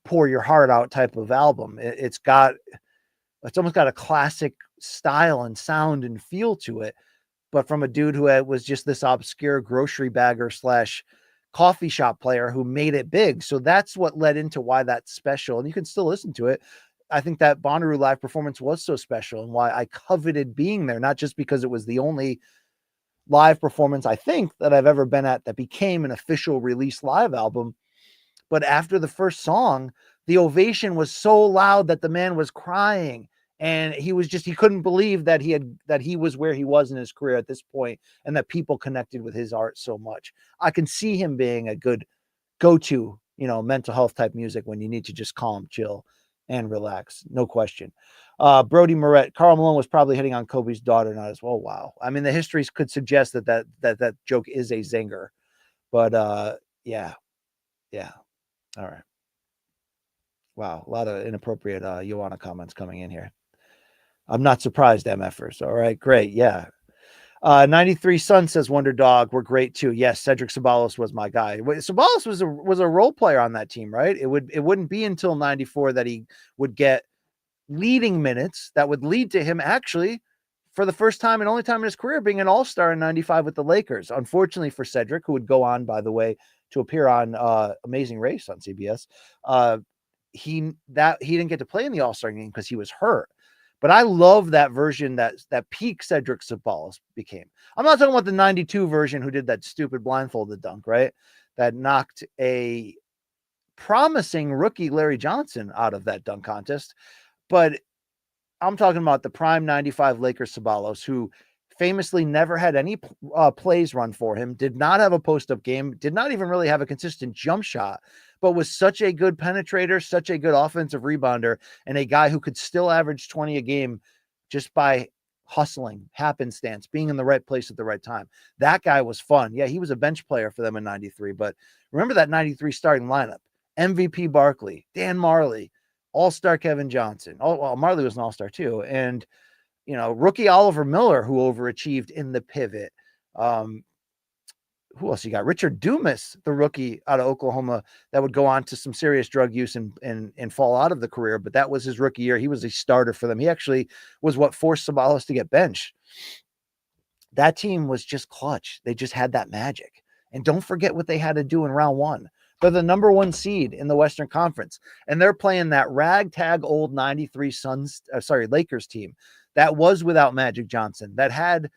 pour your heart out type of album. It's almost got a classic style and sound and feel to it, but from a dude who was just this obscure grocery bagger / coffee shop player who made it big. So that's what led into why that's special. And you can still listen to it. I think that Bonnaroo live performance was so special and why I coveted being there, not just because it was the only live performance I think that I've ever been at that became an official release live album. But after the first song, the ovation was so loud that the man was crying. And he couldn't believe that he was where he was in his career at this point, and that people connected with his art so much. I can see him being a good go-to, mental health type music when you need to just calm, chill, and relax. No question. Brody Moret, Karl Malone was probably hitting on Kobe's daughter, not as well. Wow. I mean, the histories could suggest that joke is a zinger, but yeah. All right. Wow. A lot of inappropriate Joanna comments coming in here. I'm not surprised, MFers. All right, great. Yeah. 93 Sun says Wonder Dog were great too. Yes, Cedric Ceballos was my guy. Ceballos was a role player on that team, right? It wouldn't be until 94 that he would get leading minutes that would lead to him actually for the first time and only time in his career being an all-star in 95 with the Lakers. Unfortunately for Cedric, who would go on, by the way, to appear on Amazing Race on CBS, he didn't get to play in the all-star game because he was hurt. But I love that version that peak Cedric Ceballos became. I'm not talking about the 92 version who did that stupid blindfolded dunk, right? That knocked a promising rookie Larry Johnson out of that dunk contest. But I'm talking about the prime 95 Lakers Ceballos, who famously never had any plays run for him, did not have a post-up game, did not even really have a consistent jump shot, but was such a good penetrator, such a good offensive rebounder, and a guy who could still average 20 a game just by hustling, happenstance, being in the right place at the right time. That guy was fun. Yeah, he was a bench player for them in 93, but remember that 93 starting lineup. MVP Barkley, Dan Marley, all-star Kevin Johnson. Oh, well, Marley was an all-star too. And, rookie Oliver Miller, who overachieved in the pivot. Who else you got? Richard Dumas, the rookie out of Oklahoma that would go on to some serious drug use and fall out of the career. But that was his rookie year. He was a starter for them. He actually was what forced Ceballos to get benched. That team was just clutch. They just had that magic. And don't forget what they had to do in round one. They're the number 1 seed in the Western Conference, and they're playing that ragtag old 93 Lakers team that was without Magic Johnson, that had,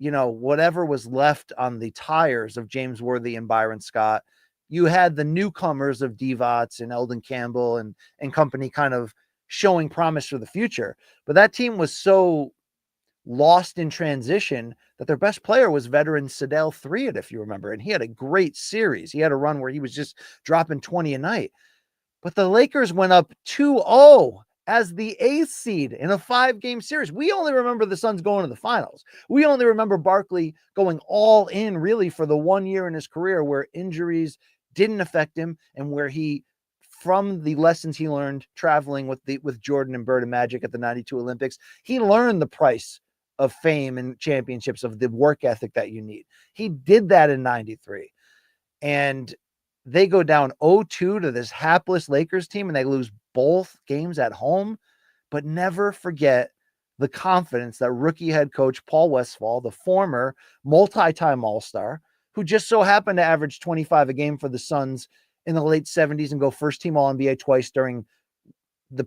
whatever was left on the tires of James Worthy and Byron Scott. You had the newcomers of Divac and Eldon Campbell and company kind of showing promise for the future. But that team was so lost in transition that their best player was veteran Sedale Threatt, if you remember, and he had a great series. He had a run where he was just dropping 20 a night. But the Lakers went up 2-0 as the 8th seed in a 5-game series. We only remember the Suns going to the finals. We only remember Barkley going all in really for the 1 year in his career where injuries didn't affect him and where he, from the lessons he learned traveling with Jordan and Bird and Magic at the 92 Olympics, he learned the price of fame and championships, of the work ethic that you need. He did that in 93. And they go down 0-2 to this hapless Lakers team, and they lose both games at home. But never forget the confidence that rookie head coach Paul Westphal, the former multi-time All-Star, who just so happened to average 25 a game for the Suns in the late 70s and go first team All-NBA twice during the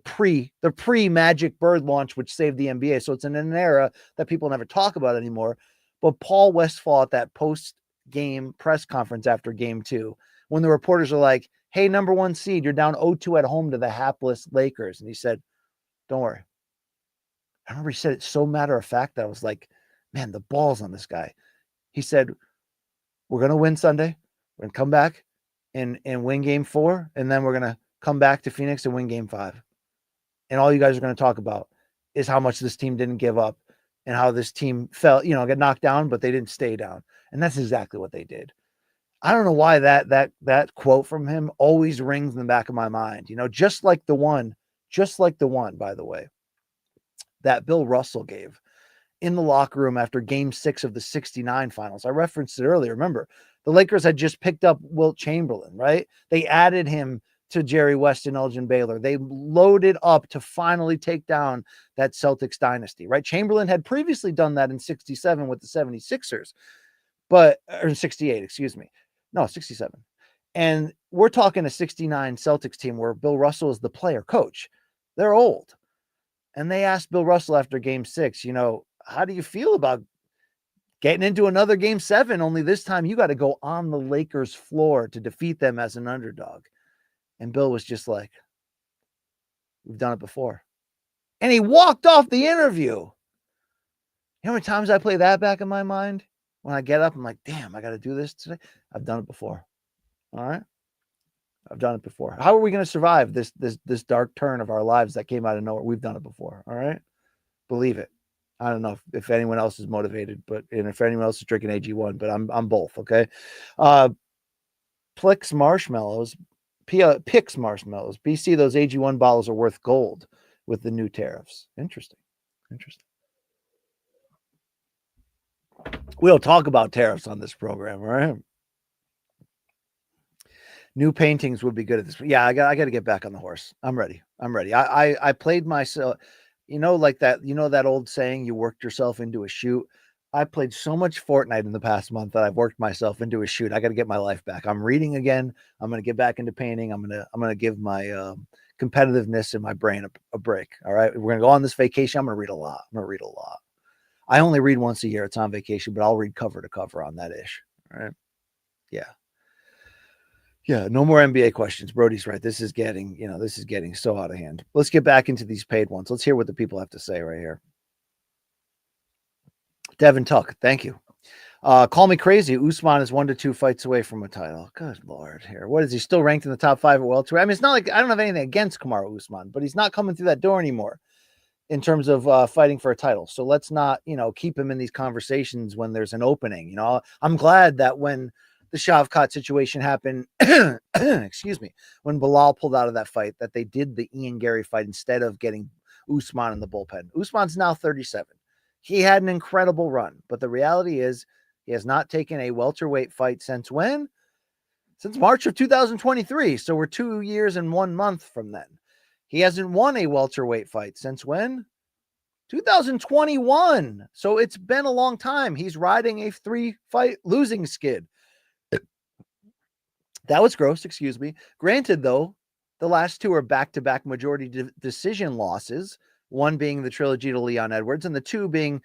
pre-Magic Bird launch, which saved the NBA. So it's in an era that people never talk about anymore. But Paul Westphal at that post-game press conference after game 2, when the reporters are like, hey, number 1 seed, you're down 0-2 at home to the hapless Lakers. And he said, don't worry. I remember he said it so matter of fact that I was like, man, the balls on this guy. He said, we're going to win Sunday. We're going to come back and win game 4. And then we're going to come back to Phoenix and win game 5. And all you guys are going to talk about is how much this team didn't give up and how this team fell, got knocked down, but they didn't stay down. And that's exactly what they did. I don't know why that quote from him always rings in the back of my mind, just like the one, by the way, that Bill Russell gave in the locker room after game 6 of the 69 finals. I referenced it earlier. Remember, the Lakers had just picked up Wilt Chamberlain, right? They added him to Jerry West and Elgin Baylor. They loaded up to finally take down that Celtics dynasty, right? Chamberlain had previously done that in 67 with the 76ers, or 68, excuse me. No, 67. And we're talking a 69 Celtics team where Bill Russell is the player coach. They're old. And they asked Bill Russell after game 6, how do you feel about getting into another game 7? Only this time you got to go on the Lakers floor to defeat them as an underdog. And Bill was just like, we've done it before. And he walked off the interview. You know how many times I play that back in my mind? When I get up, I'm like, damn, I got to do this today. I've done it before. All right. I've done it before. How are we going to survive this dark turn of our lives that came out of nowhere? We've done it before. All right. Believe it. I don't know if anyone else is motivated, and if anyone else is drinking AG1, but I'm both. Okay. Pix marshmallows. BC, those AG1 bottles are worth gold with the new tariffs. Interesting. We don't talk about tariffs on this program, all right? New paintings would be good at this. Yeah, I got to get back on the horse. I'm ready. I played myself, like that, that old saying, you worked yourself into a shoot. I played so much Fortnite in the past month that I've worked myself into a shoot. I got to get my life back. I'm reading again. I'm going to get back into painting. I'm going to give my competitiveness in my brain a break. All right. We're going to go on this vacation. I'm going to read a lot. I only read once a year. It's on vacation, but I'll read cover to cover on that ish. All right. Yeah. Yeah. No more NBA questions. Brody's right. This is getting so out of hand. Let's get back into these paid ones. Let's hear what the people have to say right here. Devin Tuck, thank you. Call me crazy. Usman is 1 to 2 fights away from a title. Good Lord here. What is he still ranked in the top 5 at welterweight? I mean, it's not like I don't have anything against Kamaru Usman, but he's not coming through that door anymore in terms of fighting for a title. So let's not, keep him in these conversations when there's an opening. I'm glad that when the Shavkat situation happened, excuse me, when Bilal pulled out of that fight, that they did the Ian Gary fight instead of getting Usman in the bullpen. Usman's now 37. He had an incredible run, but the reality is he has not taken a welterweight fight since when? Since March of 2023. So we're 2 years and 1 month from then. He hasn't won a welterweight fight since when? 2021. So it's been a long time. He's riding a 3-fight losing skid. That was gross, excuse me. Granted, though, the last 2 are back-to-back majority decision losses. 1 being the trilogy to Leon Edwards, and the 2 being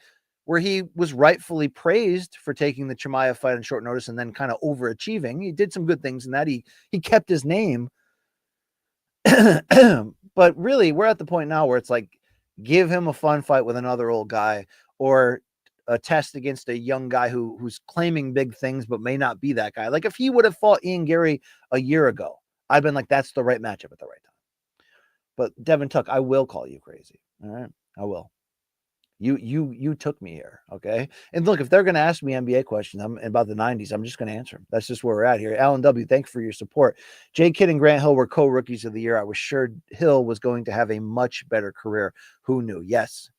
where he was rightfully praised for taking the Chimaev fight on short notice and then kind of overachieving. He did some good things in that. He kept his name. But really, we're at the point now where it's like, give him a fun fight with another old guy or a test against a young guy who's claiming big things but may not be that guy. Like if he would have fought Ian Gary a year ago, I'd been like, that's the right matchup at the right time. But Devin Tuck, I will call you crazy. All right. I will. You took me here. Okay. And look, if they're going to ask me NBA questions about the 90s, I'm just going to answer them. That's just where we're at here. Alan W., thanks for your support. Jay Kidd and Grant Hill were co-rookies of the year. I was sure Hill was going to have a much better career. Who knew? Yes.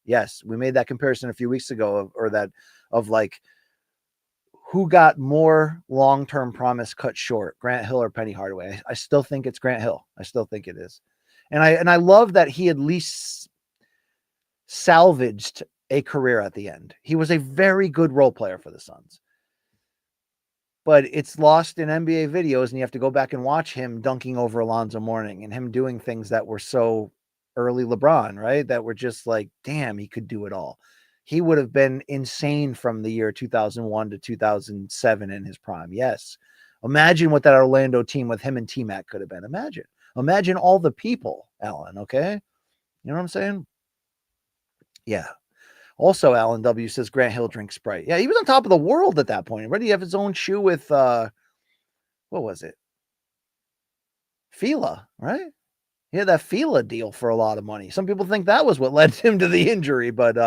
We made that comparison a few weeks ago of who got more long-term promise cut short, Grant Hill or Penny Hardaway? I still think it's Grant Hill. I still think it is. And I love that he at least salvaged a career at the end. He was a very good role player for the Suns. But it's lost in NBA videos, and you have to go back and watch him dunking over Alonzo Mourning and him doing things that were so early LeBron, right? That were just like, damn, he could do it all. He would have been insane from the year 2001 to 2007 in his prime. Yes. Imagine what that Orlando team with him and T-Mac could have been. Imagine all the people, Alan, okay? You know what I'm saying? Yeah. Also, Alan W says Grant Hill drinks Sprite. Yeah, he was on top of the world at that point. Ready to have his own shoe with, what was it? Fila, right? He had that Fila deal for a lot of money. Some people think that was what led him to the injury, but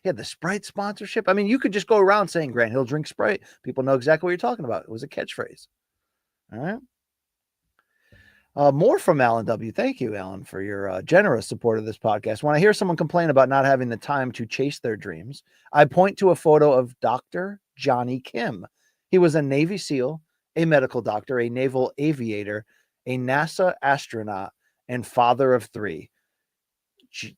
he had the Sprite sponsorship. I mean, you could just go around saying Grant Hill drinks Sprite. People know exactly what you're talking about. It was a catchphrase. All right. More from Alan W. Thank you, Alan, for your generous support of this podcast. When I hear someone complain about not having the time to chase their dreams, I point to a photo of Dr. Johnny Kim. He was a Navy SEAL, a medical doctor, a naval aviator, a NASA astronaut, and father of 3.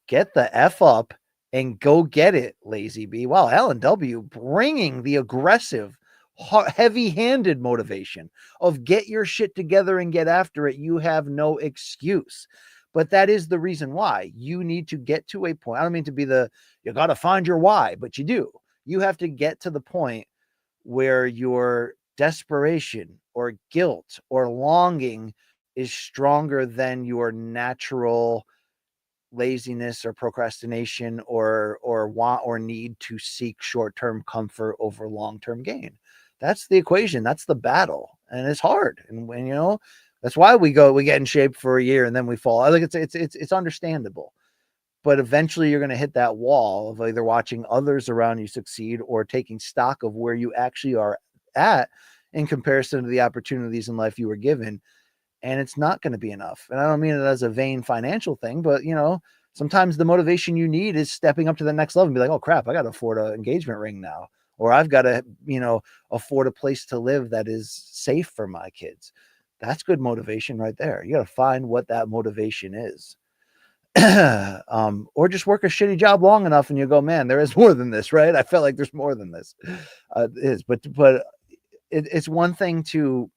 Get the F up and go get it, Lazy B. Wow, Alan W. bringing the aggressive, heavy-handed motivation of get your shit together and get after it. You have no excuse. But that is the reason why you need to get to a point. I don't mean to be you got to find your why, but you do. You have to get to the point where your desperation or guilt or longing is stronger than your natural laziness or procrastination or want or need to seek short-term comfort over long-term gain. That's the equation. That's the battle. And it's hard. And when, that's why we get in shape for a year and then we fall. I think it's understandable. But eventually you're going to hit that wall of either watching others around you succeed or taking stock of where you actually are at in comparison to the opportunities in life you were given. And it's not going to be enough. And I don't mean it as a vain financial thing, but sometimes the motivation you need is stepping up to the next level and be like, oh crap, I got to afford an engagement ring now. Or I've got to, afford a place to live that is safe for my kids. That's good motivation right there. You got to find what that motivation is. Or just work a shitty job long enough and you go, man, there is more than this, right? I felt like there's more than this. It is, but it's one thing to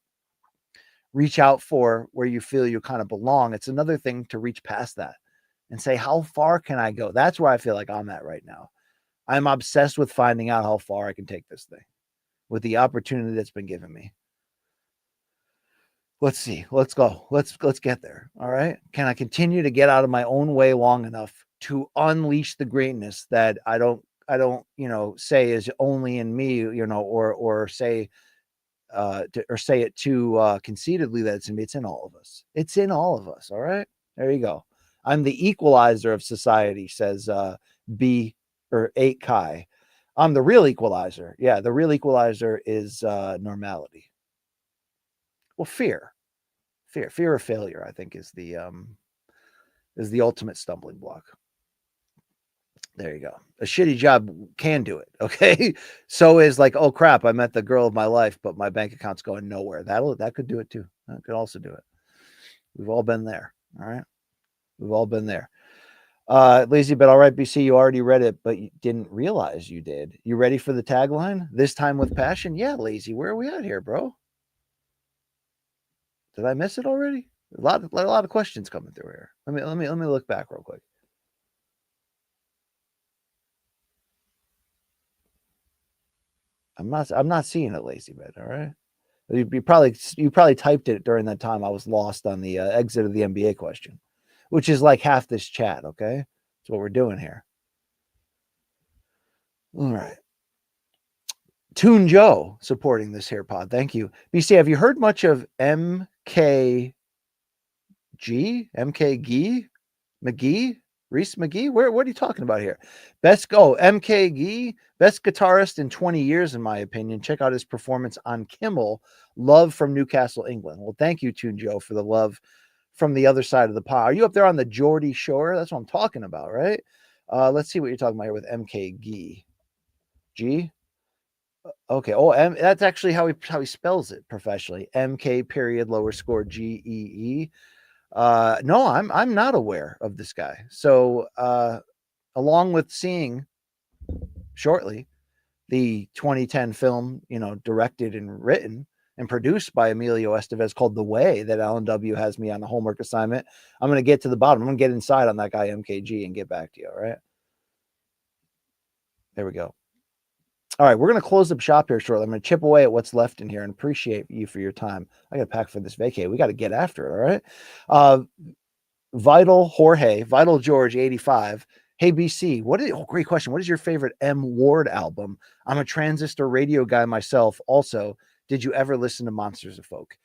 reach out for where you feel you kind of belong. It's another thing to reach past that and say, how far can I go? That's where I feel like I'm at right now. I'm obsessed with finding out how far I can take this thing with the opportunity that's been given me. Let's see. Let's go. Let's get there. All right. Can I continue to get out of my own way long enough to unleash the greatness that I don't, say is only in me, or say, say it too conceitedly that it's in all of us. It's in all of us. All right. There you go. I'm the equalizer of society, says B or 8 Kai. I'm the real equalizer. Yeah, the real equalizer is normality. Well, fear of failure, I think, is the ultimate stumbling block. There you go. A shitty job can do it. Okay. So is like, oh crap, I met the girl of my life, but my bank account's going nowhere. That could do it too. That could also do it. We've all been there. All right. We've all been there. Lazy, but all right, BC, you already read it, but you didn't realize you did. You ready for the tagline? This time with passion? Yeah, Lazy. Where are we at here, bro? Did I miss it already? A lot of questions coming through here. Let me look back real quick. I'm not seeing it, Lazy Bed. All right. You probably typed it during that time I was lost on the exit of the NBA question, which is like half this chat. Okay. That's what we're doing here. All right. Toon Joe supporting this here pod. Thank you. BC, have you heard much of MKG? McGee? Reese McGee? What are you talking about here? MKG, best guitarist in 20 years, in my opinion. Check out his performance on Kimmel. Love from Newcastle, England. Well, thank you, Toon Joe, for the love from the other side of the pond. Are you up there on the Geordie Shore? That's what I'm talking about, right? Let's see what you're talking about here with MKG. G? Okay. Oh, that's actually how he spells it professionally. MK period lower score GEE. No, I'm not aware of this guy. So along with seeing shortly the 2010 film, directed and written and produced by Emilio Estevez called The Way that Alan W. has me on the homework assignment. I'm going to get to the bottom. I'm going to get inside on that guy MKG and get back to you. All right. There we go. All right. We're going to close up shop here shortly. I'm going to chip away at what's left in here and appreciate you for your time. I got to pack for this vacay. We got to get after it. All right. Vital George 85. Hey BC, great question. What is your favorite M Ward album? I'm a transistor radio guy myself. Also, did you ever listen to Monsters of Folk?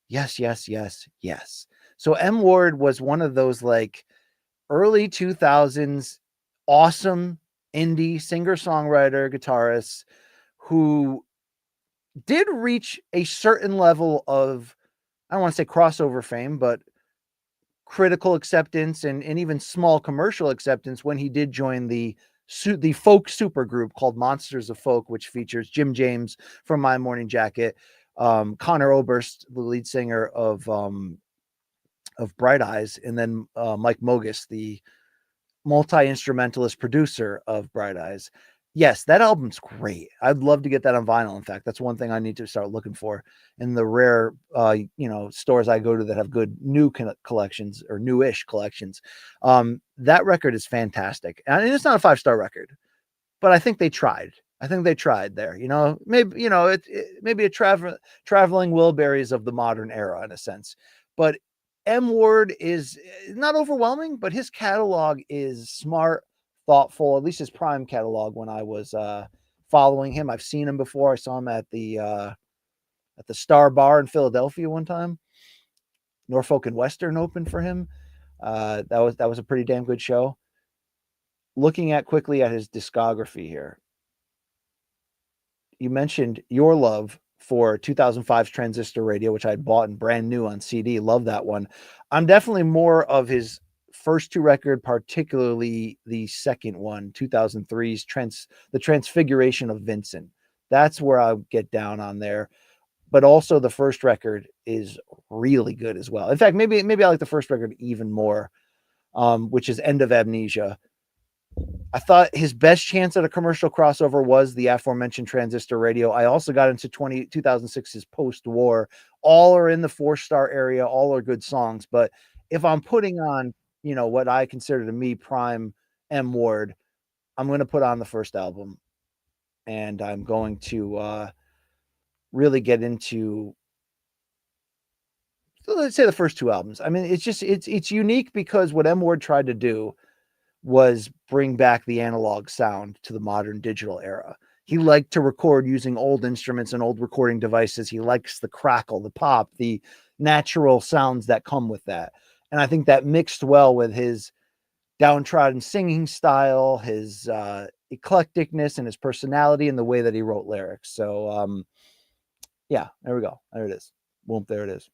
Yes, yes, yes, yes. So M Ward was one of those like early 2000s awesome indie singer-songwriter guitarists who did reach a certain level of, I don't want to say crossover fame, but critical acceptance and even small commercial acceptance when he did join the folk supergroup called Monsters of Folk, which features Jim James from My Morning Jacket, Connor Oberst, the lead singer of Bright Eyes, and then Mike Mogus, the multi-instrumentalist producer of Bright Eyes. Yes, that album's great. I'd love to get that on vinyl. In fact, that's one thing I need to start looking for in the rare, stores I go to that have good new collections or newish collections. That record is fantastic. And it's not a 5-star record, but I think they tried. I think they tried there, maybe, maybe a traveling Wilburys of the modern era in a sense, but M Ward is not overwhelming, but his catalog is smart, thoughtful, at least his prime catalog when I was following him. I've seen him before. I saw him at the Star Bar in Philadelphia one time. Norfolk and Western opened for him. That was a pretty damn good show. Looking quickly at his discography here. You mentioned your love for 2005's Transistor Radio, which I had bought and brand new on CD. Love that one. I'm definitely more of his first two record, particularly the second one, 2003's The Transfiguration of Vincent. That's where I'll get down on there. But also the first record is really good as well. In fact, maybe I like the first record even more, which is End of Amnesia. I thought his best chance at a commercial crossover was the aforementioned Transistor Radio. I also got into 2006's Post-War. All are in the 4-star area. All are good songs. But if I'm putting on, what I consider to me prime M Ward, I'm going to put on the first album. And I'm going to really get into, let's say, the first two albums. I mean, it's unique because what M Ward tried to do was bring back the analog sound to the modern digital era. He liked to record using old instruments and old recording devices. He likes the crackle, the pop, the natural sounds that come with that. And I think that mixed well with his downtrodden singing style, his eclecticness and his personality and the way that he wrote lyrics. So yeah, there we go. There it is. Boom, there it is.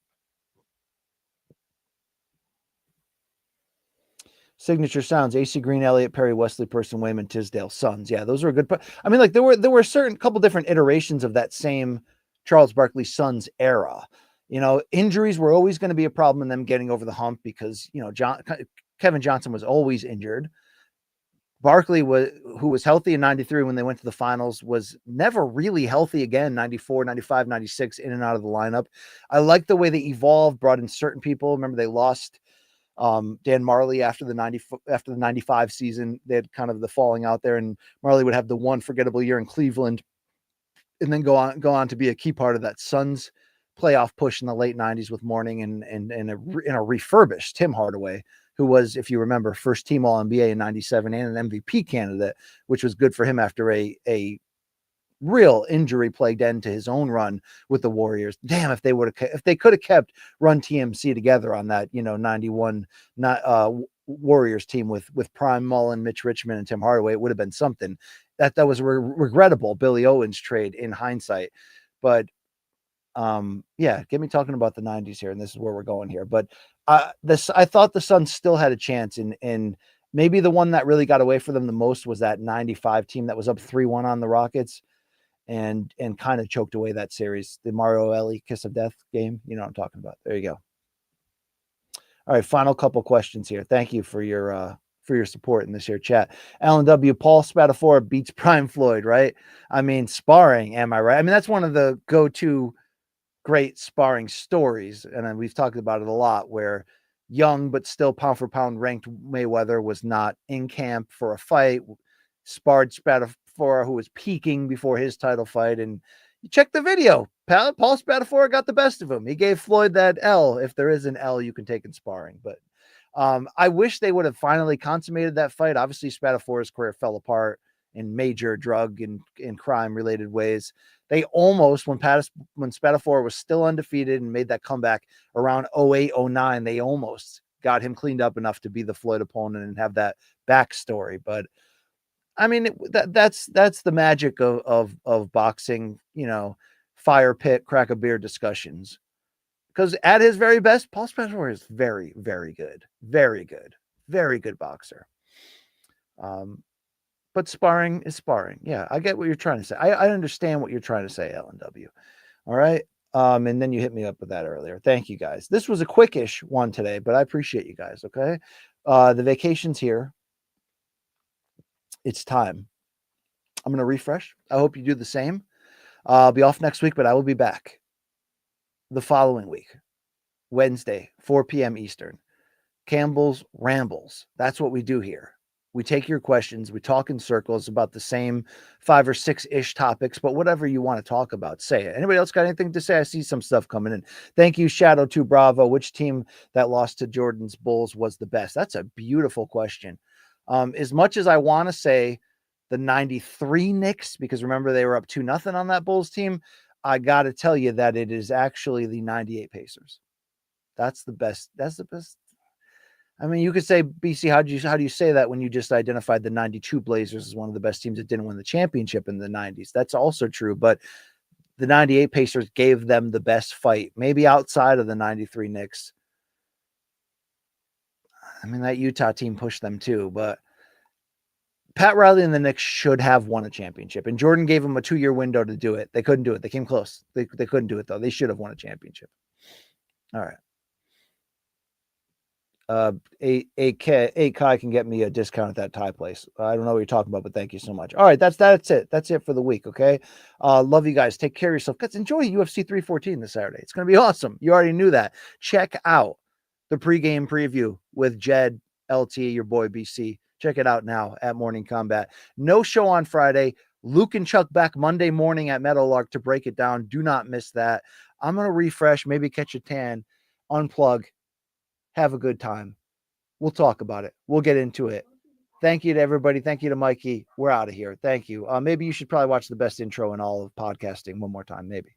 Signature sounds: AC Green, Elliott Perry, Wesley Person, Wayman Tisdale, Sons. Yeah, those are good. I mean, like there were a certain couple different iterations of that same Charles Barkley Sons era. Injuries were always going to be a problem in them getting over the hump because Kevin Johnson was always injured. Barkley, who was healthy in 93 when they went to the finals, was never really healthy again, 94, 95, 96, in and out of the lineup. I like the way they evolved, brought in certain people. Remember, they lost Dan Marley after the 95 season. They had kind of the falling out there, and Marley would have the one forgettable year in Cleveland and then go on to be a key part of that Suns playoff push in the late 90s with Mourning and a refurbished Tim Hardaway, who was, if you remember, first team All-NBA in 97 and an MVP candidate, which was good for him after a real injury plagued end to his own run with the Warriors. Damn, if they could have kept Run TMC together on that, 91 Warriors team with Prime Mullen, Mitch Richmond, and Tim Hardaway, it would have been something. That was a regrettable Billy Owens trade in hindsight. But yeah, get me talking about the 90s here, and this is where we're going here. But I thought the Suns still had a chance, and maybe the one that really got away for them the most was that 95 team that was up 3-1 on the Rockets. and kind of choked away that series. The Mario Ellie Kiss of Death game. You know what I'm talking about. There you go. All right, final couple questions here. Thank you for your support in this here chat. Alan W. Paul Spadafora beats Prime Floyd, right? I mean, sparring, am I right? I mean, that's one of the go-to great sparring stories, and we've talked about it a lot, where young but still pound for pound ranked Mayweather was not in camp for a fight, sparred Spadafora, who was peaking before his title fight, and you check the video. Paul Spadafora got the best of him. He gave Floyd that L, if there is an L you can take in sparring. But I wish they would have finally consummated that fight. Obviously, Spadafora's career fell apart in major drug and crime related ways. They almost, when Spadafora was still undefeated and made that comeback around 08, 09, they almost got him cleaned up enough to be the Floyd opponent and have that backstory. But I mean, that's the magic of boxing, you know, fire pit, crack a beer discussions. Because at his very best, Paul Spadafora is very, very good. Very good. Very good boxer. But sparring is sparring. Yeah, I get what you're trying to say. I understand what you're trying to say, LNW. All right. And then you hit me up with that earlier. Thank you, guys. This was a quickish one today, but I appreciate you guys. Okay. The vacation's here. It's time. I'm going to refresh. I hope you do the same. I'll be off next week, but I will be back the following week, Wednesday, 4 p.m. Eastern. Campbell's Rambles. That's what we do here. We take your questions. We talk in circles about the same 5 or 6-ish topics, but whatever you want to talk about, say it. Anybody else got anything to say? I see some stuff coming in. Thank you, Shadow 2 Bravo. Which team that lost to Jordan's Bulls was the best? That's a beautiful question. As much as I want to say the 93 Knicks, because remember they were up 2-0 on that Bulls team, I got to tell you that it is actually the 98 Pacers. That's the best. That's the best. I mean, you could say, BC, how do you say that when you just identified the 92 Blazers as one of the best teams that didn't win the championship in the 90s? That's also true, but the 98 Pacers gave them the best fight, maybe outside of the 93 Knicks. I mean, that Utah team pushed them too, but Pat Riley and the Knicks should have won a championship, and Jordan gave them a 2-year window to do it. They couldn't do it. They came close. They couldn't do it, though. They should have won a championship. All right. 8K can get me a discount at that Thai place. I don't know what you're talking about, but thank you so much. All right, that's it. That's it for the week. Okay. Love you guys. Take care of yourself. Guys, enjoy UFC 314 this Saturday. It's going to be awesome. You already knew that. Check out the pregame preview with Jed, LT, your boy BC. Check it out now at Morning Combat. No show on Friday. Luke and Chuck back Monday morning at Meadowlark to break it down. Do not miss that. I'm going to refresh, maybe catch a tan, unplug, have a good time. We'll talk about it. We'll get into it. Thank you to everybody. Thank you to Mikey. We're out of here. Thank you. Maybe you should probably watch the best intro in all of podcasting one more time, maybe.